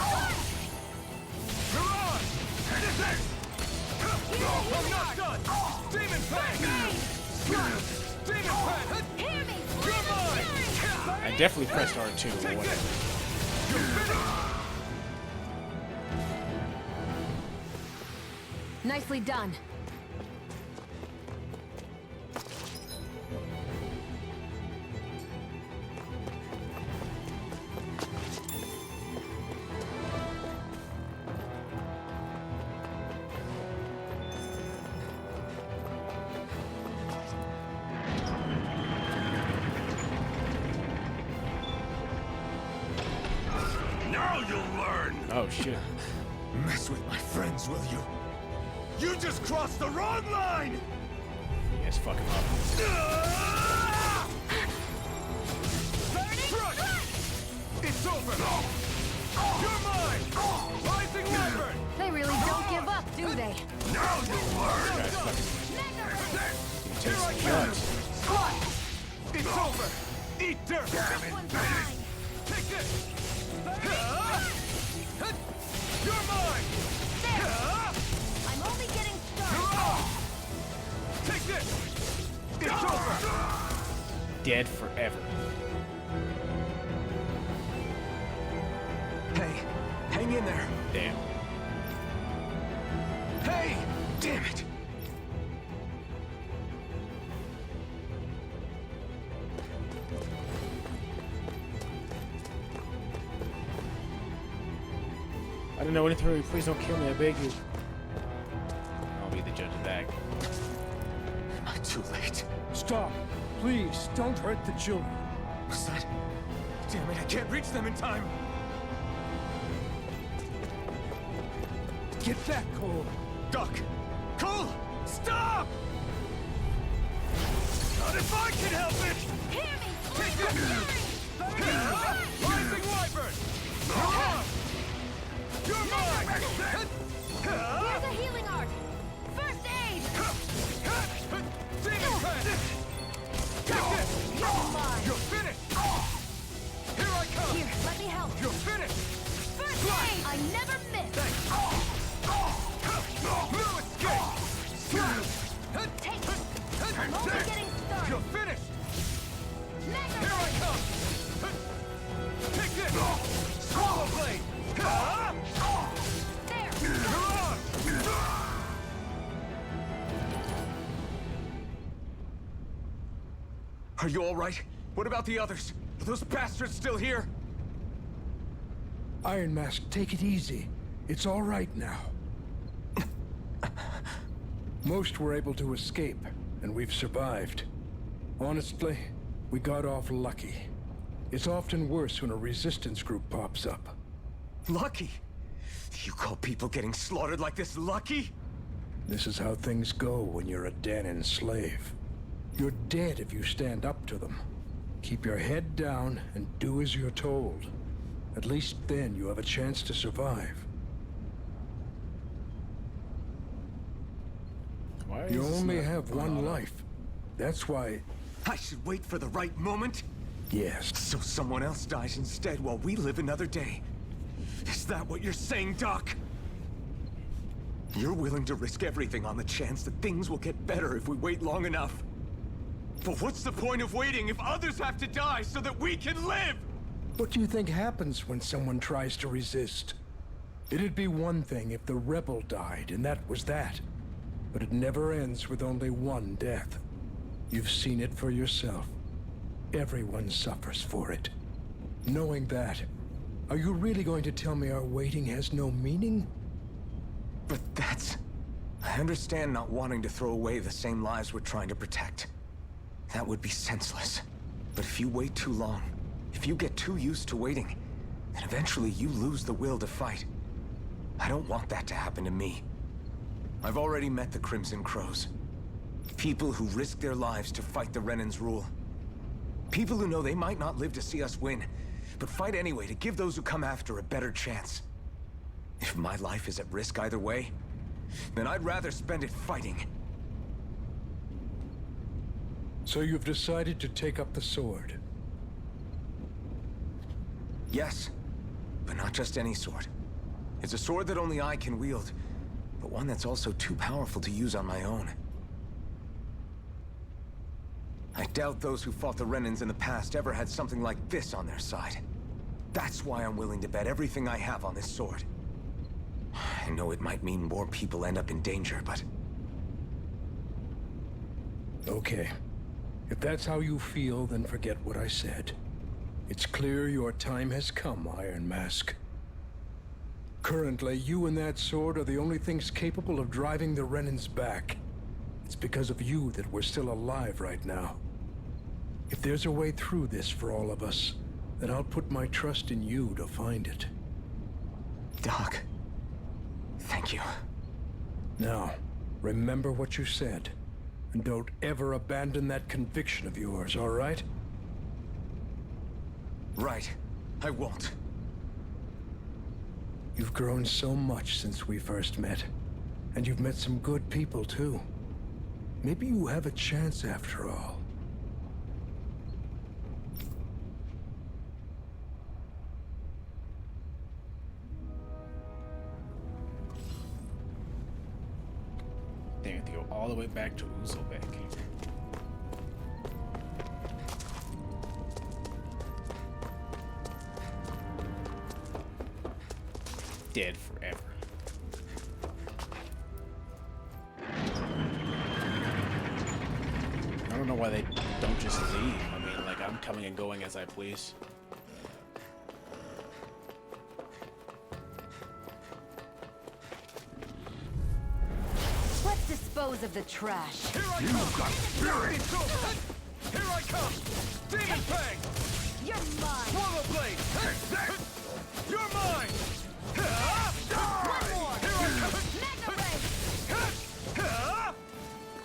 Mirage! I'm not done! Demon Fang! Demon Fang! Hear me! You're mine! I definitely pressed R2 or Take whatever. this! You're finished! Nicely done. Now you'll learn! Oh shit. Mess with my friends, will you? You just crossed the wrong line! Yes, fuck him up. It's over! You're mine! Rising Wyvern! They really don't give up, do they? Now you'll learn! This guy's fucking Here I takes come! nuts. Squat! It's over! Eat dirt! Take this! You're mine! I'm only getting started! Take this! It's over! Dead forever. Hey, hang in there. Damn. Hey! Damn it! didn't know anything. Please don't kill me, I beg you. I'll be the judge of that. Am I too late? Stop! Please, don't hurt the children. What's that? Damn it, I can't reach them in time! Get back, Cole! Doc! Cole! Stop! Not if I can help it! Hear me! Take this! Rising Wyvern! You're mine! Here's a healing art! First aid! Demon Pen! Take this! You're mine! You're finished! Here I come! Here, let me help! You're finished! First aid! I never miss! No escape! Take it! I'm only getting started! You're finished! Mega Here I come! Take this! Swallow Blade! There! You're on! Are you all right? What about the others? Are those bastards still here? Iron Mask, take it easy. It's all right now. Most were able to escape, and we've survived. Honestly, we got off lucky. It's often worse when a resistance group pops up. Lucky? You call people getting slaughtered like this lucky? This is how things go when you're a Danon slave. You're dead if you stand up to them. Keep your head down and do as you're told. At least then you have a chance to survive. You only have one life. That's why... I should wait for the right moment? Yes. So someone else dies instead while we live another day. Is that what you're saying, Doc? You're willing to risk everything on the chance that things will get better if we wait long enough. But what's the point of waiting if others have to die so that we can live? What do you think happens when someone tries to resist? It'd be one thing if the rebel died, and that was that. But it never ends with only one death. You've seen it for yourself. Everyone suffers for it. Knowing that, are you really going to tell me our waiting has no meaning? But that's... I understand not wanting to throw away the same lives we're trying to protect. That would be senseless. But if you wait too long, if you get too used to waiting, then eventually you lose the will to fight. I don't want that to happen to me. I've already met the Crimson Crows. People who risk their lives to fight the Renan's rule. People who know they might not live to see us win, but fight anyway to give those who come after a better chance. If my life is at risk either way, then I'd rather spend it fighting. So you've decided to take up the sword? Yes, but not just any sword. It's a sword that only I can wield, but one that's also too powerful to use on my own. I doubt those who fought the Renans in the past ever had something like this on their side. That's why I'm willing to bet everything I have on this sword. I know it might mean more people end up in danger, but... Okay. If that's how you feel, then forget what I said. It's clear your time has come, Iron Mask. Currently, you and that sword are the only things capable of driving the Renans back. It's because of you that we're still alive right now. If there's a way through this for all of us, then I'll put my trust in you to find it. Doc, thank you. Now, remember what you said, and don't ever abandon that conviction of yours, all right? Right. I won't. You've grown so much since we first met, and you've met some good people, too. Maybe you have a chance after all. They have to go all the way back to Uzobek. Dead forever. I don't know why they don't just leave. I mean, like, I'm coming and going as I please. dispose of the trash. Here I come! Spirit! Here I come! Demon Fang! You're mine! Swallow Blade! You're mine! One more! Here I come! Magna Ray!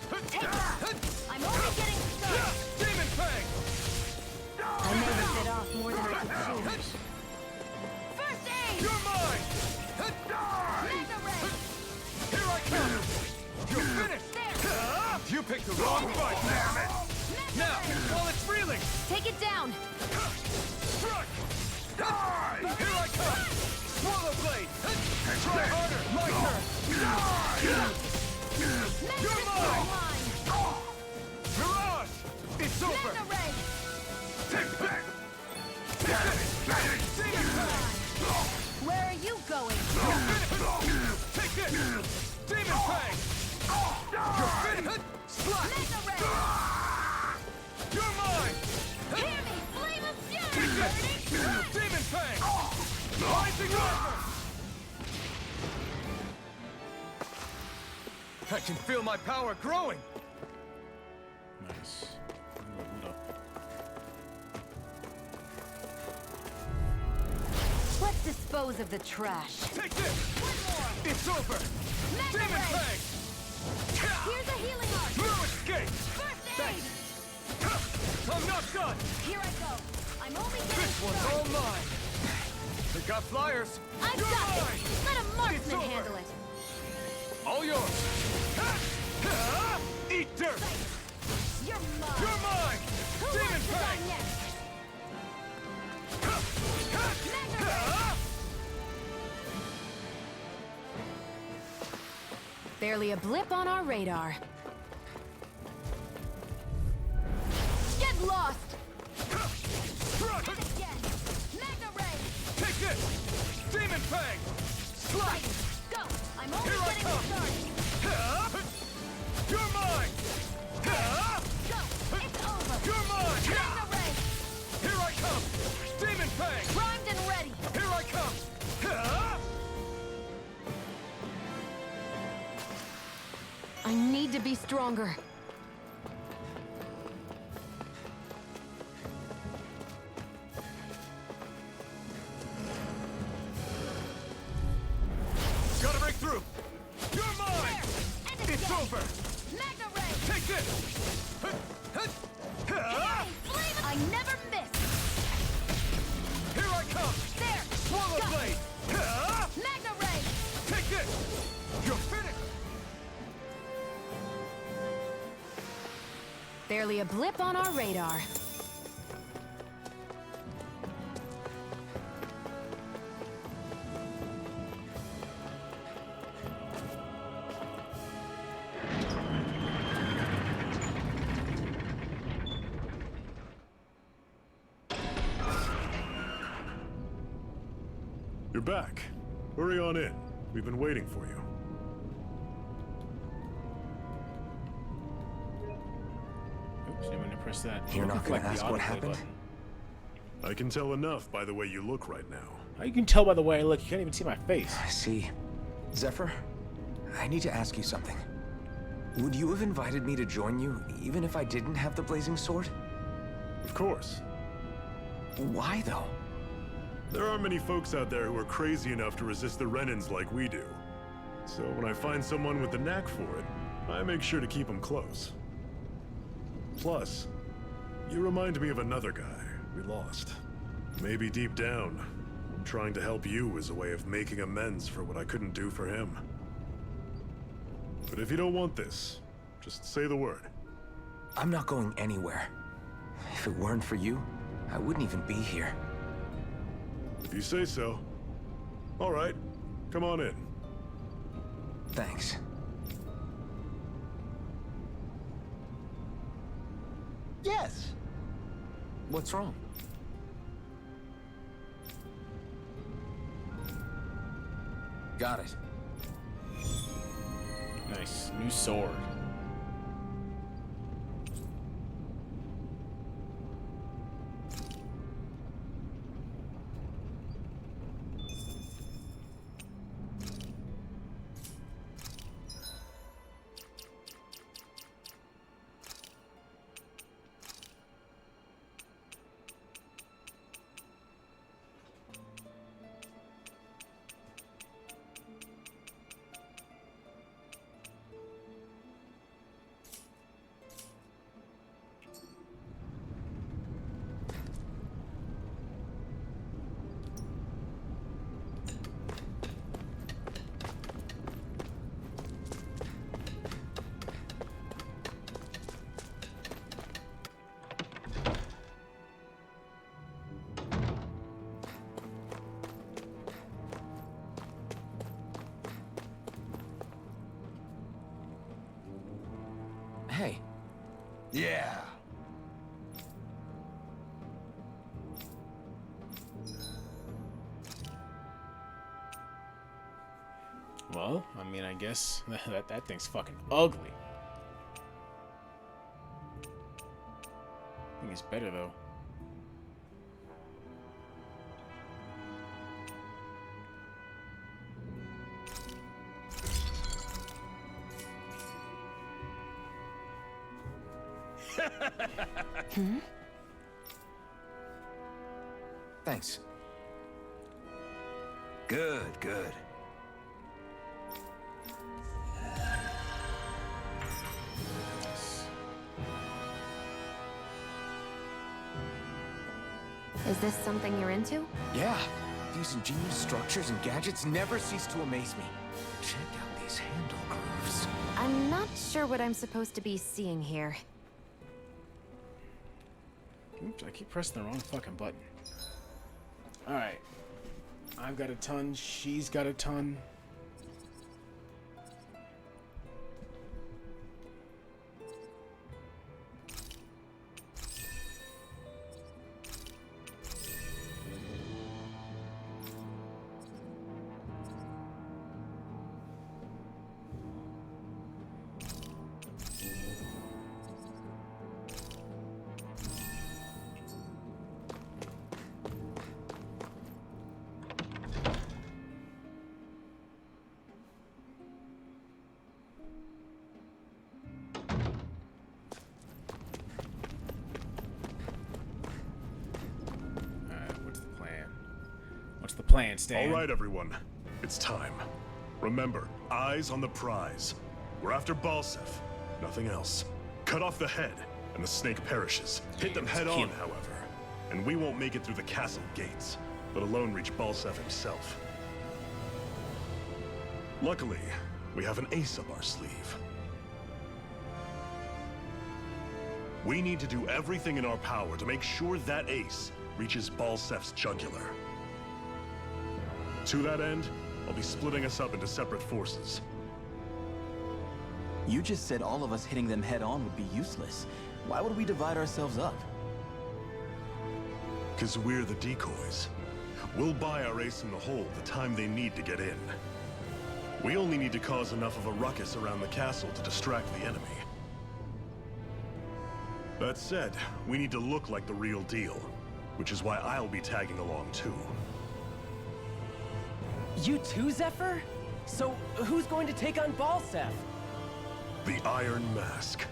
Take that! I'm only getting started! Demon Fang! I may have bit off more than I could chew. First aid! You're mine! Magna Ray! Here I come! You're finished! You picked the wrong fight, damn it! Now, while it's reeling! Take it down! Strike! Here I come! Swallow Blade! Try harder! My turn! You're mine! Mirage! It's over! Magna Ray! Take back! Where are you going? Take this! Demon Fang! You're finished! Slash! Magna Ray! You're mine! Hear me! Flame of Take fury! this! Demon Fang! Rising Armor! I can feel my power growing! Nice. Let's dispose of the trash. Take this! One more! It's over! Magna Demon Ray! Fang! Here's a healing arc! No escape! First aid! I'm not done! Here I go! I'm only getting This one's started! all mine! They got flyers! I've You're got mine! it! Let a It's marksman over. handle it! All yours! Eat dirt! You're mine! You're mine! Who Demon wants to die Fang! next? Magna Ray! Barely a blip on our radar. Get lost! Struck! And again! Magna Ray! Take this! Demon Fang! Right! Go! I'm only Here I getting come. started! You're mine! Go! It's over! You're mine! Magna Ray! Here I come! Demon Fang! Primed and ready! Here I come! I need to be stronger. Gotta break through! You're mine! There! And It's again. over! Magna Ray! Take this! Flame! I never miss! Here I come! There! Swallow Got Blade! Magna Ray! Take this! You're finished! Barely a blip on our radar. You're back. Hurry on in. We've been waiting for you. Oops, didn't mean to press that. You're not Looking gonna like the ask what autoplay happened? button. I can tell enough by the way you look right now. You can tell by the way I look. You can't even see my face. I see. Zephyr, I need to ask you something. Would you have invited me to join you, even if I didn't have the blazing sword? Of course. Why, though? There aren't many folks out there who are crazy enough to resist the Renans like we do. So when I find someone with the knack for it, I make sure to keep them close. Plus, you remind me of another guy we lost. Maybe deep down, I'm trying to help you as a way of making amends for what I couldn't do for him. But if you don't want this, just say the word. I'm not going anywhere. If it weren't for you, I wouldn't even be here. If you say so. All right, come on in. Thanks. Yes! What's wrong? Got it. Nice. New sword. Hey. Yeah. Well, I mean, I guess that thing's fucking ugly. I think it's better though. Hmm? Thanks. Good, good. Is this something you're into? Yeah. These ingenious structures and gadgets never cease to amaze me. Check out these handle grooves. I'm not sure what I'm supposed to be seeing here. Oops, I keep pressing the wrong fucking button. Alright. I've got a ton, she's got a ton. The plan, Stan. All right, everyone. It's time. Remember, eyes on the prize. We're after Balseph. Nothing else. Cut off the head, and the snake perishes. Hit them head on, however. And we won't make it through the castle gates, let alone reach Balseph himself. Luckily, we have an ace up our sleeve. We need to do everything in our power to make sure that ace reaches Balseph's jugular. To that end, I'll be splitting us up into separate forces. You just said all of us hitting them head on would be useless. Why would we divide ourselves up? 'Cause we're the decoys. We'll buy our ace in the hole the time they need to get in. We only need to cause enough of a ruckus around the castle to distract the enemy. That said, we need to look like the real deal, which is why I'll be tagging along too. You too, Zephyr? So, who's going to take on Balseph? The Iron Mask.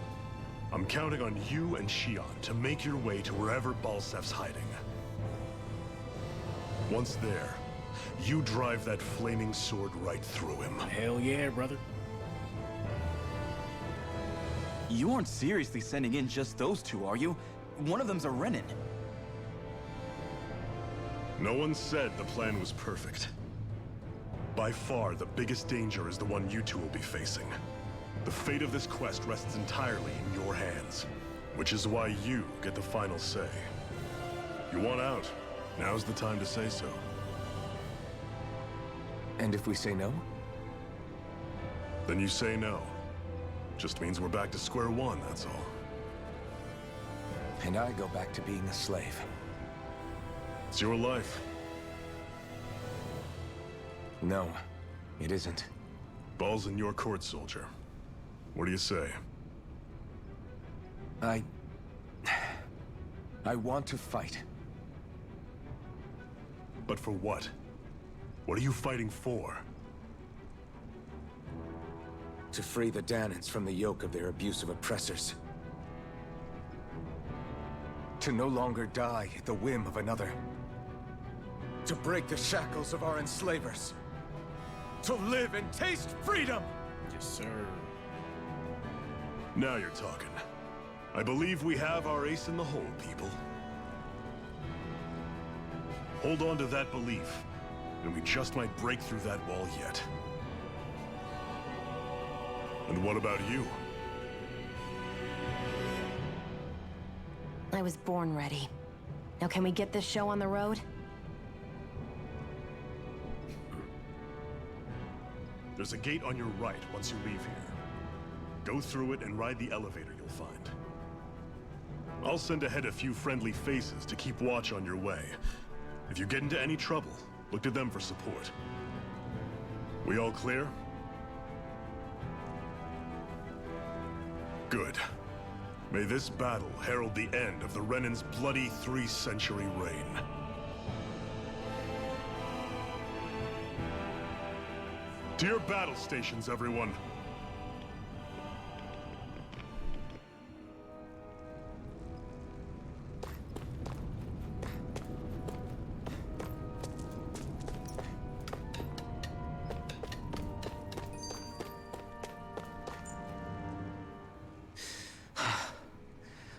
I'm counting on you and Shionne to make your way to wherever Balseph's hiding. Once there, you drive that flaming sword right through him. Hell yeah, brother. You aren't seriously sending in just those two, are you? One of them's a Renin. No one said the plan was perfect. By far, the biggest danger is the one you two will be facing. The fate of this quest rests entirely in your hands, which is why you get the final say. You want out, now's the time to say so. And if we say no? Then you say no. Just means we're back to square one, that's all. And I go back to being a slave. It's your life. No, it isn't. Ball's in your court, soldier. What do you say? I want to fight. But for what? What are you fighting for? To free the Danans from the yoke of their abusive oppressors. To no longer die at the whim of another. To break the shackles of our enslavers. To live and taste freedom! Yes, sir. Now you're talking. I believe we have our ace in the hole, people. Hold on to that belief, and we just might break through that wall yet. And what about you? I was born ready. Now can we get this show on the road? There's a gate on your right once you leave here. Go through it and ride the elevator you'll find. I'll send ahead a few friendly faces to keep watch on your way. If you get into any trouble, look to them for support. We all clear? Good. May this battle herald the end of the Renan's bloody 3-century reign. To your battle stations, everyone.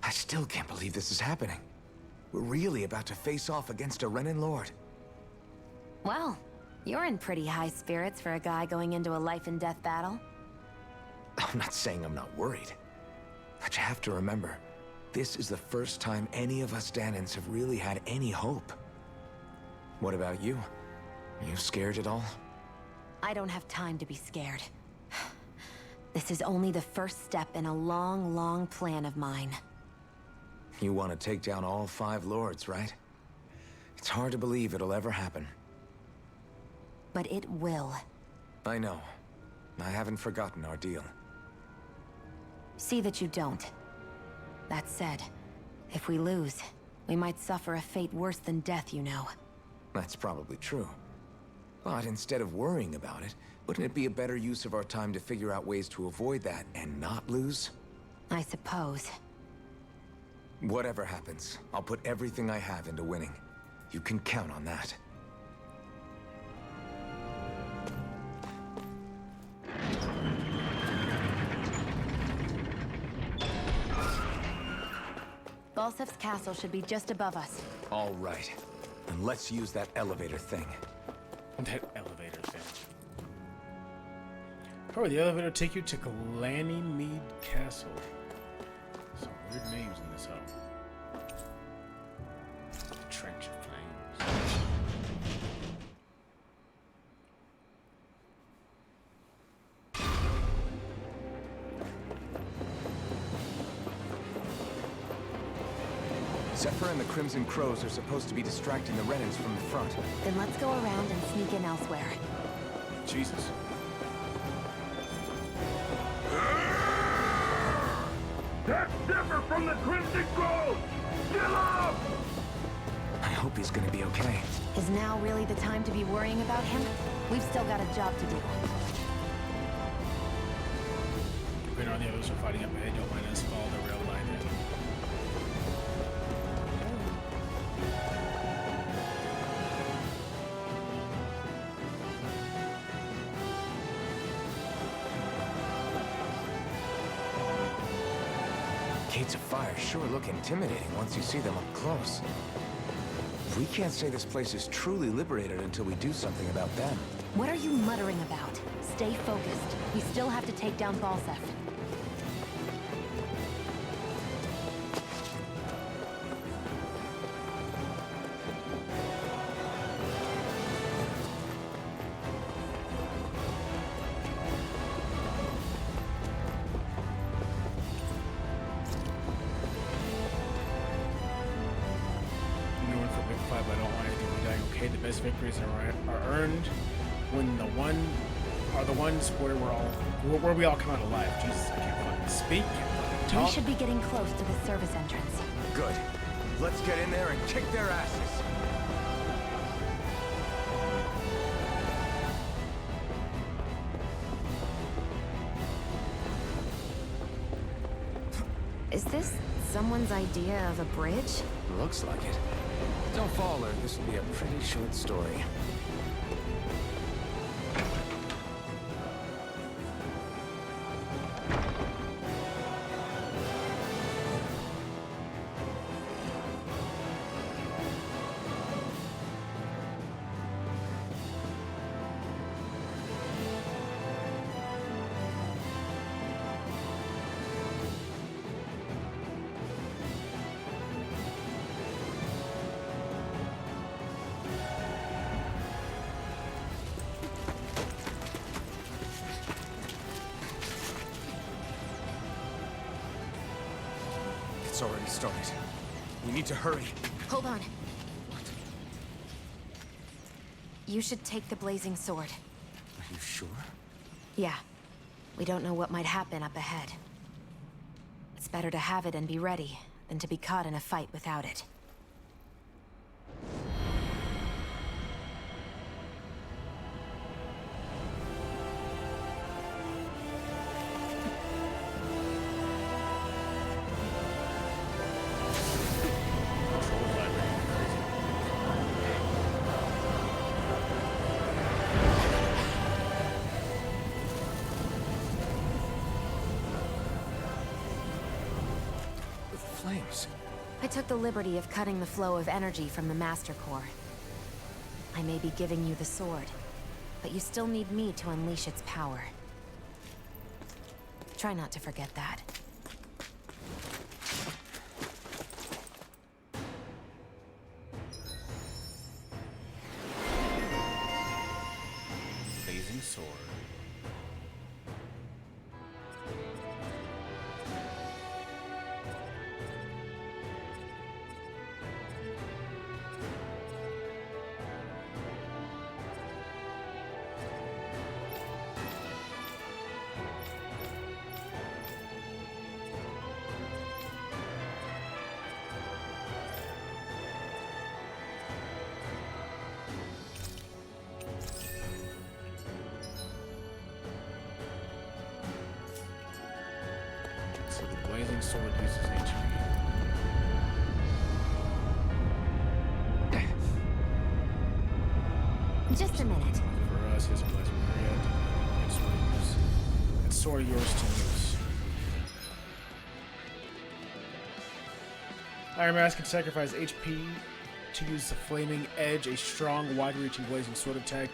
I still can't believe this is happening. We're really about to face off against a Renan Lord. Well, you're in pretty high spirits for a guy going into a life-and-death battle. I'm not saying I'm not worried. But you have to remember, this is the first time any of us Danans have really had any hope. What about you? Are you scared at all? I don't have time to be scared. This is only the first step in a long, long plan of mine. You want to take down all 5 lords, right? It's hard to believe it'll ever happen. But it will. I know. I haven't forgotten our deal. See that you don't. That said, if we lose, we might suffer a fate worse than death, you know. That's probably true. But instead of worrying about it, wouldn't it be a better use of our time to figure out ways to avoid that and not lose? I suppose. Whatever happens, I'll put everything I have into winning. You can count on that. Balseph's castle should be just above us. All right. Then let's use that elevator thing. That elevator thing. How will the elevator take you to Ganymead Castle? Some weird names in this hub. Trench of Flames. Zephyr and the Crimson Crows are supposed to be distracting the Renans from the front. Then let's go around and sneak in elsewhere. Jesus. That's Zephyr from the Crimson Crows! Get up! I hope he's gonna be okay. Is now really the time to be worrying about him? We've still got a job to do. When all the others are fighting up ahead, don't mind us follow the rail line in. Gates of Fire sure look intimidating once you see them up close. We can't say this place is truly liberated until we do something about them. What are you muttering about? Stay focused. We still have to take down Balseph. The best victories are earned when the ones where we all come out alive. Jesus, I can't fucking speak. Can't talk. We should be getting close to the service entrance. Good. Let's get in there and kick their asses. Is this someone's idea of a bridge? Looks like it. Don't fall, or this will be a pretty short story. It's already started. We need to hurry. Hold on. You should take the blazing sword. Are you sure? Yeah. We don't know what might happen up ahead. It's better to have it and be ready than to be caught in a fight without it. Flames. I took the liberty of cutting the flow of energy from the Master Core. I may be giving you the sword, but you still need me to unleash its power. Try not to forget that. Blazing sword. So the blazing sword uses HP. Just a minute. For us, here's a blazing red. It's sword yours to use. Iron Mask can sacrifice HP to use the Flaming Edge, a strong, wide-reaching blazing sword attack.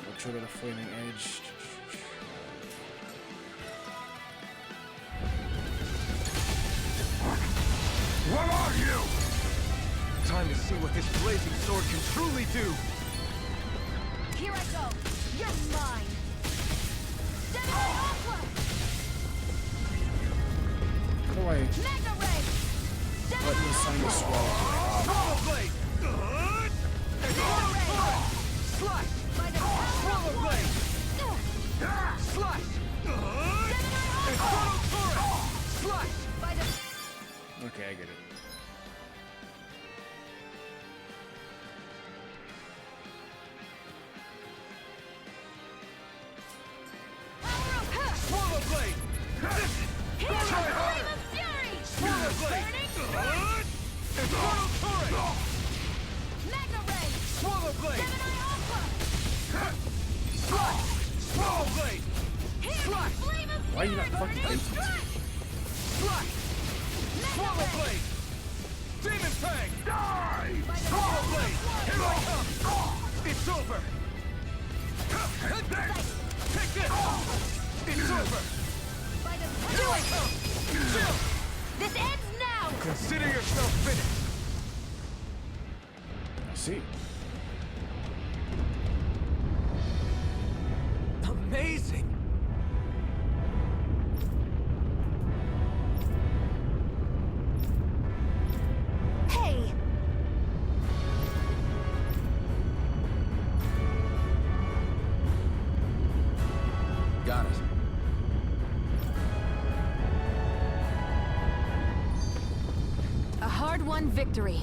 Will trigger the Flaming Edge. What are you? Time to see what this blazing sword can truly do. Here I go. You're mine. Samurai Aqua. How do I Mega Ray. let me assign the swallow? Swallow blade. Mega Ray. Slice. By the power Swallow of blade. one. Slice. Samurai Infernal Aqua. turret. Slice. By the Okay, I get it. Swallow blade. Here Try is harder. Flame of Fury. Swallow blade. Burning. Infernal turret. Mega Ray. Swallow blade. Samurai Aqua. Slice. Swallow blade. Here is Slice. Flame of Why are you not Fury. fucking Burning facing strike. Slice. Swallow blade. Demon Fang. Die. Swallow blade. Here I come. It's over. Take this. It's over. By the Here I come. Chill. This ends now. Consider yourself finished. I see. Amazing. Hey. Got it. A hard-won victory.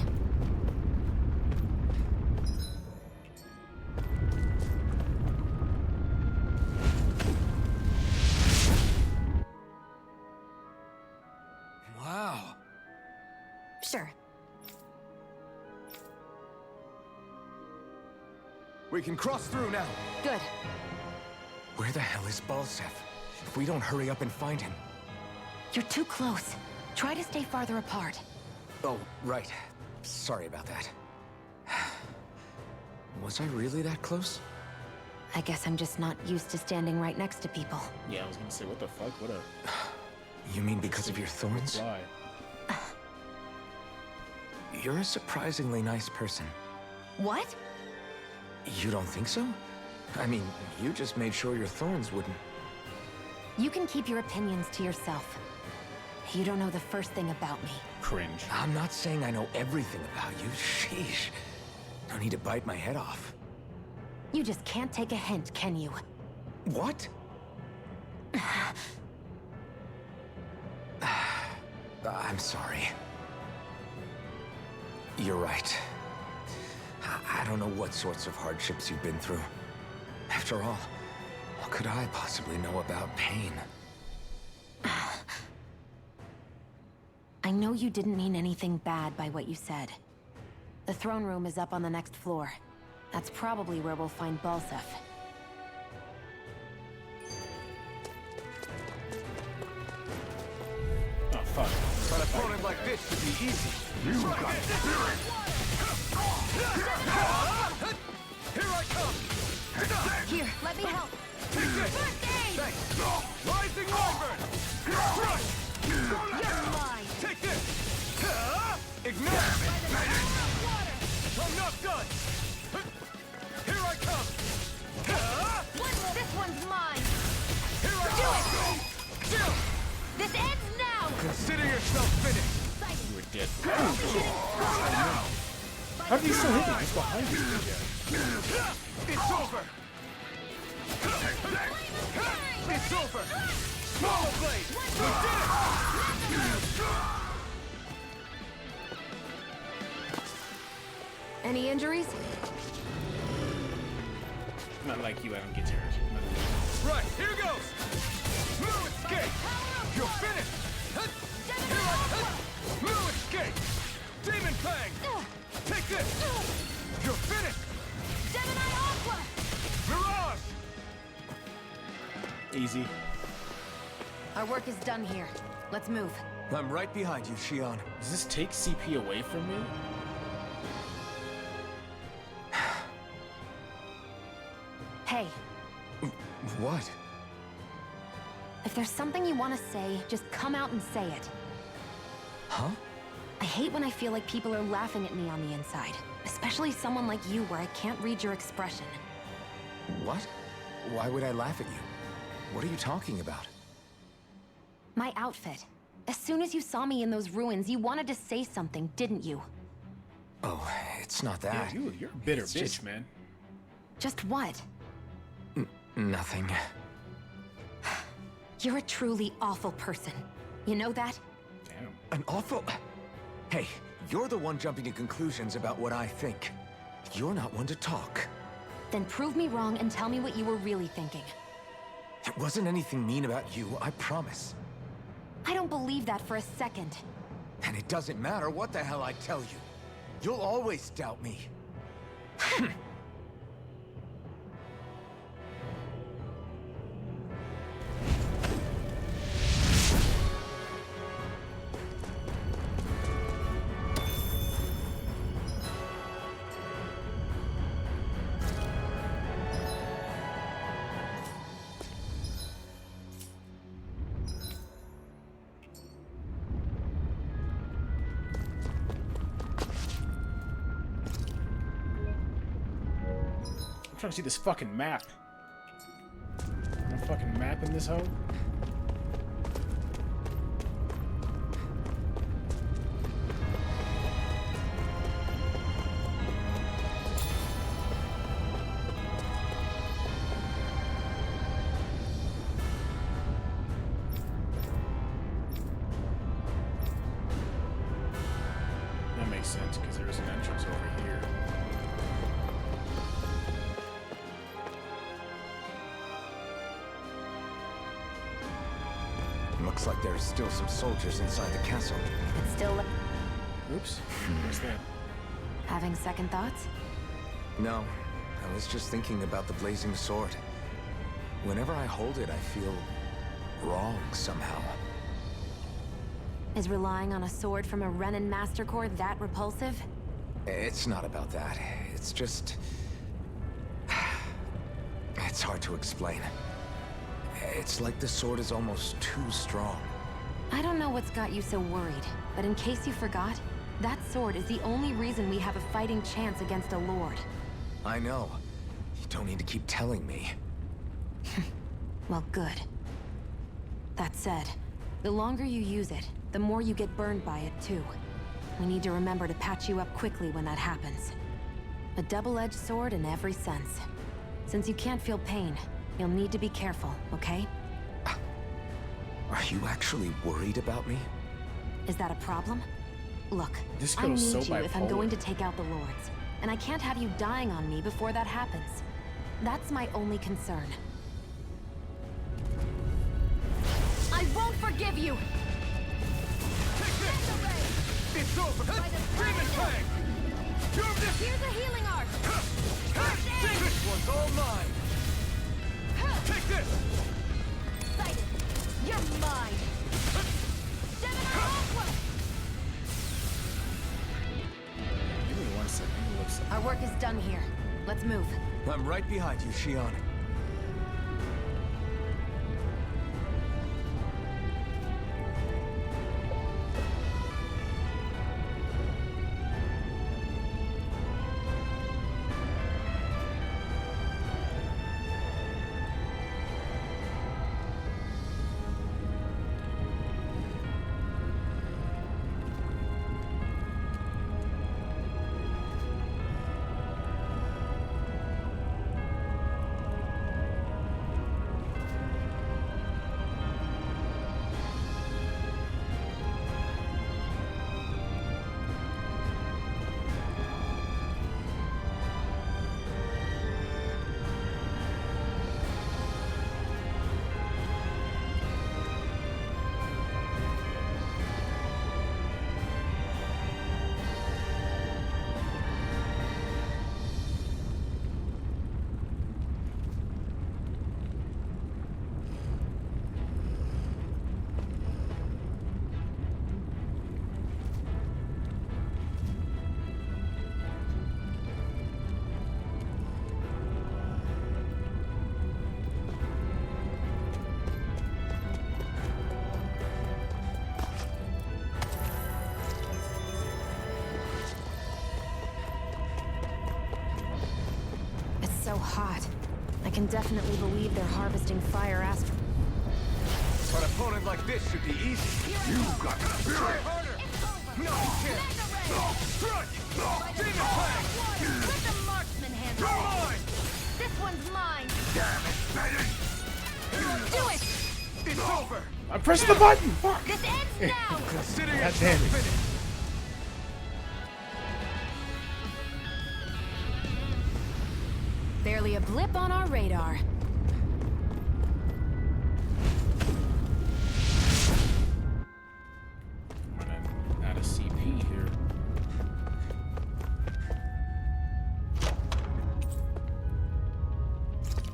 Wow. Sure. We can cross through now. Good. Where the hell is Balseph? If we don't hurry up and find him... You're too close. Try to stay farther apart. Oh, right. Sorry about that. Was I really that close? I guess I'm just not used to standing right next to people. Yeah, I was gonna say, what the fuck? What a You mean because of your thorns? lie. You're a surprisingly nice person. What? You don't think so? I mean, you just made sure your thorns wouldn't... You can keep your opinions to yourself. You don't know the first thing about me. Cringe. I'm not saying I know everything about you. Sheesh. No need to bite my head off. You just can't take a hint, can you? What? I'm sorry. You're right. I don't know what sorts of hardships you've been through. After all, what could I possibly know about pain? I know you didn't mean anything bad by what you said. The throne room is up on the next floor. That's probably where we'll find Balseph. Oh, fuck. But an opponent like this should be easy. You got spirit! Here I come! Here, let me help. Take this! Thanks! Rising Wyvern! Crush! You're mine. Take this! Ignite! I'm not done! Here I come! This one's mine. Here I Do come! Chill! This ends now. Consider yourself finished! You were dead. How did he still hit me? He's behind me. It's over! It's over! Swallow Blade! We did it! Any injuries? Not like you, I don't get hurt. Right, here goes! Moo escape! You're finished! Here I come! Moo escape! Demon Fang! Take this! You're finished! Gemini Aqua! Mirage! Easy. Our work is done here. Let's move. I'm right behind you, Shionne. Does this take CP away from me? Hey, What? if there's something you want to say, just come out and say it. Huh? I hate when I feel like people are laughing at me on the inside. Especially someone like you where I can't read your expression. What? Why would I laugh at you? What are you talking about? My outfit. As soon as you saw me in those ruins, you wanted to say something, didn't you? Oh, it's not that. Yeah, you're a bitter It's bitch, just- man. Just what? Nothing. You're a truly awful person. You know that? Damn. An awful... Hey, you're the one jumping to conclusions about what I think. You're not one to talk. Then prove me wrong and tell me what you were really thinking. It wasn't anything mean about you, I promise. I don't believe that for a second. And it doesn't matter what the hell I tell you. You'll always doubt me. I'm trying to see this fucking map. No fucking map in this hoe? That makes sense, because there is an entrance over here. Looks like there's still some soldiers inside the castle. It's still Oops. What's that? having second thoughts? No, I was just thinking about the blazing sword. Whenever I hold it, I feel wrong somehow. Is relying on a sword from a Renin Master Core that repulsive? It's not about that. It's just... It's hard to explain. It's like the sword is almost too strong. I don't know what's got you so worried, but in case you forgot, that sword is the only reason we have a fighting chance against a lord. I know. You don't need to keep telling me. Well, good. That said, The longer you use it, the more you get burned by it, too. We need to remember to patch you up quickly when that happens. A double-edged sword in every sense. Since you can't feel pain, you'll need to be careful, okay? Are you actually worried about me? Is that a problem? Look, This I girl's need so you if I'm bipolar. going to take out the Lords. And I can't have you dying on me before that happens. That's my only concern. I won't forgive you! It's over! Demon Fang! Here's a healing art! This one's all mine! Take this! Sighted! You're mine! Give me 1 second. Let me look something. Our work is done here. Let's move. I'm right behind you, Shionne. It's so hot. I can definitely believe they're harvesting fire astral. An opponent like this should be easy. You got the spirit! Try harder! No, you can't! Strike! Demon Fang! Let the marksman handle You're it. mine! This one's mine! Damn it, Bennett! Do it! It's over! I'm pressing the button! Fuck! This ends now! Consider God yourself damn it. finished! Barely a blip on our radar. I'm gonna add a CP here.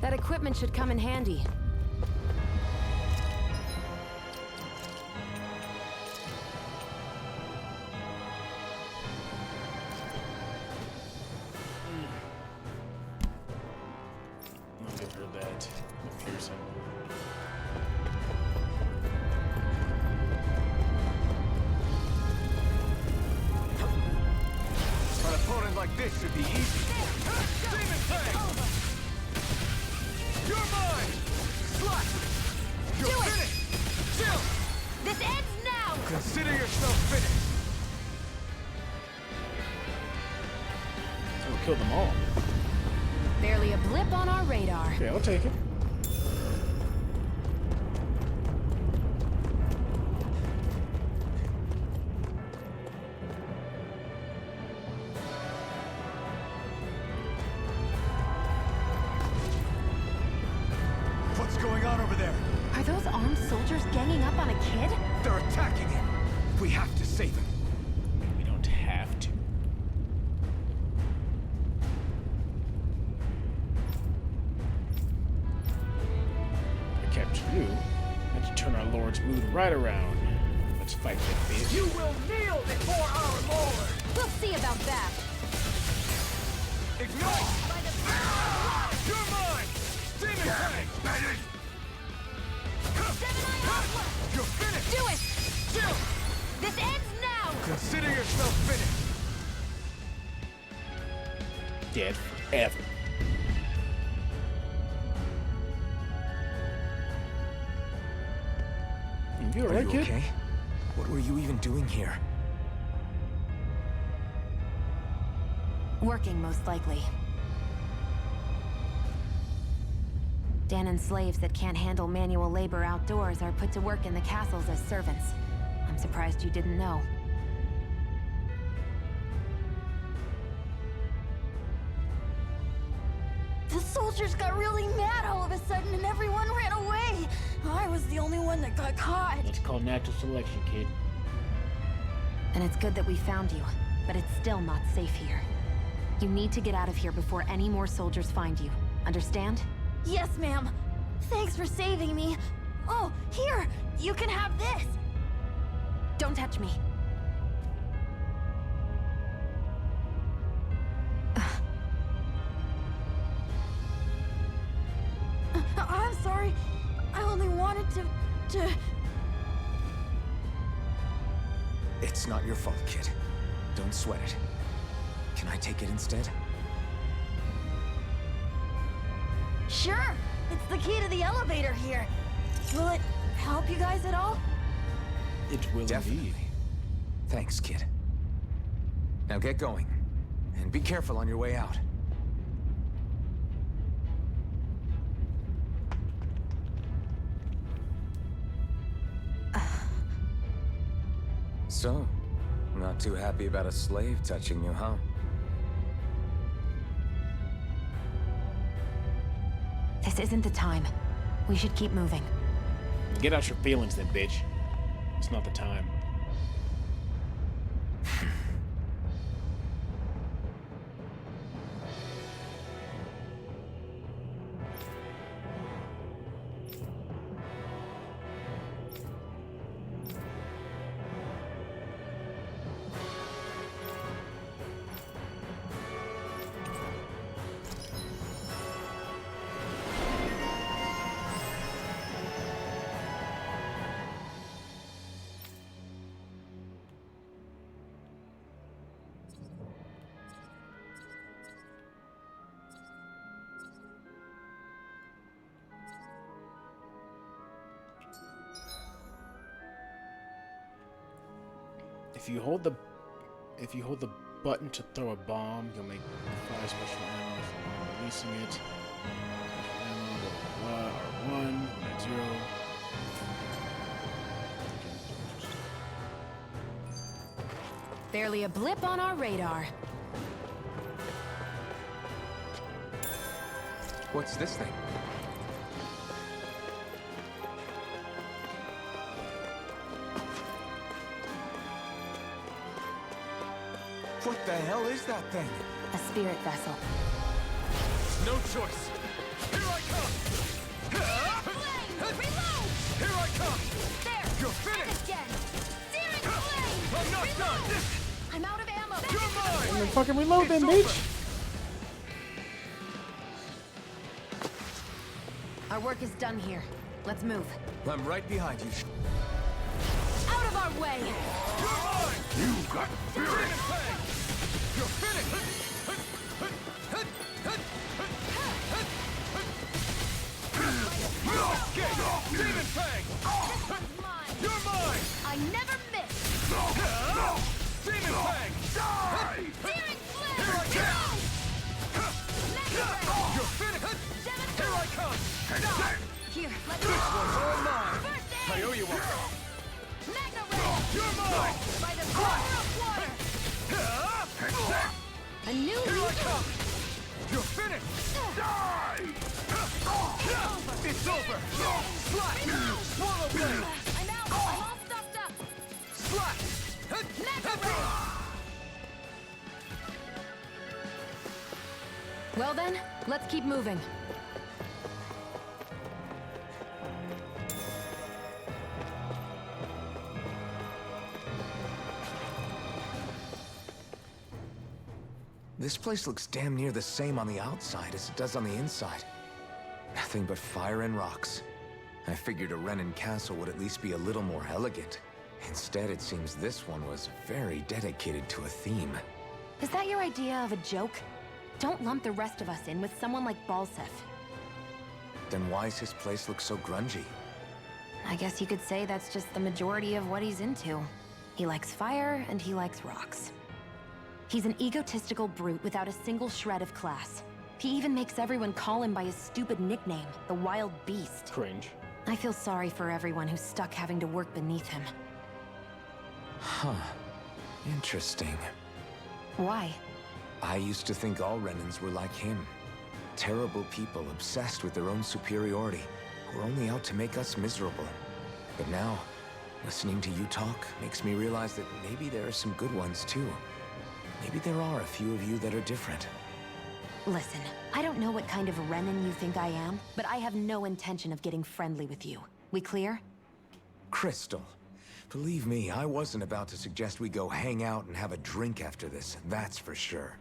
That equipment should come in handy. I'll give her that. The piercing. An opponent like this should be easy. Demon Fang! You're mine! Slash! You're Do it! finished! Chill! This ends now! Consider yourself finished! We'll kill them all. Barely a blip on our radar. Okay, I'll take it. What's going on over there? Are those armed soldiers ganging up on a kid? They're attacking him! We have to save him! We don't have to. I captured you. Let's turn our Lord's mood right around. Let's fight that bitch. You will kneel before our Lord! We'll see about that. Ignite! You're mine! Demon Fang! You're finished! Do it! Chill! This ends now! Consider yourself finished! Dead forever. You Are alright, you kid? okay? What were you even doing here? Working, most likely. Danon slaves that can't handle manual labor outdoors are put to work in the castles as servants. I'm surprised you didn't know. The soldiers got really mad all of a sudden and everyone ran away. I was the only one that got caught. That's called natural selection, kid. And it's good that we found you, but it's still not safe here. You need to get out of here before any more soldiers find you. Understand? Yes, ma'am. Thanks for saving me. Oh, here! You can have this! Don't touch me. I'm sorry. I only wanted to... It's not your fault, kid. Don't sweat it. Can I take it instead? Sure! It's the key to the elevator here. Will it help you guys at all? It will Definitely. indeed. Thanks, kid. Now get going. And be careful on your way out. So, not too happy about a slave touching you, huh? This isn't the time. We should keep moving. Get out your feelings then, bitch. It's not the time. If you hold the button to throw a bomb, you'll make fire special ammo from releasing it. Special ammo, blah, blah, R1, 0. Barely a blip on our radar. What's this thing? What the hell is that thing? A spirit vessel. No choice. Here I come! Reload! Here I come! There! You're finished! Again! Searing flame! I'm not done! I'm out of ammo! You're mine! And then fucking reload then, bitch! Our work is done here. Let's move. I'm right behind you. Out of our way! You're mine! You got spirit! You're finished! Okay, Demon Fang! You're mine! I never miss! Demon Fang! Searing flame! Here I come! You're finished! Here I come! Here, let This one's all mine! First aid! I owe you one! Magna Ray! You're mine! By the power of water! A new Here I leaf! come! You're finished! It's over! Slap! Swallow blade! I'm out! I'm all stuffed up! Slap! Magna Ray! Well then, let's keep moving. This place looks damn near the same on the outside as it does on the inside. Nothing but fire and rocks. I figured a Renin castle would at least be a little more elegant. Instead, it seems this one was very dedicated to a theme. Is that your idea of a joke? Don't lump the rest of us in with someone like Balseph. Then why's his place look so grungy? I guess you could say that's just the majority of what he's into. He likes fire and he likes rocks. He's an egotistical brute without a single shred of class. He even makes everyone call him by his stupid nickname, the Wild Beast. Cringe. I feel sorry for everyone who's stuck having to work beneath him. Huh. Interesting. Why? I used to think all Renans were like him. Terrible people obsessed with their own superiority, who are only out to make us miserable. But now, listening to you talk makes me realize that maybe there are some good ones too. Maybe there are a few of you that are different. Listen, I don't know what kind of Renan you think I am, but I have no intention of getting friendly with you. We clear? Crystal, believe me, I wasn't about to suggest we go hang out and have a drink after this, that's for sure.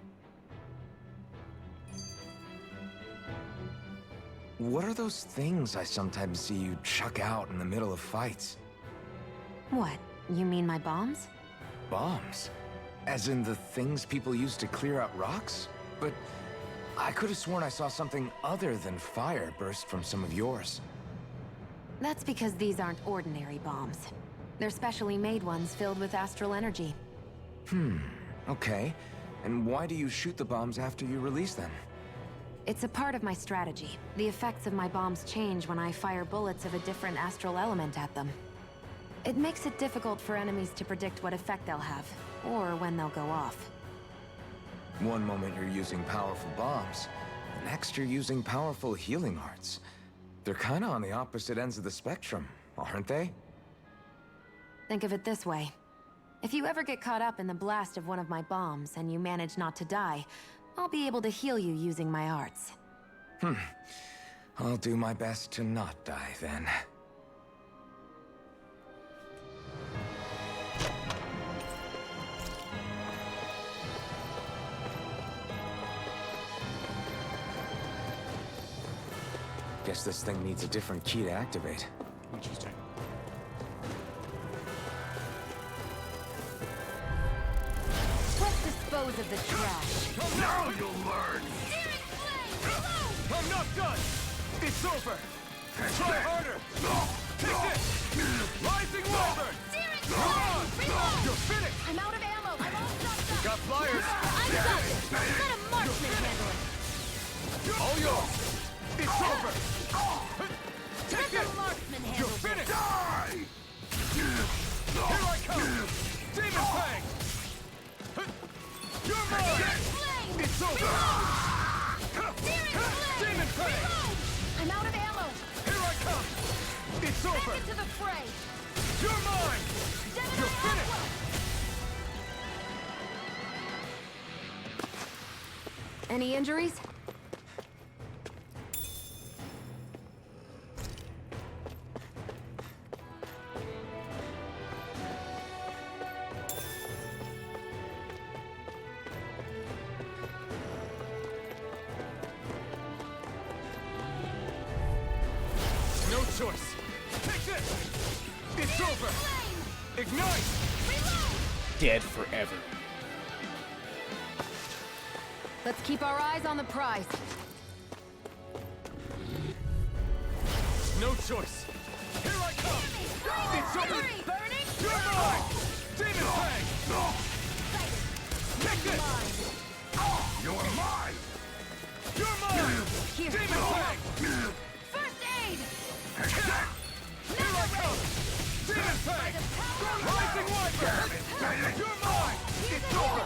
What are those things I sometimes see you chuck out in the middle of fights? What? You mean my bombs? Bombs? As in the things people use to clear out rocks? But I could have sworn I saw something other than fire burst from some of yours. That's because these aren't ordinary bombs. They're specially made ones filled with astral energy. Okay. And why do you shoot the bombs after you release them? It's a part of my strategy. The effects of my bombs change when I fire bullets of a different astral element at them. It makes it difficult for enemies to predict what effect they'll have, or when they'll go off. One moment you're using powerful bombs, the next you're using powerful healing arts. They're kinda on the opposite ends of the spectrum, aren't they? Think of it this way. If you ever get caught up in the blast of one of my bombs and you manage not to die, I'll be able to heal you using my arts. I'll do my best to not die then. Guess this thing needs a different key to activate. Interesting. Let's dispose of the trash. Now you'll learn! I'm not done! It's over! Try harder! Take this! Rising Wyvern! Come on! You're finished! I'm out of ammo. I'm all stopped up. Got flyers! I'm done. Let a marksman handle it. All yours! It's over! Take Let this! the marksman handle You're it. finished! Die! Here I come! Demon Fang! You're mine! It's over! Demon Fang! I'm out of ammo. Here I come! It's over! Back into the fray. You're mine! You're finished! Any injuries? No choice! Take this! It's over! Ignite! Dead forever. Let's keep our eyes on the prize. No choice! Here I come! It's over! Burning. You're mine! Demon Fang! Take this! You're mine! You're mine! Here. Demon Fang! First aid. Here I come! Demon Fang! Rising Wyvern! You're mine! It's over!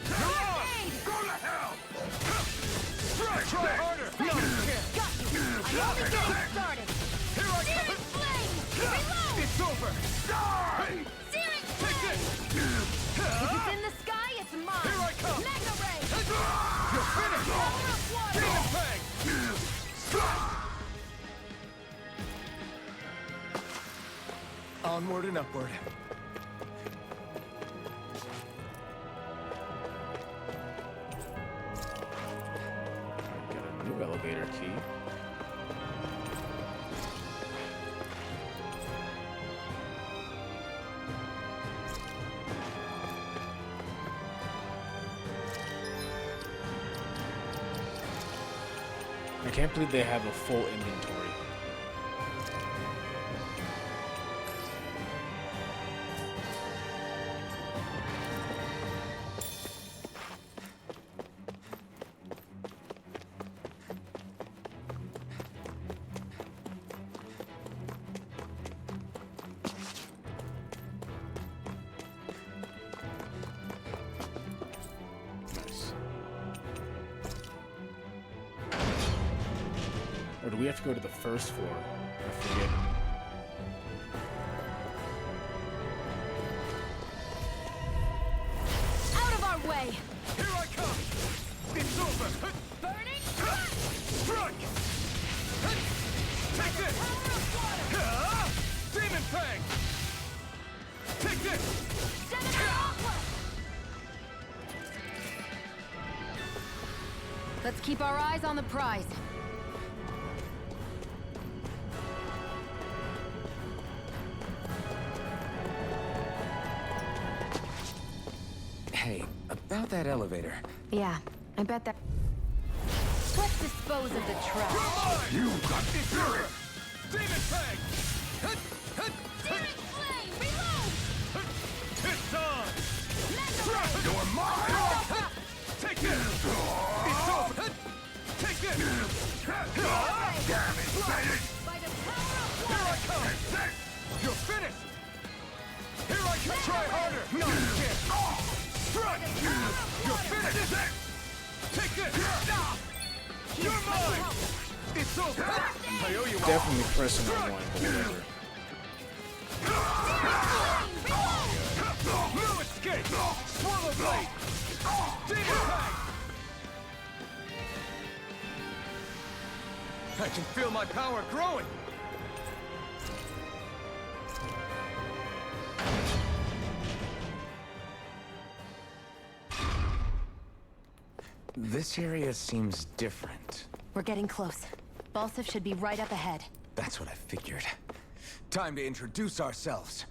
You're on! Go to hell! Strike! Try harder! No, you can't! Got you. I'm only getting started. Here I come! Searing flame. Reload. It's over! Die! Searing Take flame. this! If it's in the sky, it's mine. Here I come! Mega ray. You're finished! Power of water. Demon Fang! Onward and upward. Got a new elevator key. I can't believe they have a full inventory. do we have to go to the first floor? I forget. Out of our way! Here I come! It's over! Burning Strike! Take this! Demon Fang! Take this! Let's keep our eyes on the prize. Hey, about that elevator. Yeah, I bet that... Let's dispose of the trash. You got the spirit! Demon Fang! Demon Flame, reload! It's on! You're mine! Take this! It's over! Take this! Damn it, Fang! By the power of Here I come! You're finished! Here I come! Try harder! No, you can't! Strike! You're finished! Take this! You're mine! It's over! I owe you one. Definitely pressing on one, but whatever. No escape! Swallow blade! Demon Fang! I can feel my power growing! This area seems different. We're getting close. Balseph should be right up ahead. That's what I figured. Time to introduce ourselves.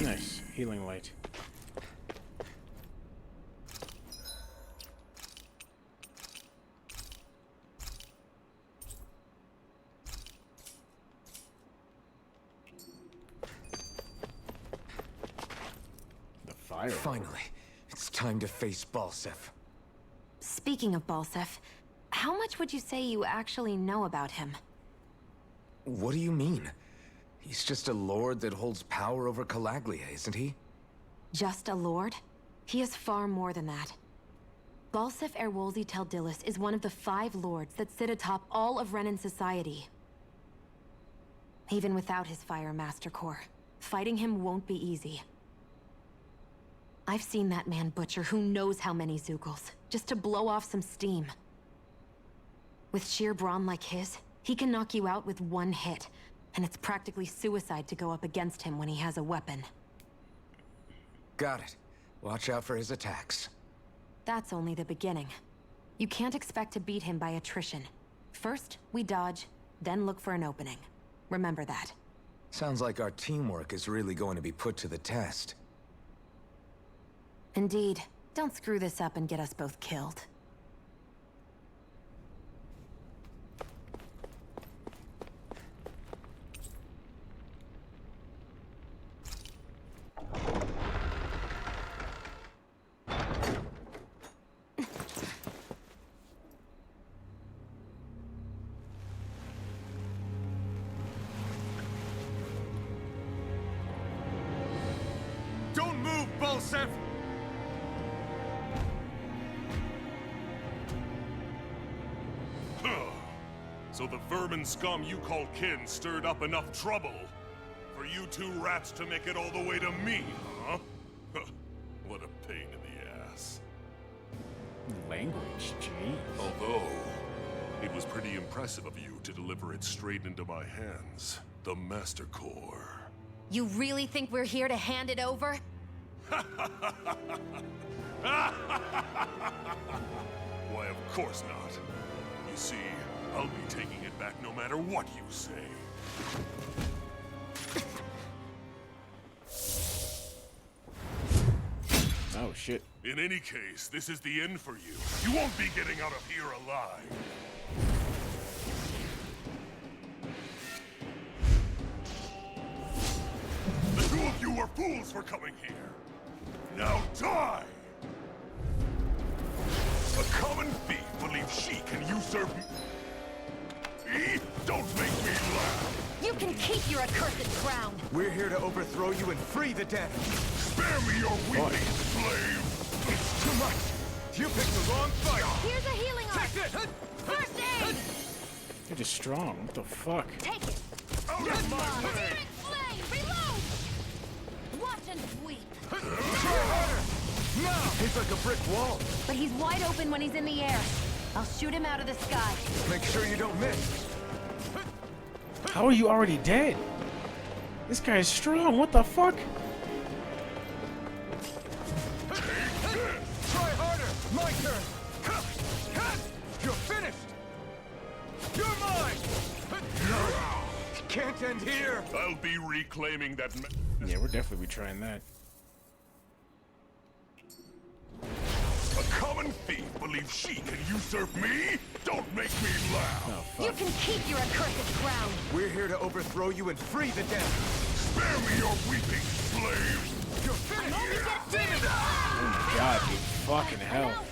Nice. Healing light. The fire. Finally, it's time to face Balseph. Speaking of Balseph, how much would you say you actually know about him? What do you mean? He's just a lord that holds power over Calaglia, isn't he? Just a lord? He is far more than that. Balseph Erwolzi Teldilis is one of the 5 lords that sit atop all of Renan society. Even without his Fire Master Core, fighting him won't be easy. I've seen that man butcher who knows how many Zugals, just to blow off some steam. With sheer brawn like his, he can knock you out with one hit, and it's practically suicide to go up against him when he has a weapon. Got it. Watch out for his attacks. That's only the beginning. You can't expect to beat him by attrition. First, we dodge, then look for an opening. Remember that. Sounds like our teamwork is really going to be put to the test. Indeed. Don't screw this up and get us both killed. Don't move, Balseph! So the vermin scum you call kin stirred up enough trouble for you 2 rats to make it all the way to me, huh? What a pain in the ass. Language, gee. Although, it was pretty impressive of you to deliver it straight into my hands. The Master Core. You really think we're here to hand it over? Why, of course not. You see, I'll be taking it back no matter what you say. Oh, shit. In any case, this is the end for you. You won't be getting out of here alive. The 2 of you are fools for coming here. Now die! A common thief believes she can usurp me? Don't make me laugh! You can keep your accursed crown! We're here to overthrow you and free the dead! Spare me your weeping, slave! It's too much! You picked the wrong fight! Here's a healing arc! Take this! First aid! You're just strong. What the fuck? Take it! Out of my way! Searing flame! Reload! Watch and weep! Try harder! Now! He's like a brick wall. But he's wide open when he's in the air. I'll shoot him out of the sky. Make sure you don't miss. How are you already dead? This guy is strong. What the fuck? Try harder! My turn! You're finished! You're mine! No! It can't end here! I'll be reclaiming that. Yeah, we're definitely trying that. A common thief believes she can usurp me? Don't make me laugh! Oh, You can keep your accursed crown. We're here to overthrow you and free the damned. Spare me your weeping slaves! You're finished! Demon! Oh my god, dude. Fucking hell.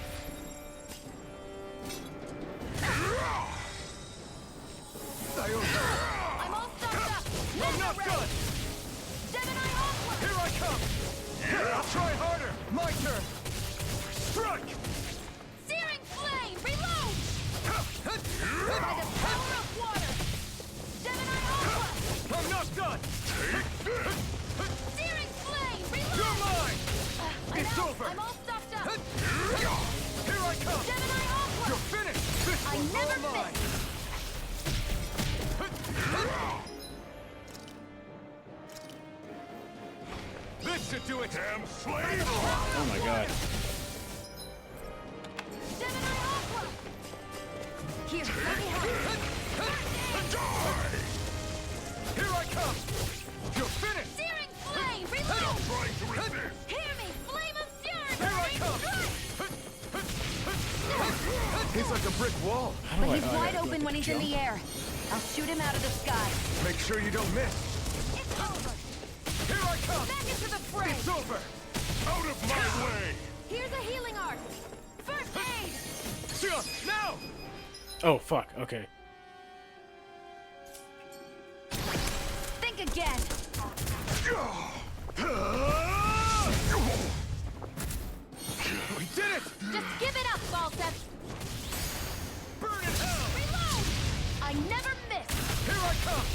I'm all stocked up! I'm not done! Gemini Aqua! Here I come! I'll try harder! My turn! Strike! Searing flame! Reload! By the power of water! Gemini Aqua! I'm not done! Searing flame! Reload! You're mine! I'm It's out. over! I'm all stocked up! Here I come! Gemini Aqua! You're finished! This I one's never all mine! miss! This should do it! Damn slave! Oh my god. Gemini Aqua! Here, let me help! Die! Here I come! You're finished! Searing flame! Reload! Trying to resist! Hear me! Flame of fury! Here I come! He's like a brick wall. But he's wide open when he's in the air. I'll shoot him out of the sky. Make sure you don't miss. It's over! Here I come! Back into the fray! It's over! Out of my way! Here's a healing arc! First aid! Shionne, now! Oh, fuck. Okay. Think again. We did it! Just give it up, Balseph! Burn in hell! Reload! I never miss! Here I come!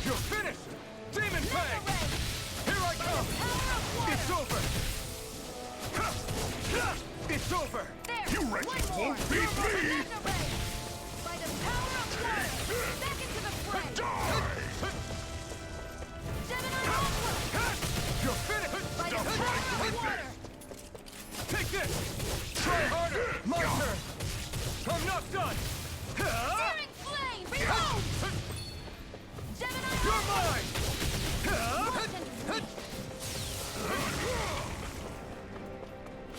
You're finished! Demon Fang! Here I come! It's over! It's over! There! You wretches One more! won't beat me! By the power of water! Back into the fray! Gemini Aqua! You're finished! By the power of water! Take this! Try harder! My turn! I'm not done! Searing flame! Reload! Gemini You're mine!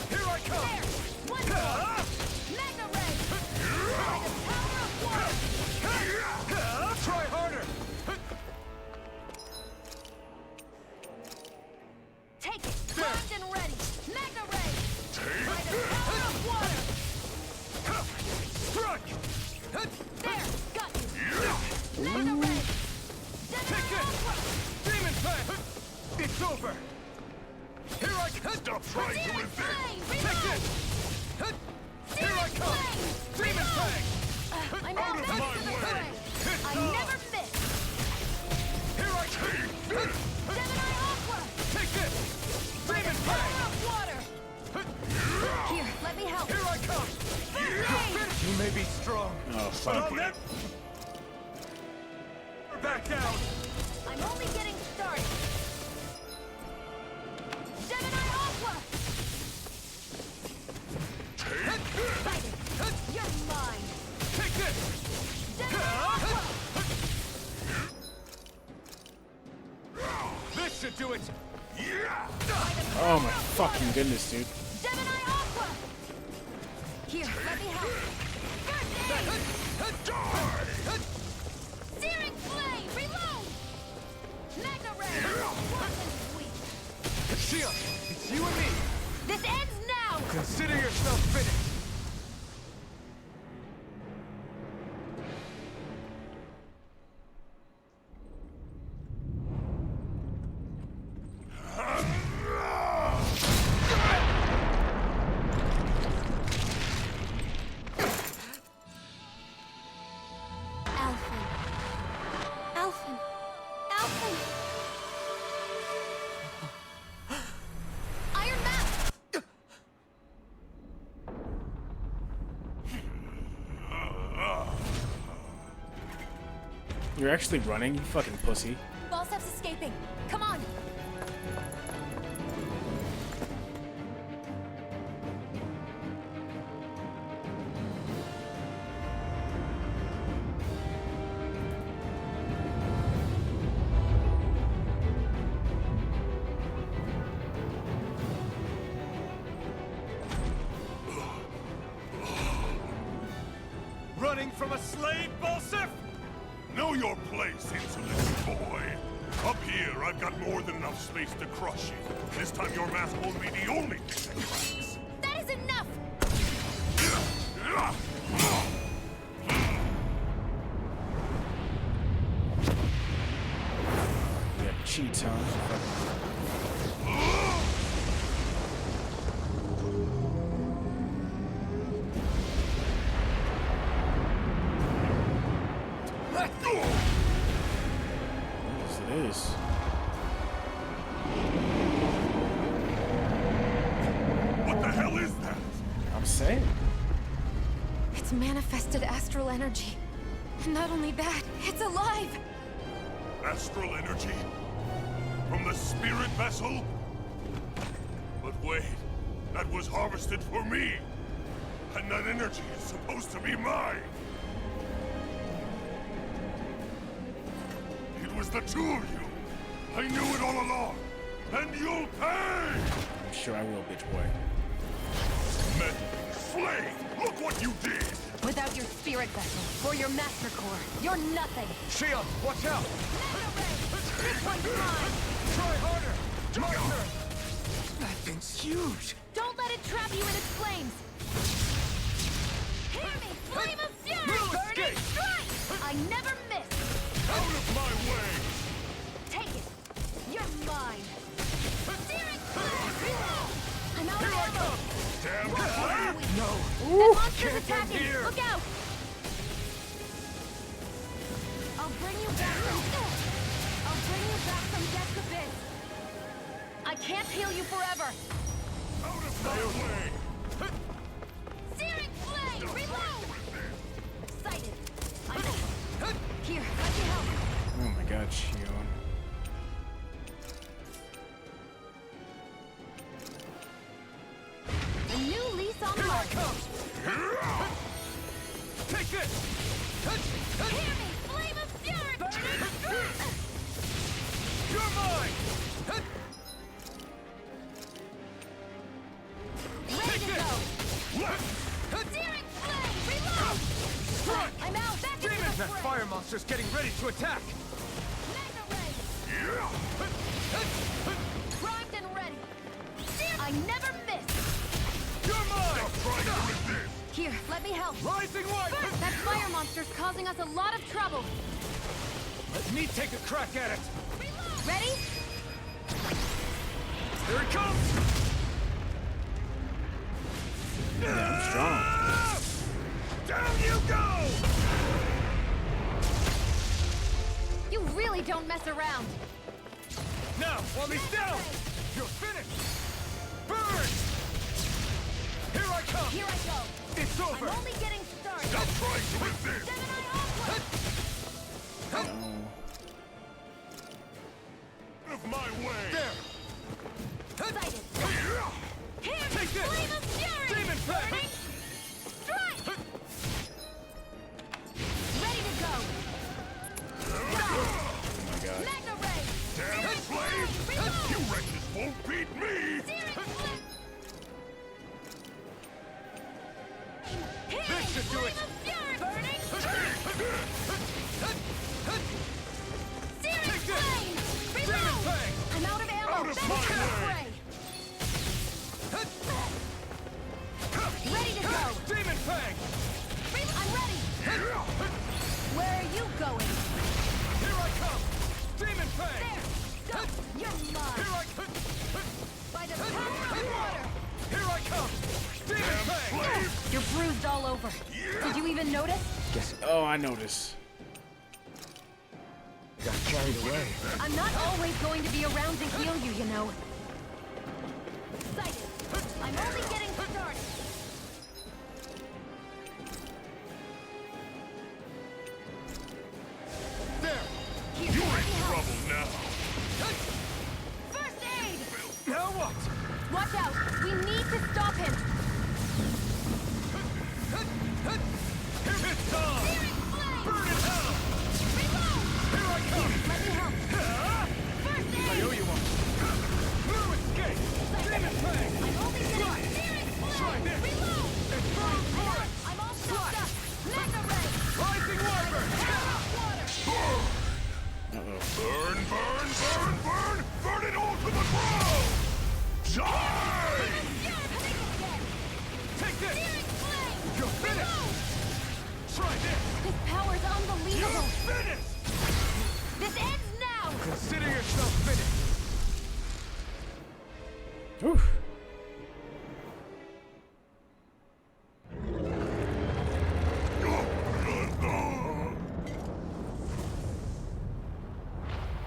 Here I come! There! One more! Mega Ray! By the power of water! Try harder! Take it! Primed and ready! Mega Ray! By the power of water! Strike! There! Got you! Mega Ray! Take Gemini this! Aqua! Demon Fang! It's over! Here I come! Stop trying to Searing resist! flame! Take Reload! this! Here I Searing come! flame! Demon Reload! Fang! I'm Out out of back my to the way! fray! It's I on! never miss! Here I come! Gemini Aqua! Take this! By the Demon power Fang! of water! Here, let me help! Here I come! You may be strong, Oh, but fuck. I'll never back down! I'm only getting started! Gemini Aqua! Fight it! You're mine! Take this! Gemini Aqua! This should do it! Oh my fucking goodness, dude. Gemini Aqua! Here, let me help! First aid! Searing flame! Reload! Mega Ray! Watch and sweep! Shionne, it's you and me! This ends now! Consider yourself finished! You're actually running, you fucking pussy. Balseph's escaping. Come on. Running from a slave, Balseph? Know your place, insolent boy. Up here, I've got more than enough space to crush you. This time your mask won't be the only thing that cracks. That is enough! Yeah, cheats, huh? Yes, it is. What the hell is that? I'm saying. It's manifested astral energy. And not only that, it's alive! Astral energy? From the spirit vessel? But wait, that was harvested for me! And that energy is supposed to be mine! It was the two of you! I knew it all along! And you'll pay! I'm sure I will, bitch boy. Meddling slave! Look what you did! Without your spirit vessel or your master core, you're nothing. Shionne, watch out! This one's mine. Try harder! Monster! That thing's huge! Don't let it trap you in its flames. Hear me, flame of fury! We'll Burning escape. strike! I never miss. Out of my way! Take it. You're mine. Searing flame! Reload! I'm out of ammo. Damn What slave! are we? No! That monster's Can't end attacking! here. Look out! I'll bring you back from death's abyss. I can't heal you forever. Out of my way! Searing flame! Reload! Sighted. I'm here. Let me help. Oh my god, Shionne. A new lease on life. Take this! Hear me, flame of fury! You're mine! Ready to go. Searing flame! Reload! Strike! I'm out. Back into Demon! the That fray. fire monster's getting ready to attack! Magna ray. Primed and ready. I never miss. You're mine! Trying to resist! Here, let me help. Rising light! That fire monster's causing us a lot of trouble. Let me take a crack at it! Ready? Here it comes! I'm strong. Down you go! You really don't mess around. Now, while he's down, you're finished! Burn! Here I come! Here I go. It's over! I'm only getting started. Stop trying to resist! Gemini onward. Out of my way! There! Sighted. Here, Take this! flame of fury. Demon Fang! Burning. Strike. Ready to go. Oh my god. Magna ray. Damn slave! Reload. You wretches won't beat me! Searing flame. Here, This should do flame it. of fury. Burning. Searing Take this. flame. Demon Reload. Fang! I'm out of ammo. Out of Back my to the way. fray. Ready to go. Demon Fang! I'm ready. Where are you going? Here I come! Demon Fang! There. Go. You're mine. Here I By the power of water. Here I come! Demon Fang! You're bruised all over. Did you even notice? Oh, I notice. Got carried away. I'm not always going to be around to heal you, you know. Sighted. I'm only getting started. There! Die! Take this! You're finished! Try this! His power's unbelievable! You're finished! This ends now! Consider yourself finished! Oof.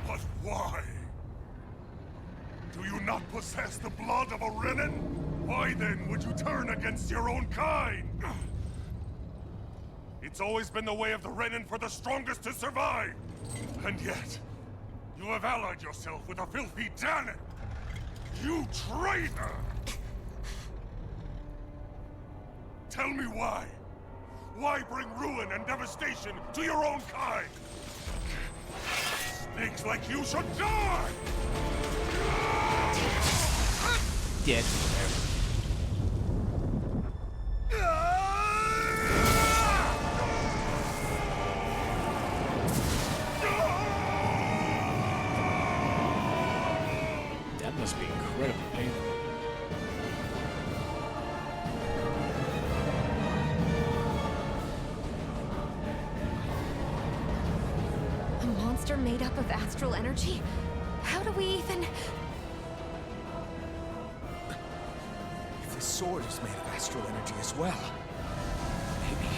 But why? Do you not possess the blood of a Renin? Why then would you turn against your own kind? It's always been the way of the Renin for the strongest to survive! And yet, you have allied yourself with a filthy Danon! You traitor! Tell me why? Why bring ruin and devastation to your own kind? Snakes like you should die! Dead. That must be incredibly painful. A monster made up of astral energy? How do we even... If the sword is made of astral energy as well, maybe...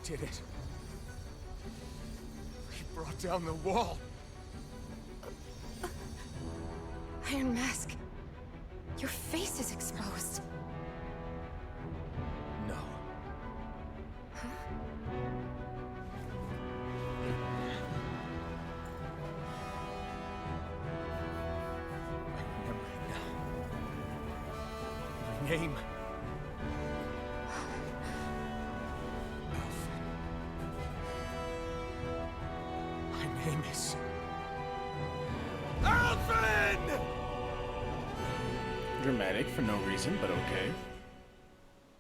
did it. We brought down the wall. Iron Mask, your face is exposed. No. I remember it now. My name. My name is... Alfred! Dramatic for no reason, but okay.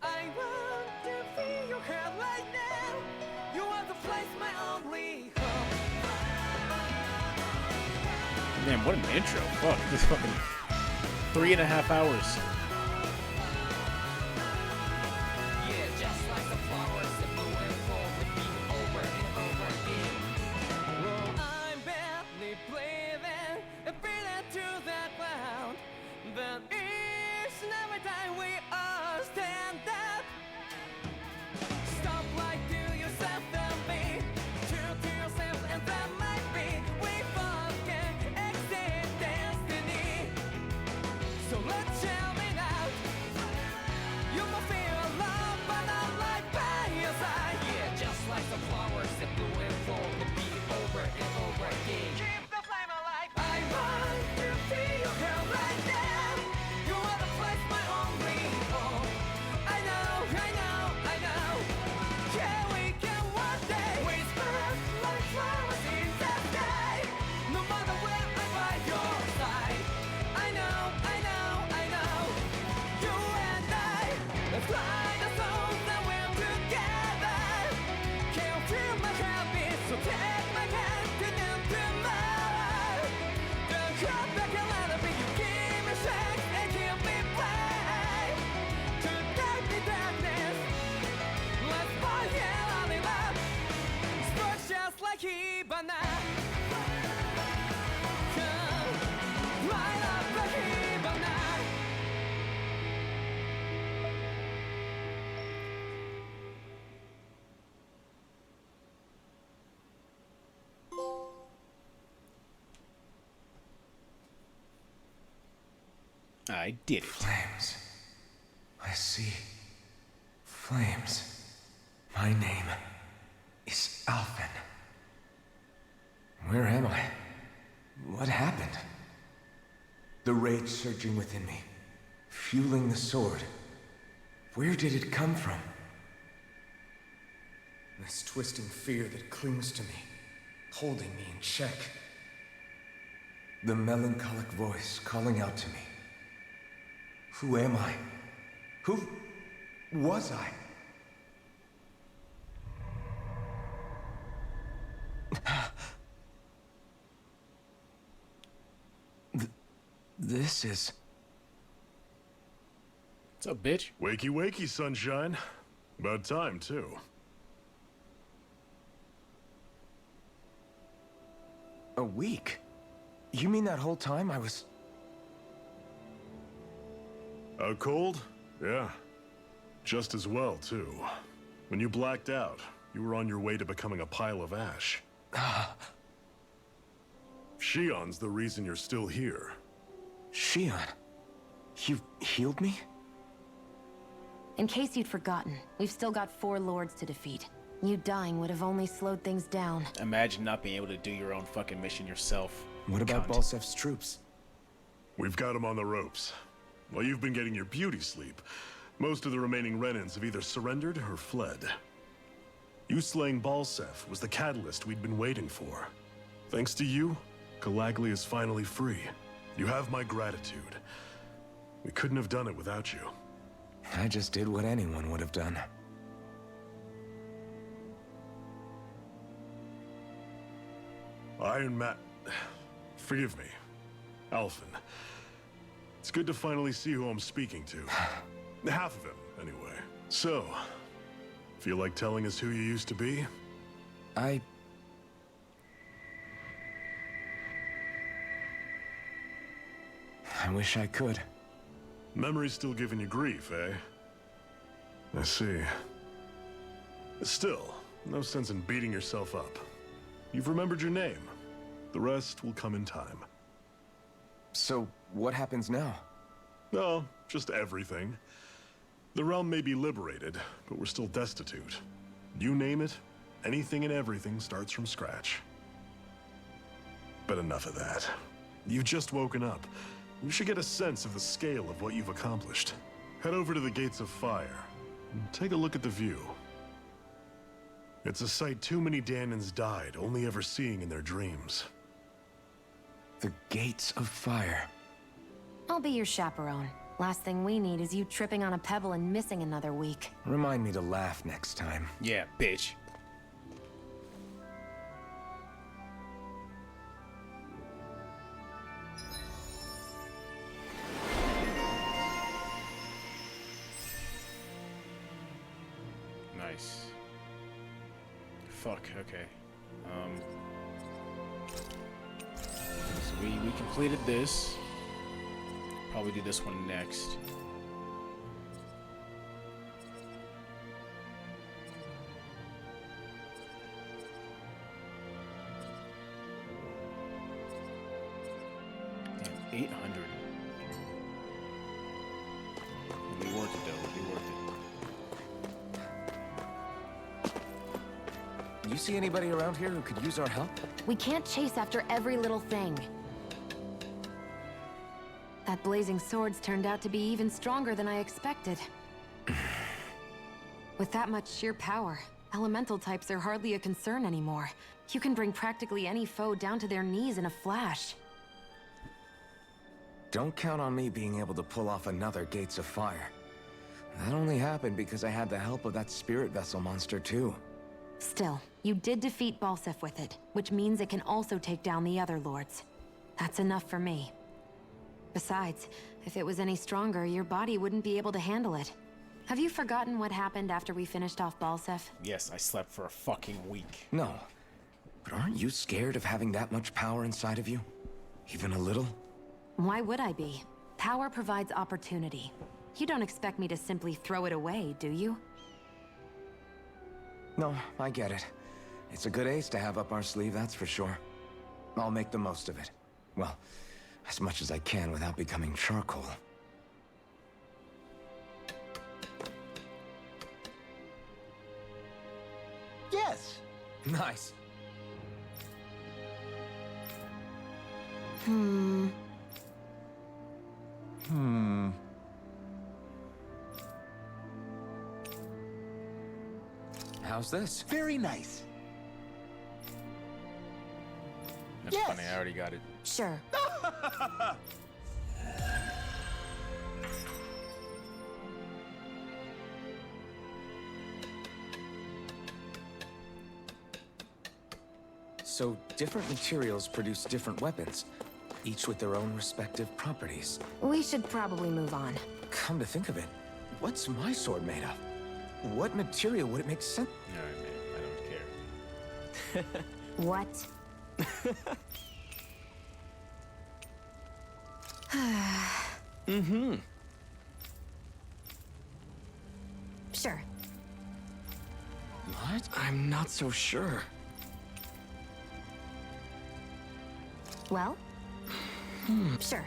I want to feel your hair right now. You want to place my only hope. Man, what an intro. Fuck, this fucking 3.5 hours. Yeah, just like the flowers that bloom and fall, repeat over and over again. Well, I'm barely breathing, breathing to the ground. But each and every time we all stand up, stop like to yourself and be true to yourself, and that might be we both can exit destiny. So let's tell me I did it. Flames. I see. Flames. My name is Alphen. Where am I? What happened? The rage surging within me, fueling the sword. Where did it come from? This twisting fear that clings to me, holding me in check. The melancholic voice calling out to me. Who am I? Who was I? This is... What's up, bitch? Wakey wakey, sunshine. About time, too. A week? You mean that whole time I was... Out cold? Yeah. Just as well, too. When you blacked out, you were on your way to becoming a pile of ash. Shionne's the reason you're still here. Shionne? You healed me? In case you'd forgotten, we've still got 4 lords to defeat. You dying would have only slowed things down. Imagine not being able to do your own fucking mission yourself. What about Balseph's troops? We've got them on the ropes. While you've been getting your beauty sleep, most of the remaining Renans have either surrendered or fled. You slaying Balseph was the catalyst we'd been waiting for. Thanks to you, Calaglia is finally free. You have my gratitude. We couldn't have done it without you. I just did what anyone would have done. Iron Man... Forgive me. Alphen. It's good to finally see who I'm speaking to. Half of him, anyway. So, feel like telling us who you used to be? I wish I could. Memory's still giving you grief, eh? I see. Still, no sense in beating yourself up. You've remembered your name. The rest will come in time. So, what happens now? Oh, just everything. The realm may be liberated, but we're still destitute. You name it, anything and everything starts from scratch. But enough of that. You've just woken up. You should get a sense of the scale of what you've accomplished. Head over to the Gates of Fire, and take a look at the view. It's a sight too many Danans died only ever seeing in their dreams. The Gates of Fire. I'll be your chaperone. Last thing we need is you tripping on a pebble and missing another week. Remind me to laugh next time. Yeah, bitch. Nice. Fuck, okay. So we completed this. Probably do this one next. And 800. It'll be worth it though, it'll be worth it. You see anybody around here who could use our help? We can't chase after every little thing. That blazing sword's turned out to be even stronger than I expected. With that much sheer power, elemental types are hardly a concern anymore. You can bring practically any foe down to their knees in a flash. Don't count on me being able to pull off another Gates of Fire. That only happened because I had the help of that spirit vessel monster too. Still, you did defeat Balseph with it, which means it can also take down the other lords. That's enough for me. Besides, if it was any stronger, your body wouldn't be able to handle it. Have you forgotten what happened after we finished off Balseph? Yes, I slept for a fucking week. No. But aren't you scared of having that much power inside of you? Even a little? Why would I be? Power provides opportunity. You don't expect me to simply throw it away, do you? No, I get it. It's a good ace to have up our sleeve, that's for sure. I'll make the most of it. Well, as much as I can without becoming charcoal. Nice. How's this? Very nice. That's funny, I already got it. Sure. So, different materials produce different weapons, each with their own respective properties. We should probably move on. Come to think of it, what's my sword made of? What material would it make sense? Alright, man, I don't care. What? Sure. What? I'm not so sure. Well? Sure.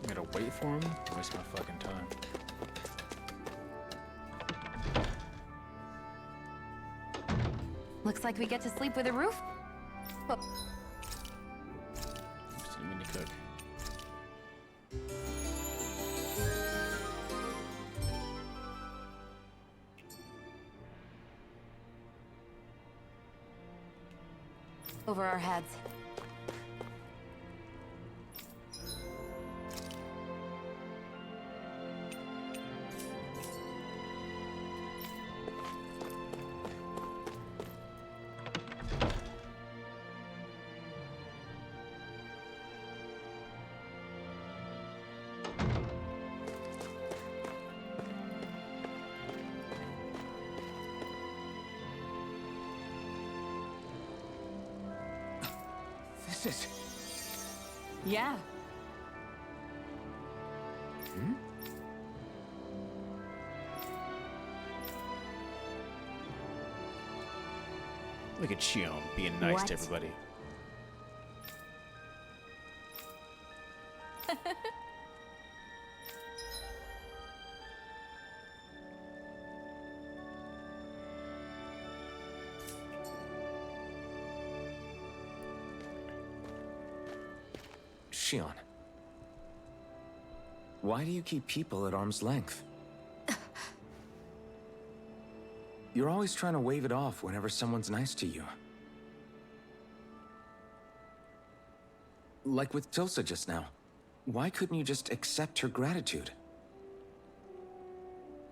I'm gonna wait for him, waste my fucking time. Looks like we get to sleep with a roof. Oh, See me to cook. over our heads. This is... Yeah. Look at Shionne being nice What? to everybody. Shionne. Why do you keep people at arm's length? You're always trying to wave it off whenever someone's nice to you. Like with Tilsa just now. Why couldn't you just accept her gratitude?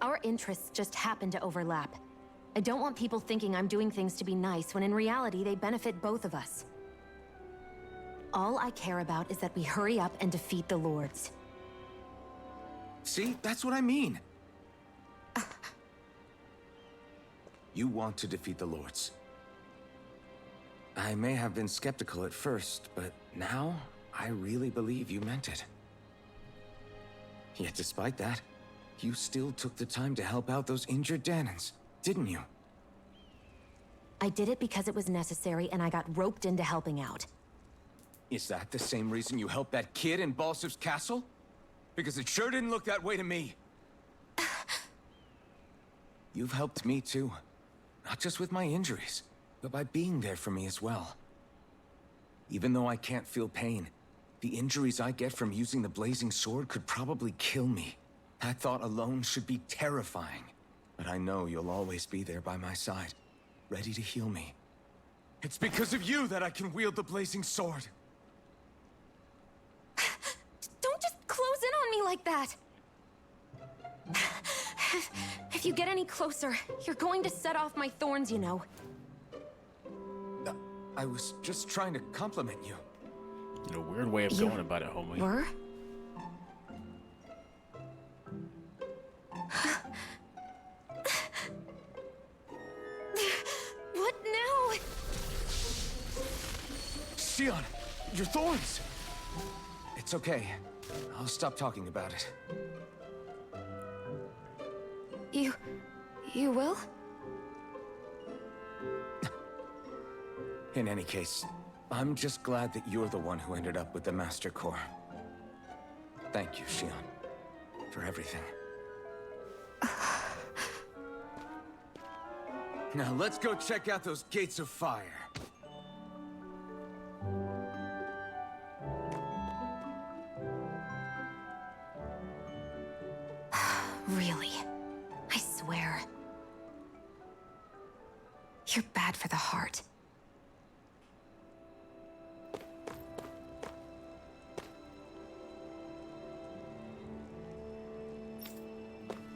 Our interests just happen to overlap. I don't want people thinking I'm doing things to be nice when in reality they benefit both of us. All I care about is that we hurry up and defeat the Lords. See, that's what I mean. You want to defeat the Lords. I may have been skeptical at first, but now I really believe you meant it. Yet despite that, you still took the time to help out those injured Danans, didn't you? I did it because it was necessary and I got roped into helping out. Is that the same reason you helped that kid in Balseph's castle? Because it sure didn't look that way to me. You've helped me too. Not just with my injuries, but by being there for me as well. Even though I can't feel pain, the injuries I get from using the blazing sword could probably kill me. That thought alone should be terrifying. But I know you'll always be there by my side, ready to heal me. It's because of you that I can wield the blazing sword. Don't just close in on me like that! If you get any closer, you're going to set off my thorns, you know. I was just trying to compliment you. You know, weird way of You going about it, homie. Were? What now? Shionne, your thorns! It's okay. I'll stop talking about it. You will? In any case, I'm just glad that you're the one who ended up with the Master Core. Thank you, Shionne, for everything. Now let's go check out those gates of fire. Really? I swear. You're bad for the heart.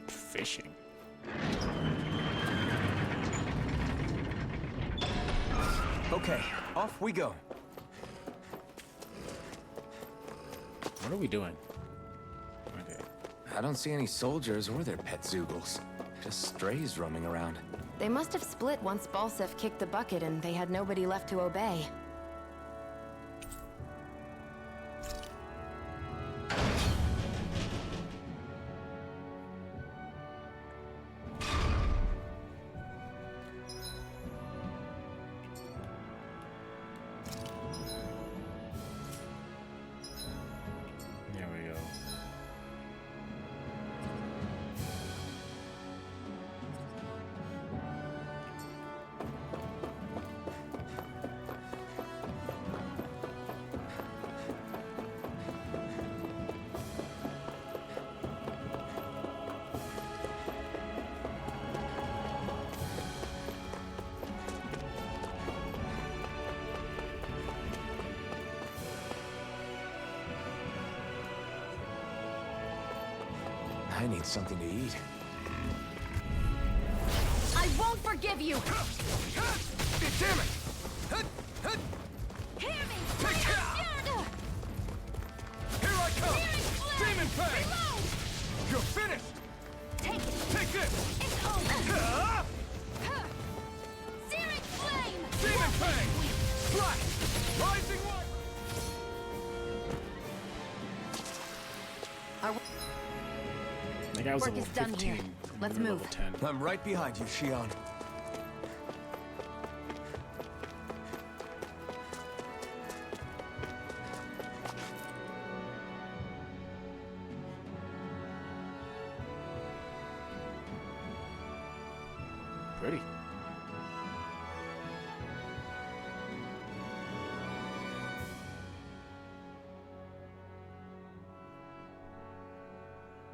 Fishing. Okay, off we go. What are we doing? Okay. I don't see any soldiers or their pet Zoogles. Just strays roaming around. They must have split once Balseph kicked the bucket and they had nobody left to obey. There we go. I need something to eat. I won't forgive you! Damn it! Hear me! Here I come! Demon Fang! You're finished! Take it! Take this! It's over! Searing flame! Demon Fang! Slash! Rising light! That guy was Work level is done 15. here. and Let's we're move. Level 10. I'm right behind you, Shionne. Pretty.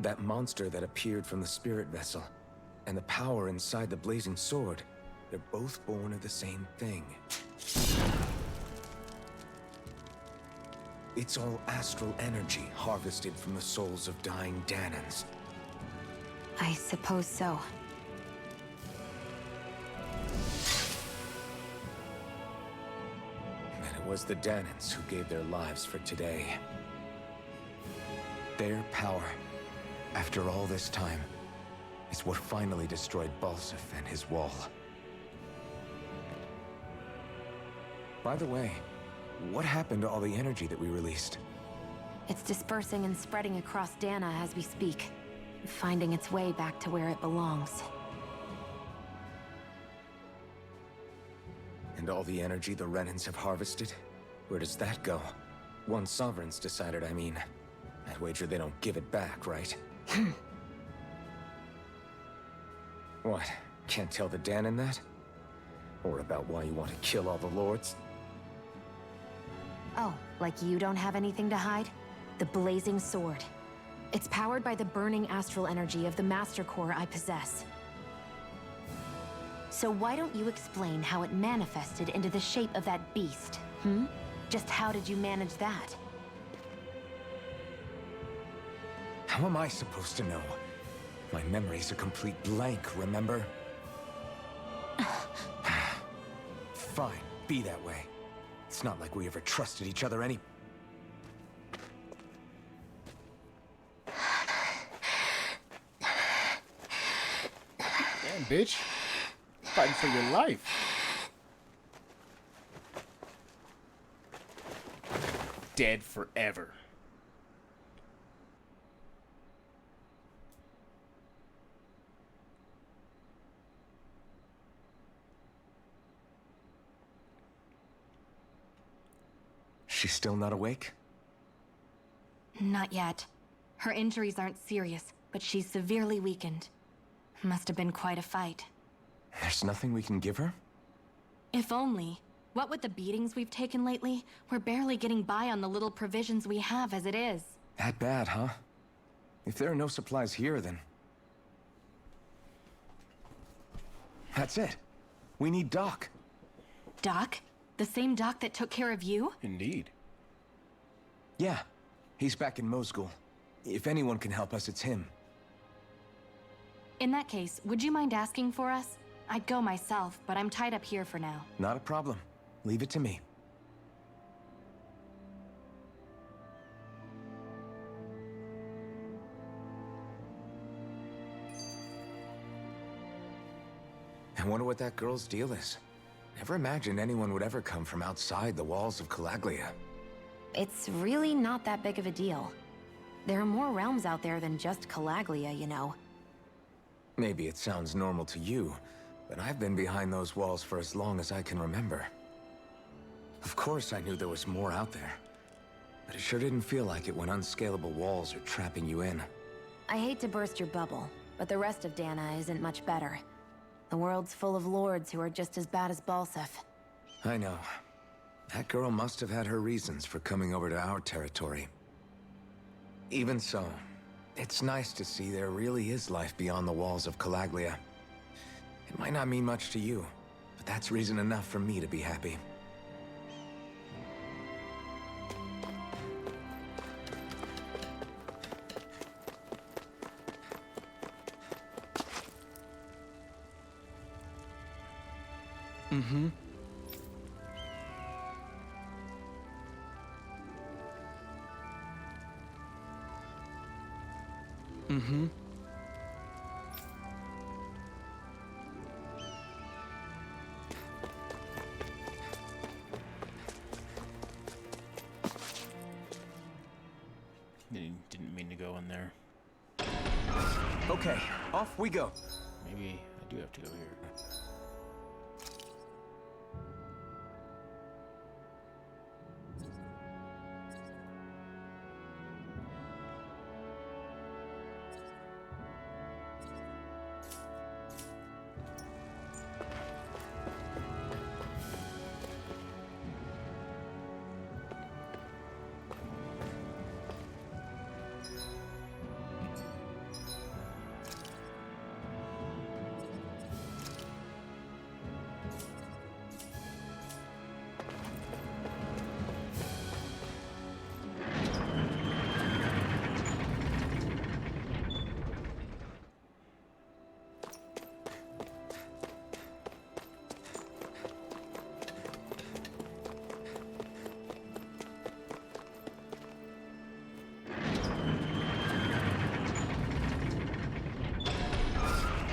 That monster that appeared from the spirit vessel, and the power inside the blazing sword, they're both born of the same thing. It's all astral energy harvested from the souls of dying Danans. I suppose so. And it was the Danans who gave their lives for today. Their power, after all this time, is what finally destroyed Balseph and his wall. By the way, what happened to all the energy that we released? It's dispersing and spreading across Dana as we speak, finding its way back to where it belongs. And all the energy the Renans have harvested? Where does that go? Once Sovereign's decided, I mean. I'd wager they don't give it back, right? What? Can't tell the Danan that? Or about why you want to kill all the lords? Oh, like you don't have anything to hide? The blazing sword. It's powered by the burning astral energy of the Master Core I possess. So why don't you explain how it manifested into the shape of that beast, hmm? Just how did you manage that? How am I supposed to know? My memory's a complete blank, remember? Fine, be that way. It's not like we ever trusted each other any... Damn, bitch. Fighting for your life. Dead forever. She's still not awake? Not yet. Her injuries aren't serious, but she's severely weakened. Must have been quite a fight. There's nothing we can give her? If only. What with the beatings we've taken lately, we're barely getting by on the little provisions we have as it is. That bad, huh? If there are no supplies here, then... That's it. We need Doc. Doc? The same Doc that took care of you? Indeed. Yeah. He's back in Mosgul. If anyone can help us, it's him. In that case, would you mind asking for us? I'd go myself, but I'm tied up here for now. Not a problem. Leave it to me. I wonder what that girl's deal is. Never imagined anyone would ever come from outside the walls of Calaglia. It's really not that big of a deal. There are more realms out there than just Calaglia, you know. Maybe it sounds normal to you, but I've been behind those walls for as long as I can remember. Of course I knew there was more out there, but it sure didn't feel like it when unscalable walls are trapping you in. I hate to burst your bubble, but the rest of Dana isn't much better. The world's full of lords who are just as bad as Balseph. I know. That girl must have had her reasons for coming over to our territory. Even so, it's nice to see there really is life beyond the walls of Calaglia. It might not mean much to you, but that's reason enough for me to be happy. Mm-hmm. Mm-hmm. Didn't mean to go in there. Okay, off we go. Maybe I do have to go here.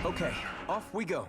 Okay, off we go.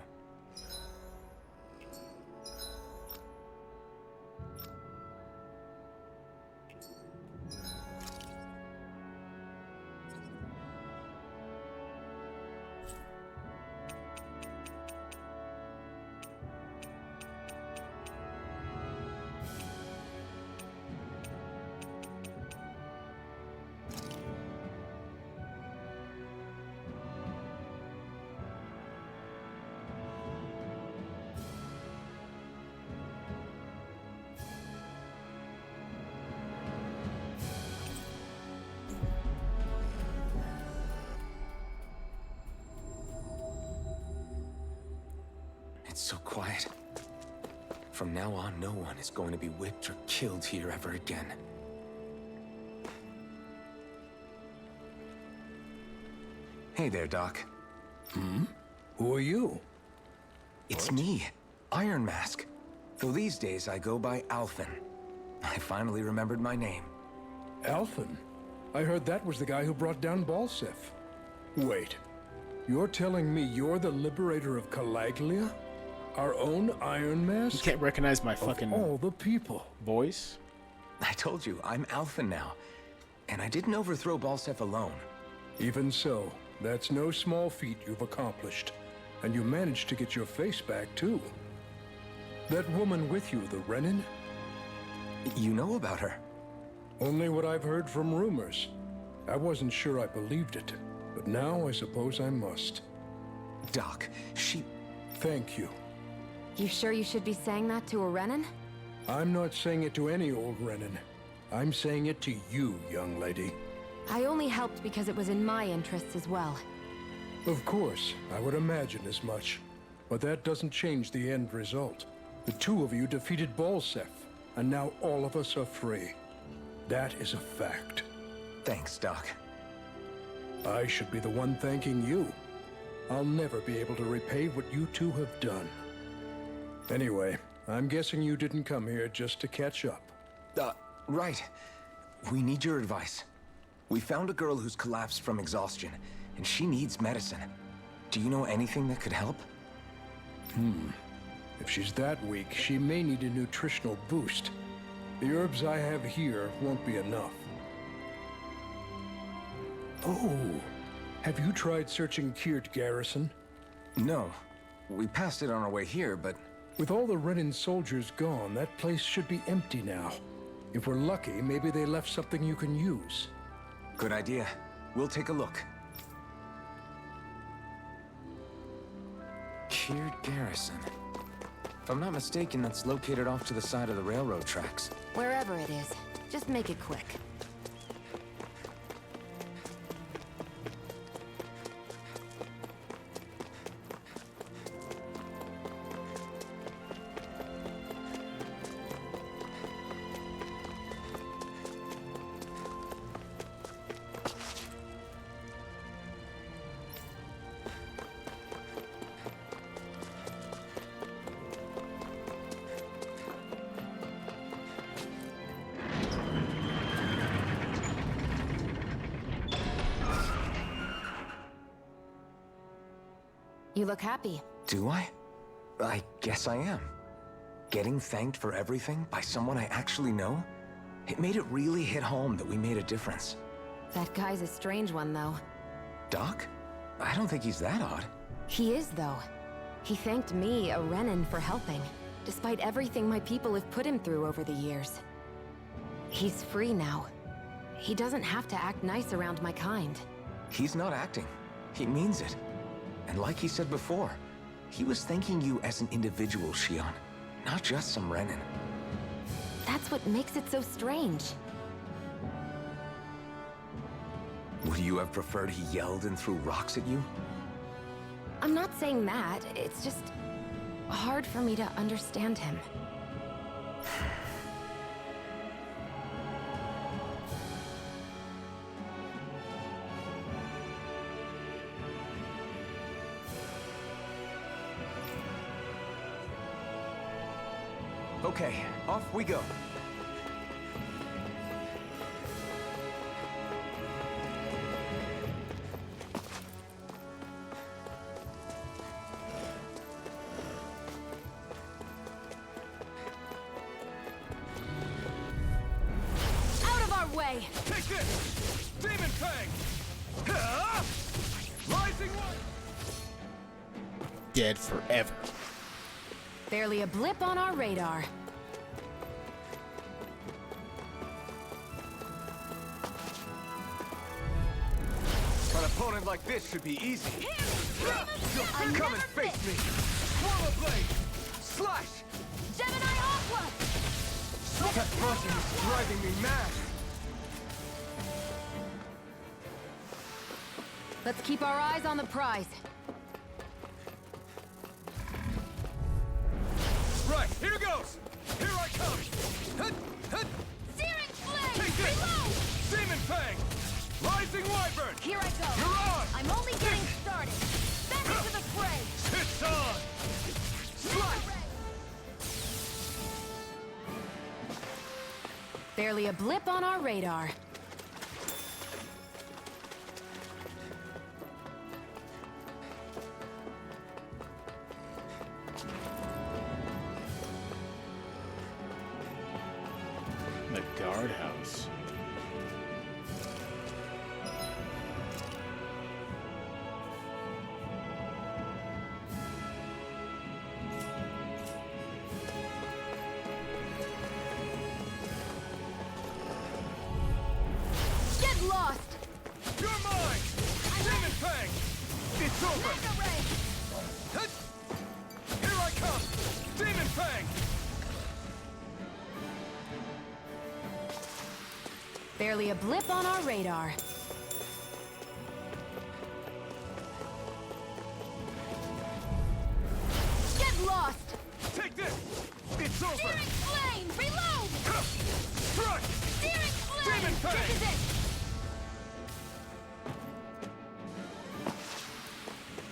It's so quiet. From now on, no one is going to be whipped or killed here ever again. Hey there, Doc. Hmm? Who are you? It's me, Iron Mask. Though these days I go by Alphen. I finally remembered my name. Alphen? I heard that was the guy who brought down Balseph. Wait, you're telling me you're the liberator of Calaglia? Our own Iron Mask? You can't recognize my fucking... Of all the people. Voice? I told you, I'm Alphen now. And I didn't overthrow Balseph alone. Even so, that's no small feat you've accomplished. And you managed to get your face back, too. That woman with you, the Renin? You know about her? Only what I've heard from rumors. I wasn't sure I believed it, but now I suppose I must. Doc, she... Thank you. You sure you should be saying that to a Renan? I'm not saying it to any old Renan. I'm saying it to you, young lady. I only helped because it was in my interests as well. Of course, I would imagine as much. But that doesn't change the end result. The two of you defeated Balseph, and now all of us are free. That is a fact. Thanks, Doc. I should be the one thanking you. I'll never be able to repay what you two have done. Anyway, I'm guessing you didn't come here just to catch up. Right. We need your advice. We found a girl who's collapsed from exhaustion, and she needs medicine. Do you know anything that could help? If she's that weak, she may need a nutritional boost. The herbs I have here won't be enough. Oh, have you tried searching Kirt Garrison? No. We passed it on our way here, but... With all the Renan soldiers gone, that place should be empty now. If we're lucky, maybe they left something you can use. Good idea. We'll take a look. Kirt Garrison. If I'm not mistaken, that's located off to the side of the railroad tracks. Wherever it is, just make it quick. You look happy. Do I? I guess I am. Getting thanked for everything by someone I actually know? It made it really hit home that we made a difference. That guy's a strange one, though. Doc? I don't think he's that odd. He is, though. He thanked me, a Renan, for helping, despite everything my people have put him through over the years. He's free now. He doesn't have to act nice around my kind. He's not acting. He means it. And like he said before, he was thanking you as an individual, Shionne, not just some Renan. That's what makes it so strange. Would you have preferred he yelled and threw rocks at you? I'm not saying that. It's just hard for me to understand him. Okay, off we go. Out of our way! Take this! Demon Fang! Rising Light! Dead forever. Barely a blip on our radar. An opponent like this should be easy. Come and face me! Swallow Blade! Slash! Gemini Aqua! That buzzing is driving me mad! Let's keep our eyes on the prize. Right, here goes! Here I come! Hut, hut. Searing Flame! Take this! Reload! Demon Fang! Rising Wyvern! Here I go! You're on! I'm only getting started! Back into the fray! It's on! Slice! Barely a blip on our radar. The guardhouse. over! Hut! Here I come! Demon Fang! Barely a blip on our radar. Get lost! Take this! It's over! Steering flame! Reload! Strike! Steering flame! Demon Fang! This is it!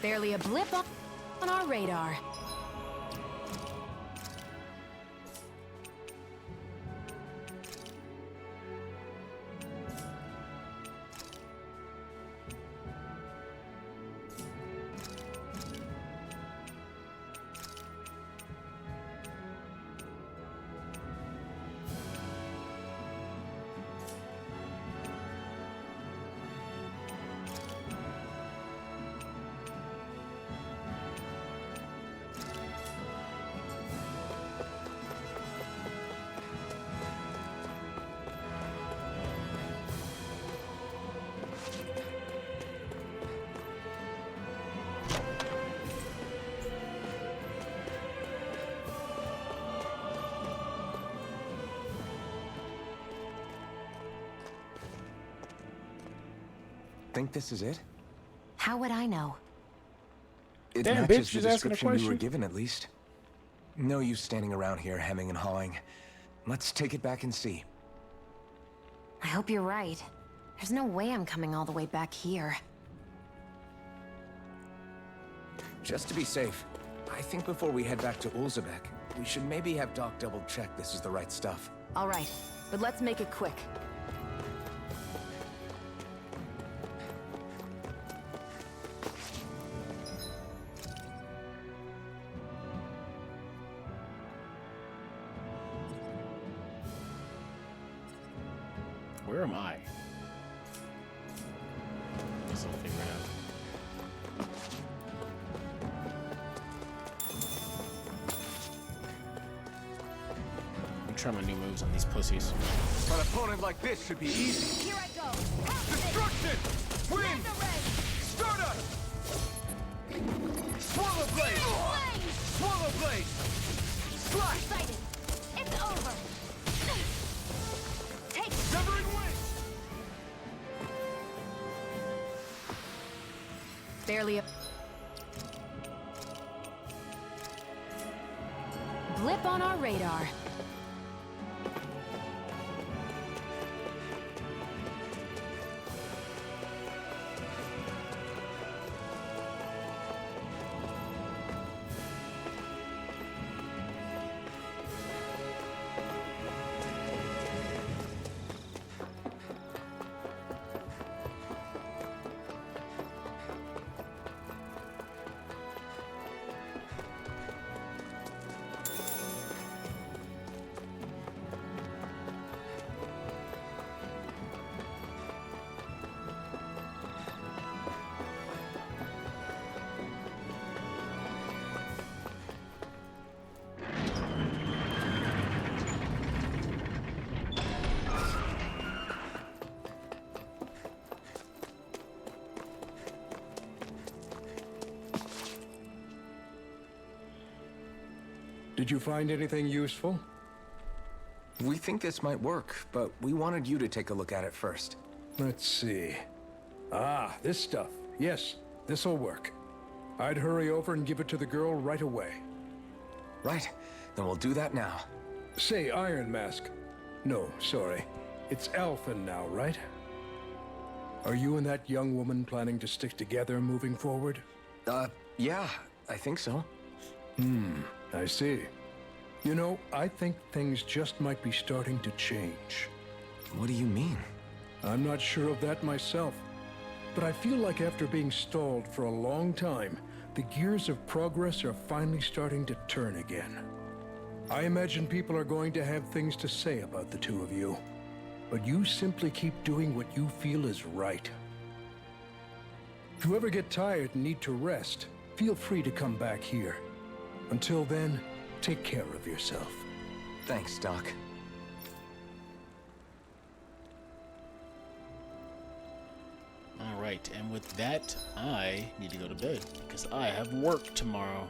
Barely a blip on our radar. Think this is it? How would I know? It Damn, matches bitch, the she's asking a description you were question. given, at least. No use standing around here hemming and hawing. Let's take it back and see. I hope you're right. There's no way I'm coming all the way back here. Just to be safe, I think before we head back to Ulzebek, we should maybe have Doc double-check this is the right stuff. All right, but let's make it quick. Where am I? Guess I'll figure it out. I'm trying my new moves on these pussies. An opponent like this should be easy. Here I go! Destruction! Wind! Stardust! Swallow Blade! Swallow Blade! Slash! Excited! It's over! Take Severing Wing! Barely a blip on our radar. Did you find anything useful? We think this might work, but we wanted you to take a look at it first. Let's see. Ah, this stuff. Yes, this'll work. I'd hurry over and give it to the girl right away. Right, then we'll do that now. Say, Iron Mask. No, sorry. It's Alphen now, right? Are you and that young woman planning to stick together moving forward? Yeah, I think so. I see. You know, I think things just might be starting to change. What do you mean? I'm not sure of that myself, but I feel like after being stalled for a long time, the gears of progress are finally starting to turn again. I imagine people are going to have things to say about the two of you, but you simply keep doing what you feel is right. If you ever get tired and need to rest, feel free to come back here. Until then, take care of yourself. Thanks, Doc. All Alright, and with that, I need to go to bed because I have work tomorrow.